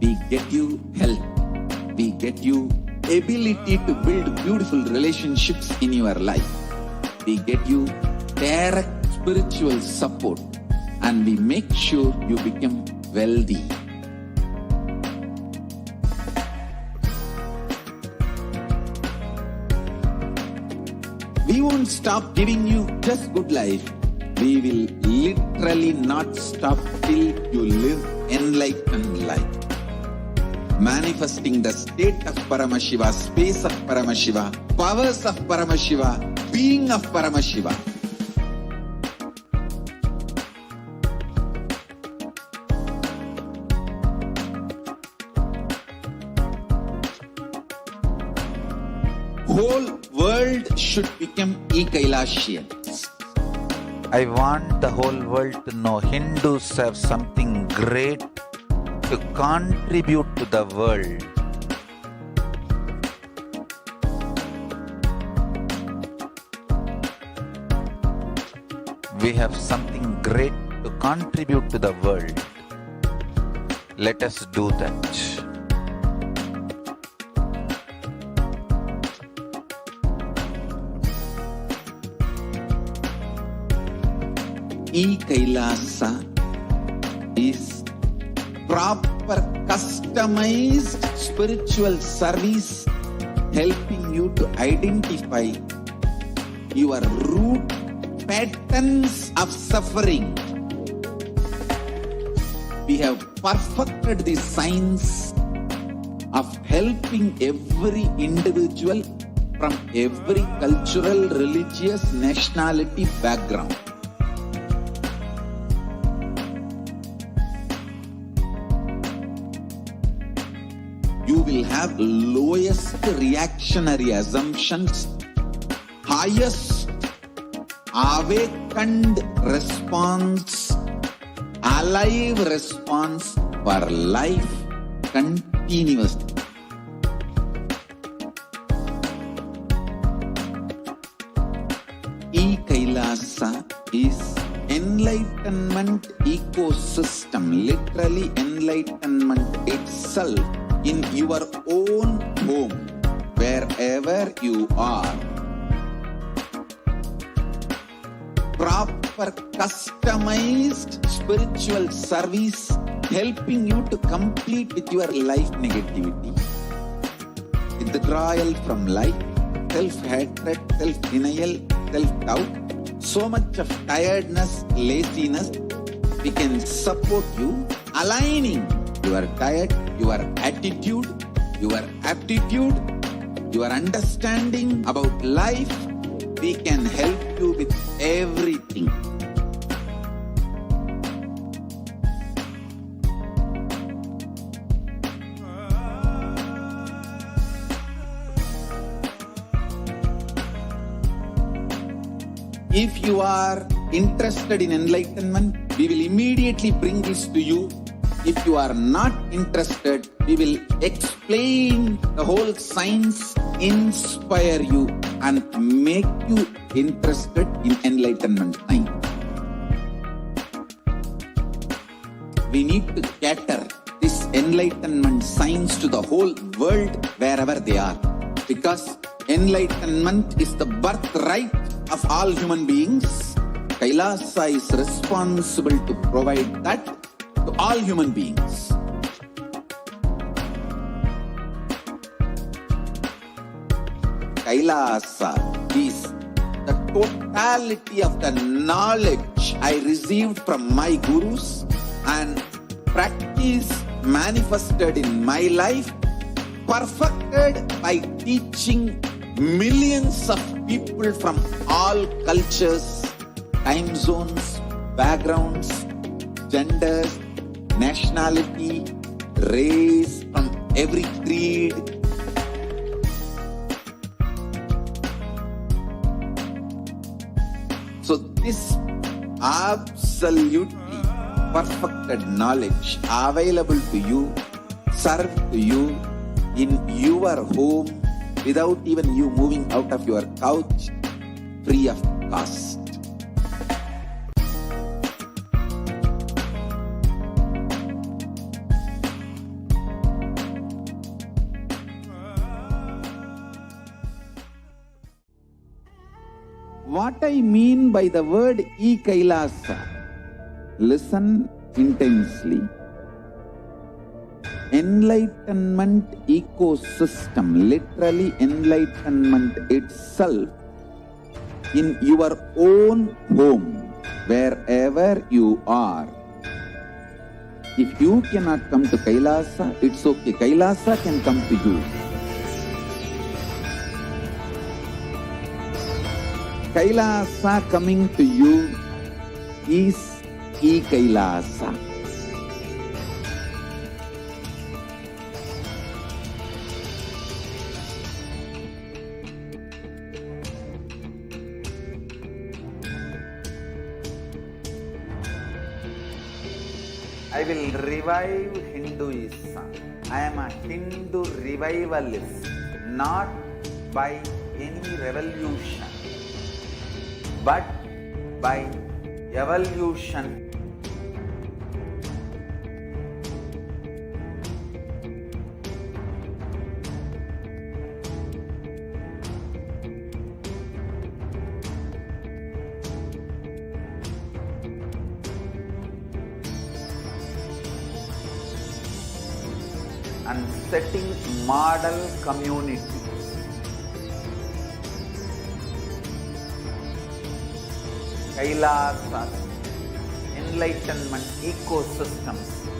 We get you health. We get you ability to build beautiful relationships in your life. We get you direct spiritual support, and we make sure you become wealthy. We won't stop giving you just good life. We will literally not stop till you live enlightened life. Manifesting the state of Paramashiva, space of Paramashiva, powers of Paramashiva, being of Paramashiva. Whole world should become Kailasians. I want the whole world to know Hindus have something great to contribute to the world. We have something great to contribute to the world. Let us do that. Kailasa is proper customized spiritual service helping you to identify your root patterns of suffering. We have perfected the science of helping every individual from every cultural, religious, nationality background. You will have lowest reactionary assumptions, highest awakened response, alive response for life continuously. Kailasa is enlightenment ecosystem, literally enlightenment itself in your own home, wherever you are. Proper customized spiritual service helping you to complete with your life negativity, withdrawal from life, self-hatred, self-denial, self-doubt, so much of tiredness, laziness. We can support you aligning your diet, your attitude, your aptitude, your understanding about life. We can help you with everything. If you are interested in enlightenment, we will immediately bring this to you. If you are not interested, we will explain the whole science, inspire you, and make you interested in enlightenment time. We need to cater this enlightenment science to the whole world wherever they are, because enlightenment is the birthright of all human beings. Kailasa is responsible to provide that to all human beings. Kailasa is the totality of the knowledge I received from my gurus and practice manifested in my life, perfected by teaching millions of people from all cultures, time zones, backgrounds, genders, nationality, race, from every creed. So this absolutely perfected knowledge available to you, served to you in your home without even you moving out of your couch, free of cost. What I mean by the word Kailasa, listen intensely. Enlightenment ecosystem, literally enlightenment itself, in your own home, wherever you are. If you cannot come to Kailasa, it's okay. Kailasa can come to you. Kailasa coming to you is Kailasa. I will revive Hinduism. I am a Hindu revivalist, not by any revolution, but by evolution. And setting model community. Kailasa, enlightenment ecosystems,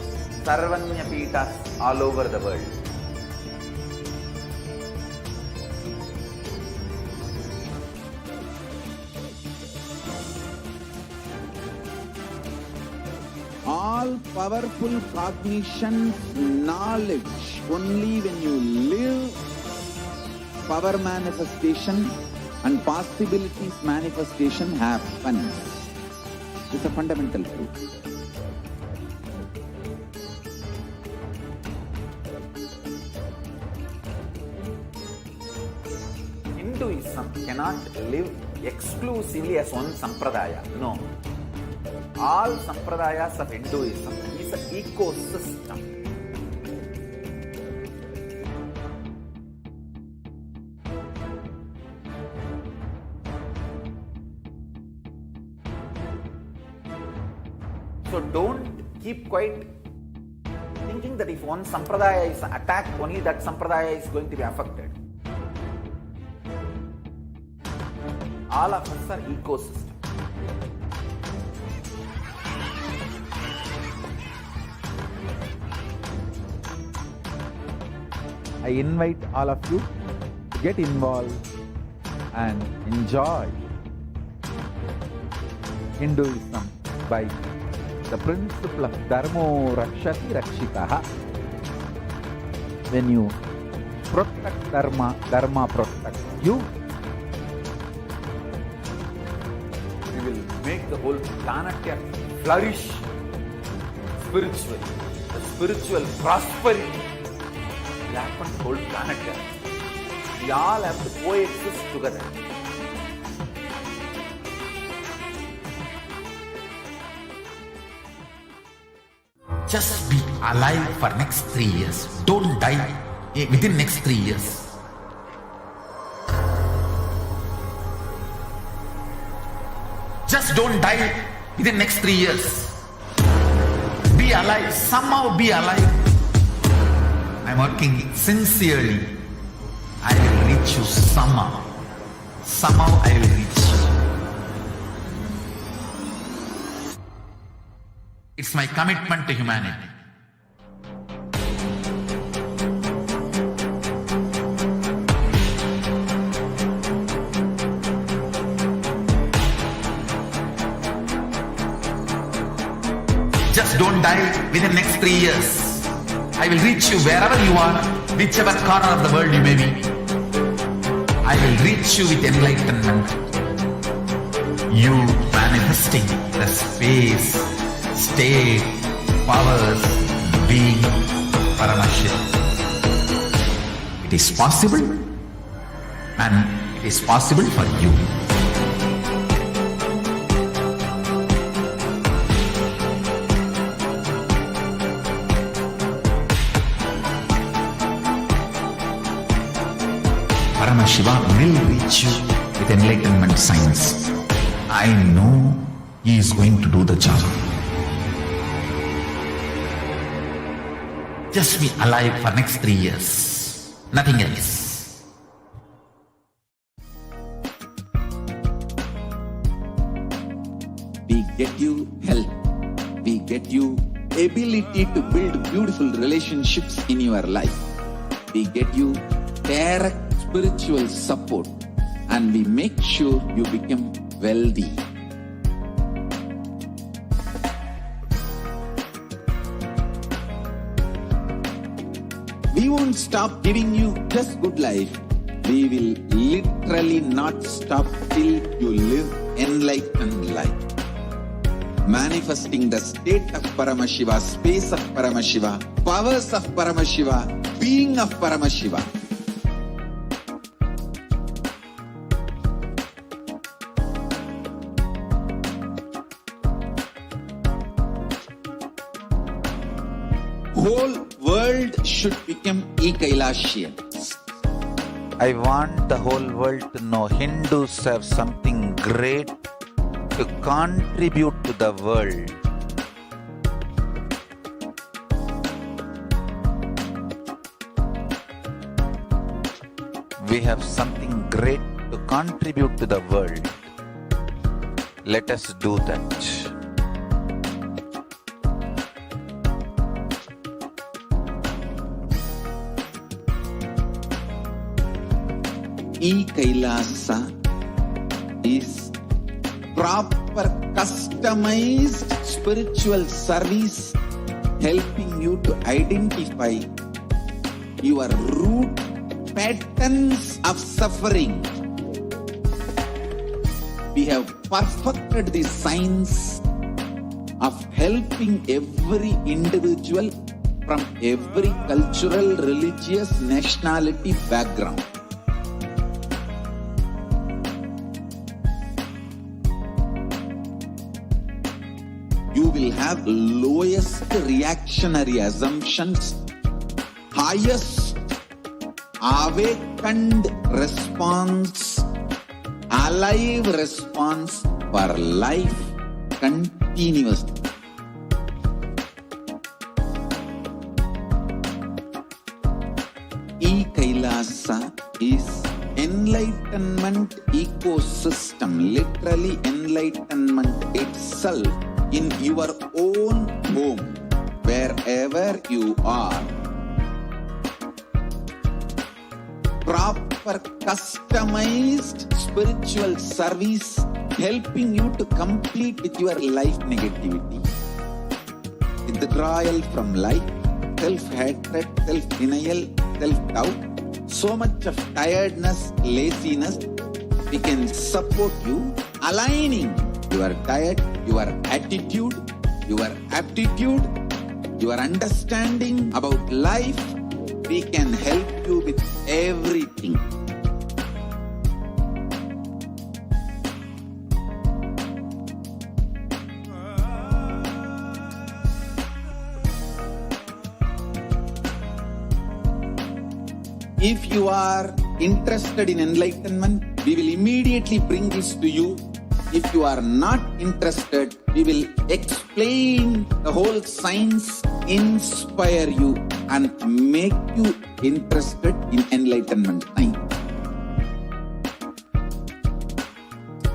Sarvanya Pitas all over the world. All powerful cognition, knowledge, only when you live, power manifestation and possibilities manifestation happens. It's a fundamental truth. Hinduism cannot live exclusively as one sampradaya. No. All sampradayas of Hinduism is an ecosystem. So don't keep quiet thinking that if one sampradaya is attacked, only that sampradaya is going to be affected. All of us are ecosystem. I invite all of you to get involved and enjoy Hinduism by the principle of Dharmo Rakshati Rakshitaha. When you protect Dharma, Dharma protects you. We will make the whole planet flourish spiritually. The spiritual prosperity will happen to the whole planet. We all have to coexist together. Just be alive for next 3 years. Don't die within next 3 years. Just don't die within next 3 years. Be alive. Somehow be alive. I'm working sincerely. I will reach you somehow. Somehow I will reach you. It's my commitment to humanity. Just don't die within the next 3 years. I will reach you wherever you are, whichever corner of the world you may be. I will reach you with enlightenment. You manifesting the space, state, powers, being Paramashivoham. It is possible, and it is possible for you. Paramashivoham will reach you with enlightenment science. I know he is going to do the job. Just be alive for next 3 years. Nothing else. We get you health. We get you ability to build beautiful relationships in your life. We get you direct spiritual support, and we make sure you become wealthy. We won't stop giving you just good life. We will literally not stop till you live enlightened life. Manifesting the state of Paramashiva, space of Paramashiva, powers of Paramashiva, being of Paramashiva. Whole world should become Kailasian. I want the whole world to know Hindus have something great to contribute to the world. We have something great to contribute to the world. Let us do that. Kailasa is proper customized spiritual service helping you to identify your root patterns of suffering. We have perfected the science of helping every individual from every cultural, religious, nationality background. You will have lowest reactionary assumptions, highest awakened response, alive response for life continuously. Kailasa is enlightenment ecosystem, literally enlightenment itself in your own home, wherever you are. Proper customized spiritual service helping you to complete with your life negativity, withdrawal from life, self-hatred, self-denial, self-doubt, so much of tiredness, laziness. We can support you aligning your diet, your attitude, your aptitude, your understanding about life. We can help you with everything. If you are interested in enlightenment, we will immediately bring this to you. If you are not interested, we will explain the whole science, inspire you, and make you interested in enlightenment science.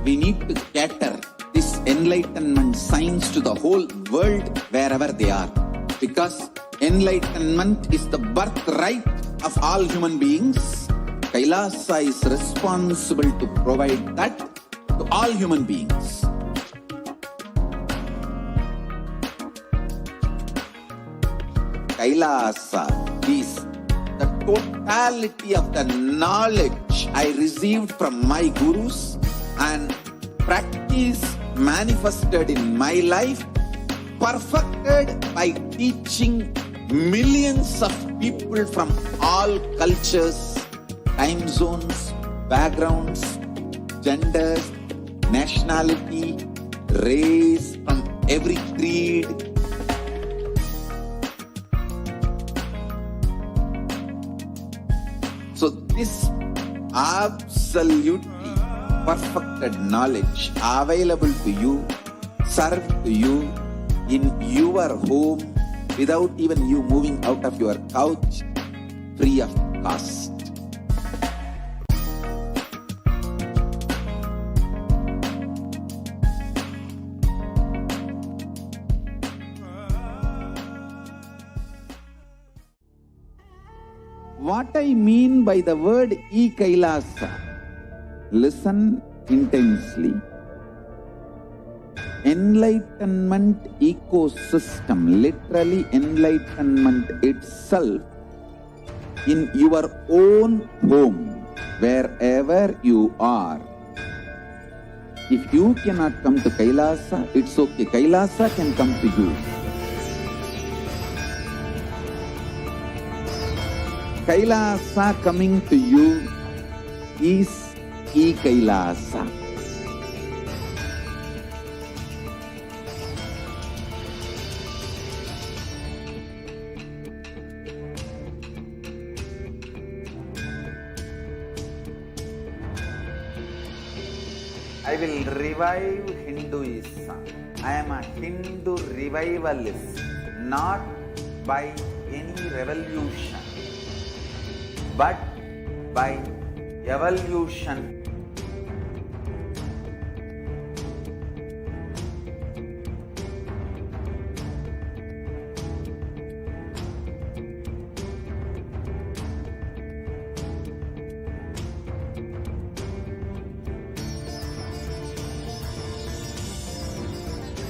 We need to cater this enlightenment science to the whole world wherever they are, because enlightenment is the birthright of all human beings. Kailasa is responsible to provide that to all human beings. Kailasa is the totality of the knowledge I received from my gurus and practice manifested in my life, perfected by teaching millions of people from all cultures, time zones, backgrounds, genders, nationality, race, from every creed. So this absolutely perfected knowledge available to you, served to you in your home without even you moving out of your couch, free of cost. What I mean by the word Kailasa, listen intensely. Enlightenment ecosystem, literally enlightenment itself, in your own home, wherever you are. If you cannot come to Kailasa, it's okay. Kailasa can come to you. Kailasa coming to you is Kailasa. I will revive Hinduism. I am a Hindu revivalist, not by any revolution, but by evolution.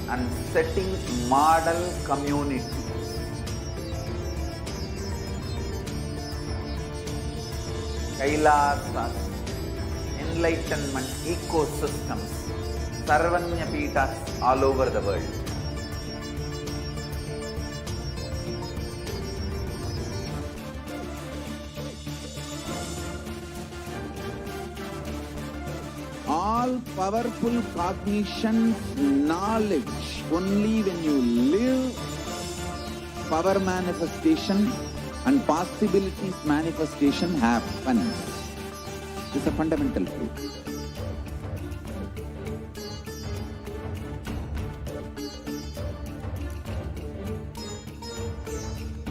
And setting model community. Kailasa, enlightenment ecosystems, Sarvanya Peethas all over the world. All powerful cognition, knowledge, only when you live, power manifestation and possibilities manifestation happens. This is a fundamental truth.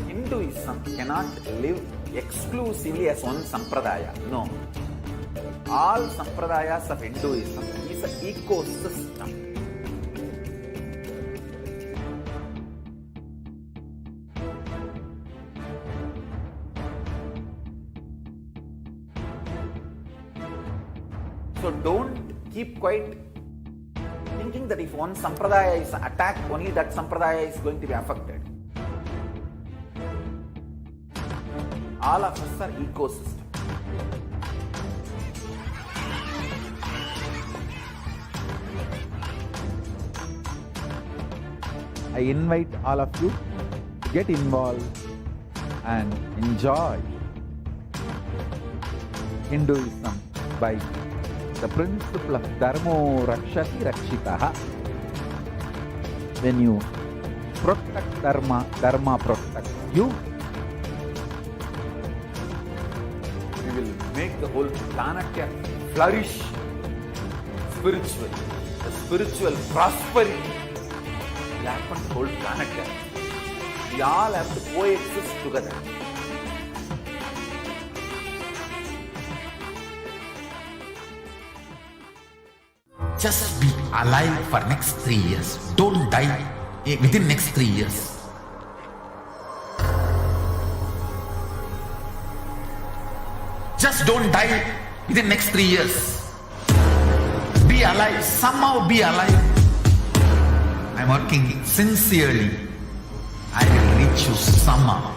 Hinduism cannot live exclusively as one sampradaya. No. All sampradayas of Hinduism is an ecosystem. So don't keep quiet thinking that if one sampradaya is attacked, only that sampradaya is going to be affected. All of us are ecosystem. I invite all of you to get involved and enjoy Hinduism by the principle of Dharmo Rakshati Rakshitaha. When you protect Dharma, Dharma protects you. We will make the whole planet flourish spiritually. The spiritual prosperity will happen to the whole planet. We all have to coexist together. Just be alive for next 3 years. Don't die within next 3 years. Just don't die within next 3 years. Be alive. Somehow be alive. I'm working sincerely. I will reach you somehow.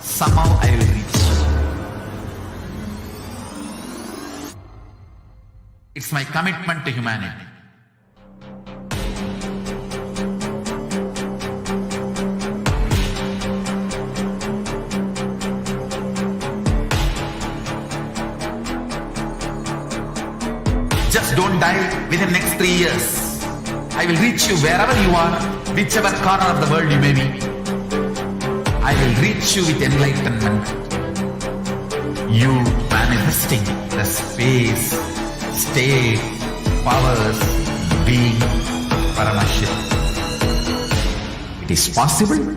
Somehow I will reach you. It's my commitment to humanity. Just don't die within next 3 years. I will reach you wherever you are, whichever corner of the world you may be. I will reach you with enlightenment. You manifesting the space state, powers, being, Paramashivoham. It is possible,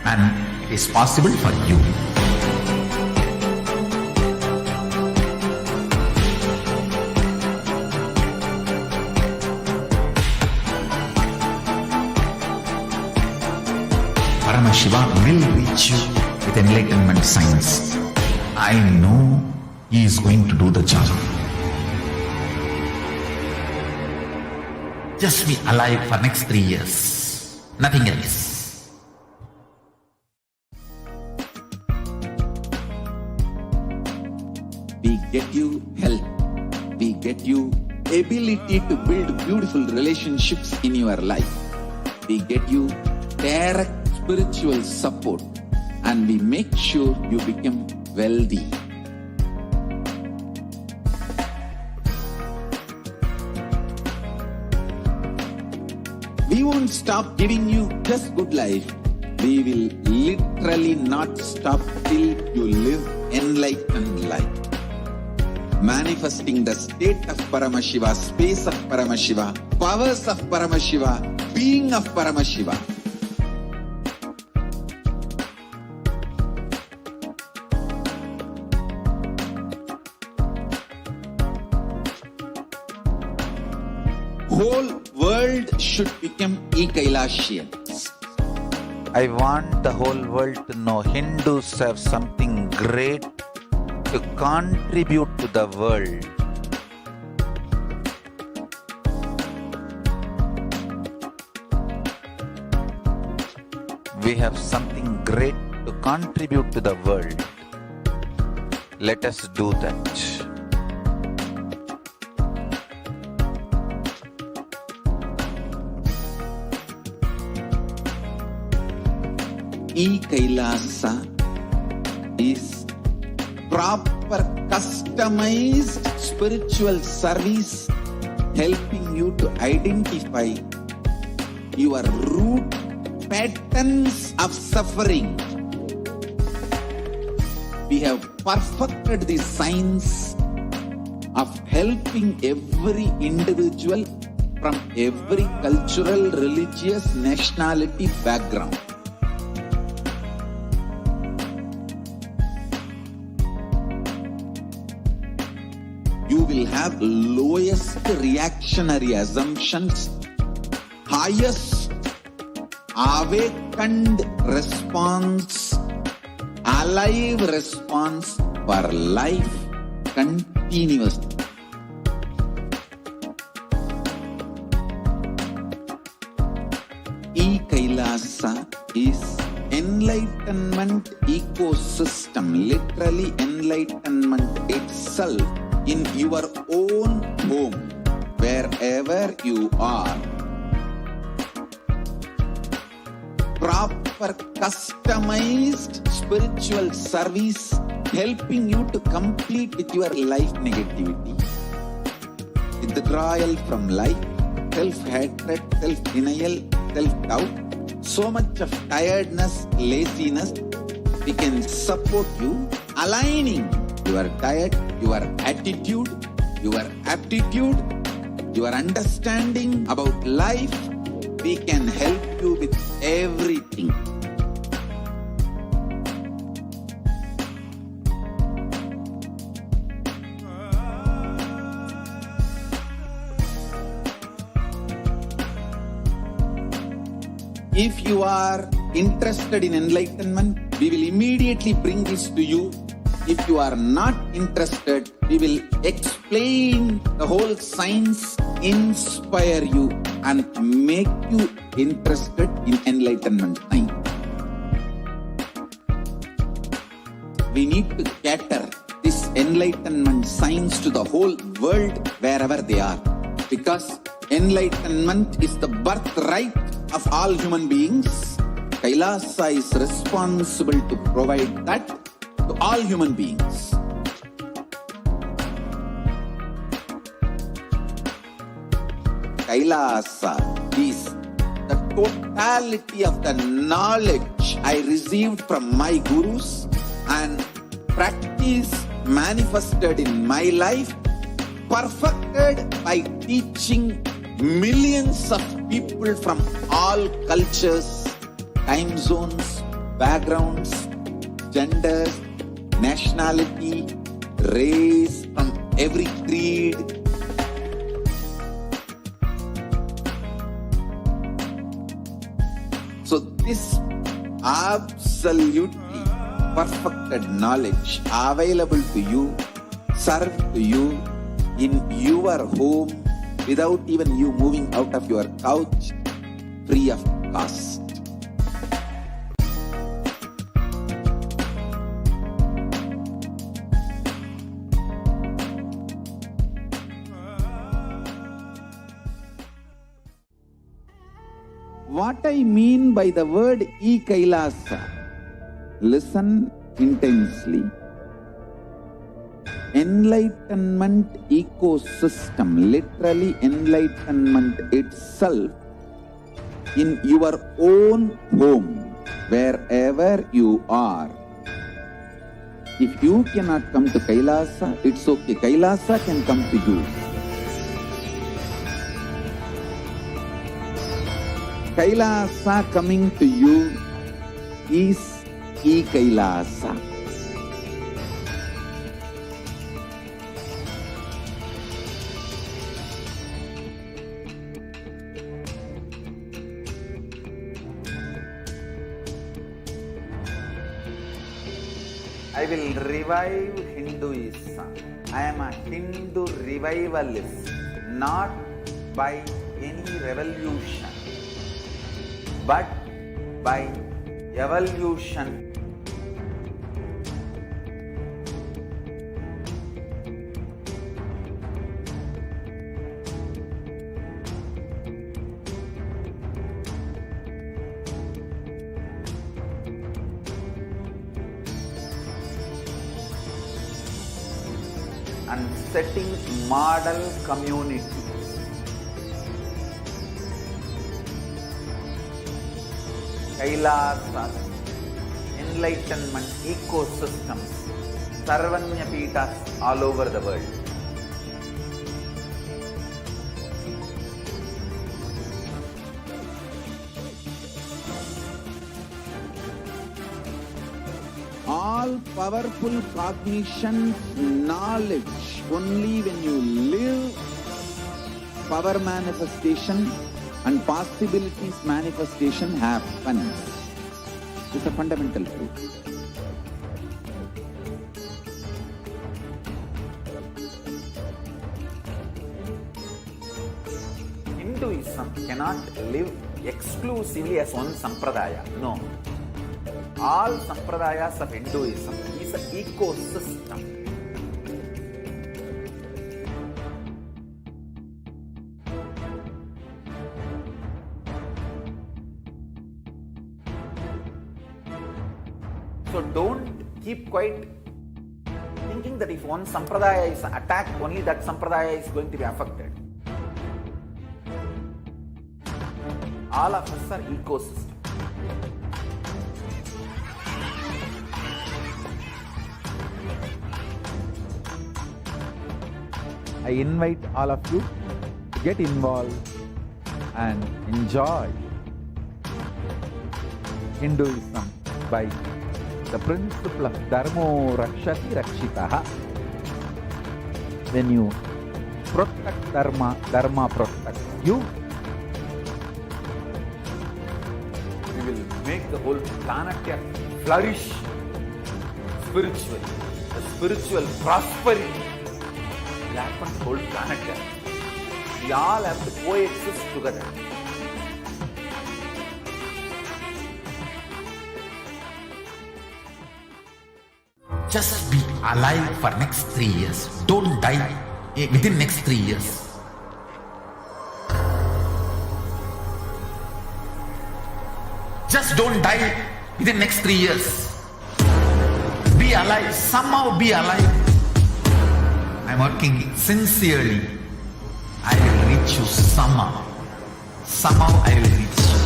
and it is possible for you. Paramashiva will reach you with enlightenment science. I know he is going to do the job. Just be alive for next 3 years. Nothing else. We get you health. We get you ability to build beautiful relationships in your life. We get you direct spiritual support, and we make sure you become wealthy. We won't stop giving you just good life. We will literally not stop till you live enlightened life. Manifesting the state of Paramashiva, space of Paramashiva, powers of Paramashiva, being of Paramashiva. Whole world should become Kailasians. I want the whole world to know Hindus have something great to contribute to the world. We have something great to contribute to the world. Let us do that. Kailasa is proper customized spiritual service, helping you to identify your root patterns of suffering. We have perfected the science of helping every individual from every cultural, religious, nationality background. You will have lowest reactionary assumptions, highest awakened response, alive response for life continuously. Kailasa is enlightenment ecosystem, literally enlightenment itself in your own home, wherever you are. Proper customized spiritual service helping you to complete with your life negativity, withdrawal from life, self-hatred, self-denial, self-doubt, so much of tiredness, laziness. We can support you aligning your diet, your attitude, your aptitude, your understanding about life. We can help you with everything. If you are interested in enlightenment, we will immediately bring this to you. If you are not interested, we will explain the whole science, inspire you, and make you interested in enlightenment science. We need to cater this enlightenment science to the whole world wherever they are, because enlightenment is the birthright of all human beings. Kailasa is responsible to provide that to all human beings. Kailasa is the totality of the knowledge I received from my gurus and practice manifested in my life perfected by teaching millions of people from all cultures, time zones, backgrounds, genders, nationality, race, from every creed. So this absolutely perfected knowledge available to you, served to you in your home without even you moving out of your couch, free of cost. What I mean by the word Kailasa, listen intensely. Enlightenment ecosystem, literally enlightenment itself, in your own home, wherever you are. If you cannot come to Kailasa, it's okay. Kailasa can come to you. Kailasa coming to you is Kailasa. I will revive Hinduism. I am a Hindu revivalist, not by any revolution, but by evolution. And setting model community. Kailasa, enlightenment ecosystems, Sarvanya Pitas all over the world. All powerful cognition, knowledge, only when you live, power manifestation and possibilities manifestation happens. It's a fundamental truth. Hinduism cannot live exclusively as one sampradaya. No. All sampradayas of Hinduism is an ecosystem. So don't keep quiet thinking that if one sampradaya is attacked, only that sampradaya is going to be affected. All of us are ecosystems. I invite all of you to get involved and enjoy Hinduism by the principle of Dharmo Rakshati Rakshitaha. When you protect Dharma, Dharma protects you. We will make the whole planet flourish spiritually. The spiritual prosperity will happen to the whole planet. We all have to coexist together. Just be alive for next 3 years. Don't die within next 3 years. Just don't die within next 3 years. Be alive. Somehow be alive. I'm working sincerely. I will reach you somehow. Somehow I will reach you.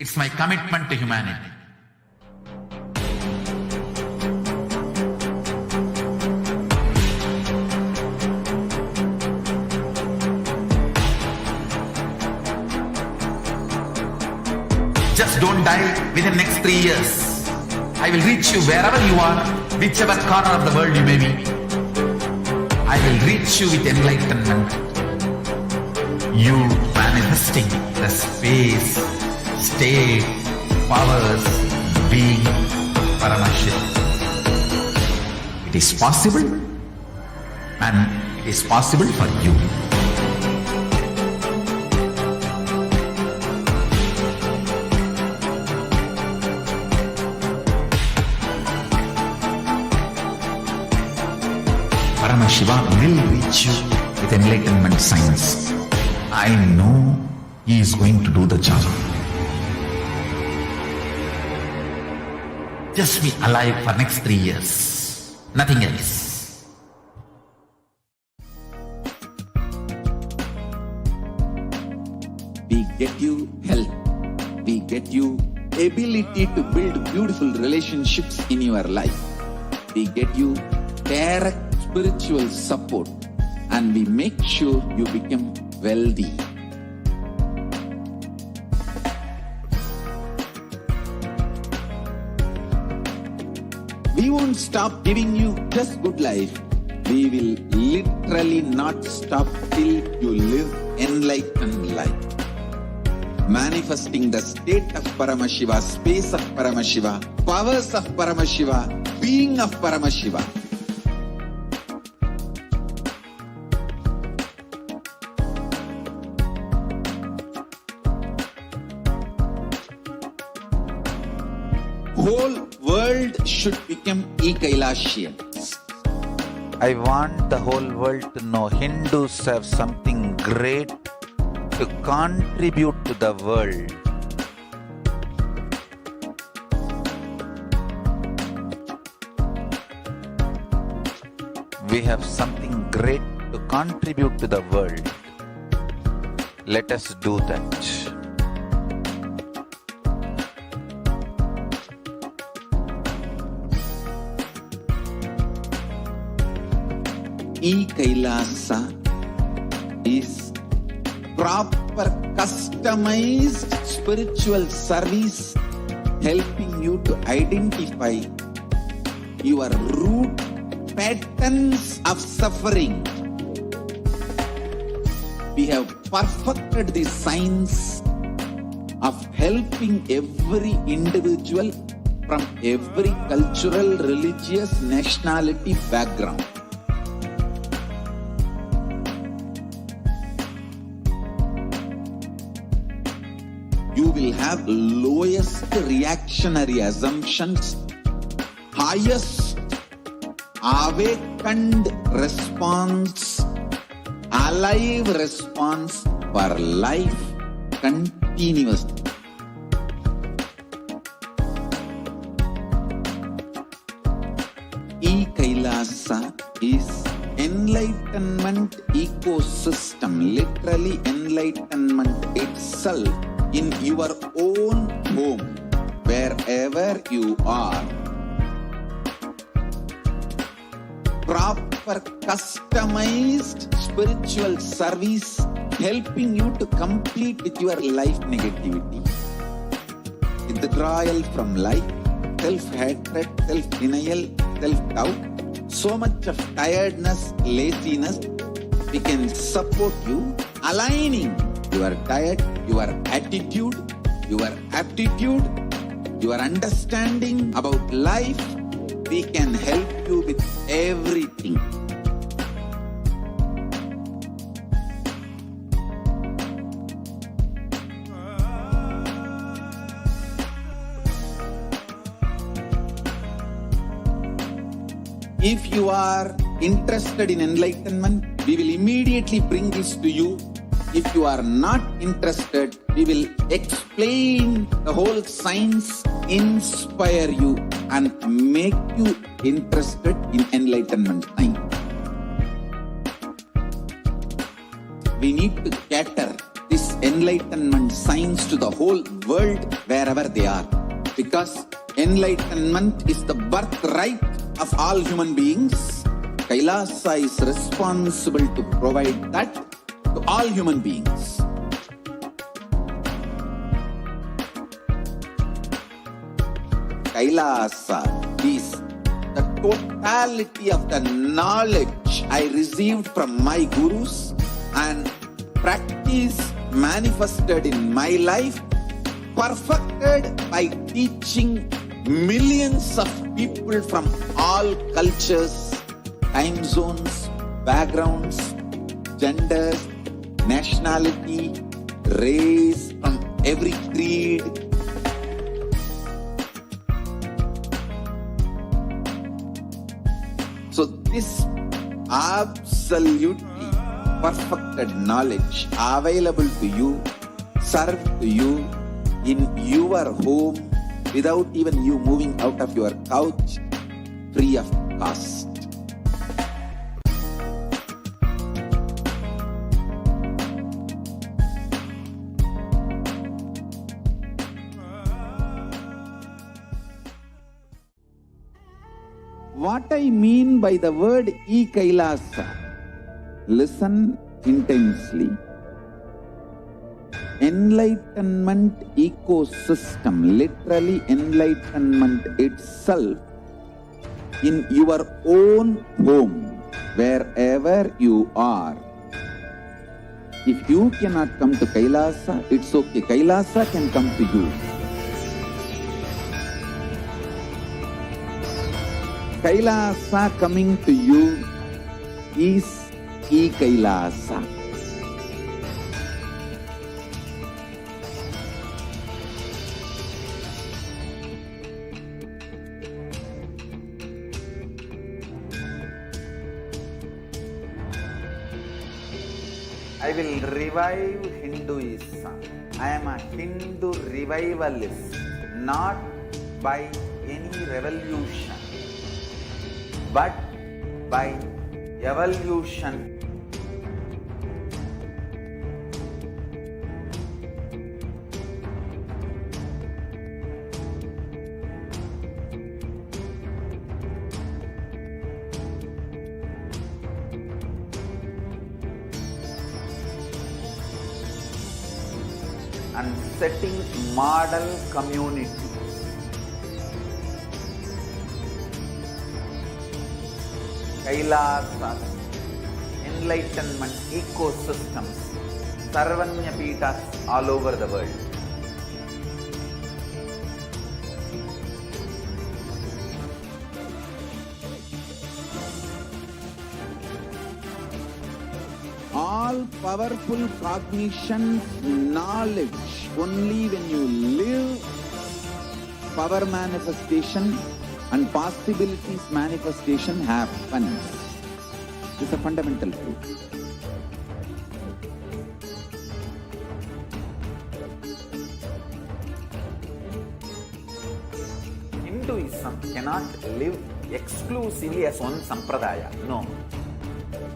It's my commitment to humanity. Just don't die within next 3 years. I will reach you wherever you are, whichever corner of the world you may be. I will reach you with enlightenment. You manifesting the space, state, powers, being Paramashivoham. It is possible, and it is possible for you. Paramashiva will reach you with enlightenment science. I know he is going to do the job. Just be alive for next 3 years. Nothing else. We get you health. We get you ability to build beautiful relationships in your life. We get you direct spiritual support, and we make sure you become wealthy. We won't stop giving you just good life. We will literally not stop till you live enlightened life. Manifesting the state of Paramashiva, space of Paramashiva, powers of Paramashiva, being of Paramashiva. Whole world should become Kailasians. I want the whole world to know Hindus have something great to contribute to the world. We have something great to contribute to the world. Let us do that. Kailasa is proper customized spiritual service helping you to identify your root patterns of suffering. We have perfected the science of helping every individual from every cultural, religious, nationality background. You will have lowest reactionary assumptions, highest awakened response, alive response for life continuously. Kailasa is enlightenment ecosystem, literally enlightenment itself in your own home, wherever you are. Proper customized spiritual service helping you to complete with your life negativity. Withdrawal from life, self-hatred, self-denial, self-doubt, so much of tiredness, laziness. We can support you aligning your diet, your attitude, your aptitude, your understanding about life. We can help you with everything. If you are interested in enlightenment, we will immediately bring this to you. If you are not interested, we will explain the whole science, inspire you, and make you interested in enlightenment time. We need to cater this enlightenment science to the whole world wherever they are, because enlightenment is the birthright of all human beings. Kailasa is responsible to provide that to all human beings. Kailasa is the totality of the knowledge I received from my gurus and practice manifested in my life, perfected by teaching millions of people from all cultures, time zones, backgrounds, genders, nationality, race, from every creed. So this absolutely perfected knowledge available to you, served to you in your home without even you moving out of your couch, free of cost. What I mean by the word Kailasa, listen intensely. Enlightenment ecosystem, literally enlightenment itself, in your own home, wherever you are. If you cannot come to Kailasa, it's okay. Kailasa can come to you. Kailasa coming to you is Kailasa. I will revive Hinduism. I am a Hindu revivalist, not by any revolution, but by evolution. And setting model community. Kailasa, enlightenment ecosystems, Sarvanya Peethas all over the world. All powerful cognition, knowledge, only when you live, power manifestation and possibilities manifestation happens. This is a fundamental truth. Hinduism cannot live exclusively as one sampradaya. No.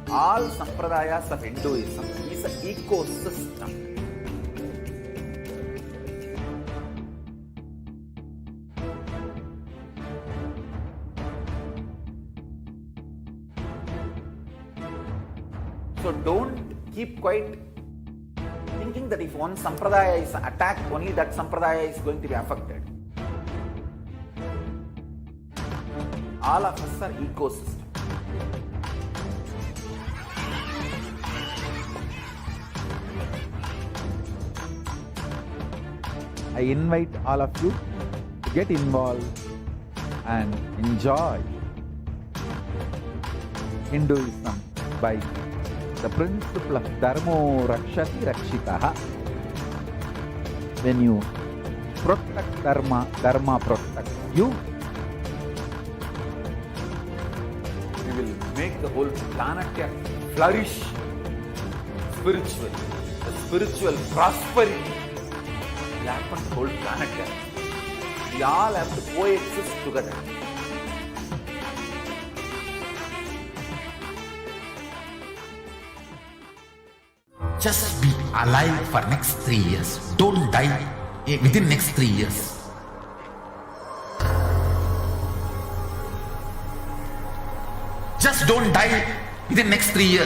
All sampradayas of Hinduism is an ecosystem. So don't keep quiet thinking that if one sampradaya is attacked, only that sampradaya is going to be affected. All of us are ecosystem. I invite all of you to get involved and enjoy Hinduism by the principle of Dharmo Rakshati Rakshitaha. When you protect Dharma, Dharma protects you. We will make the whole planet flourish spiritually. The spiritual prosperity will happen to the whole planet. We all have to coexist together. Just be alive for next 3 years. Don't die within next 3 years. Just don't die within next 3 years.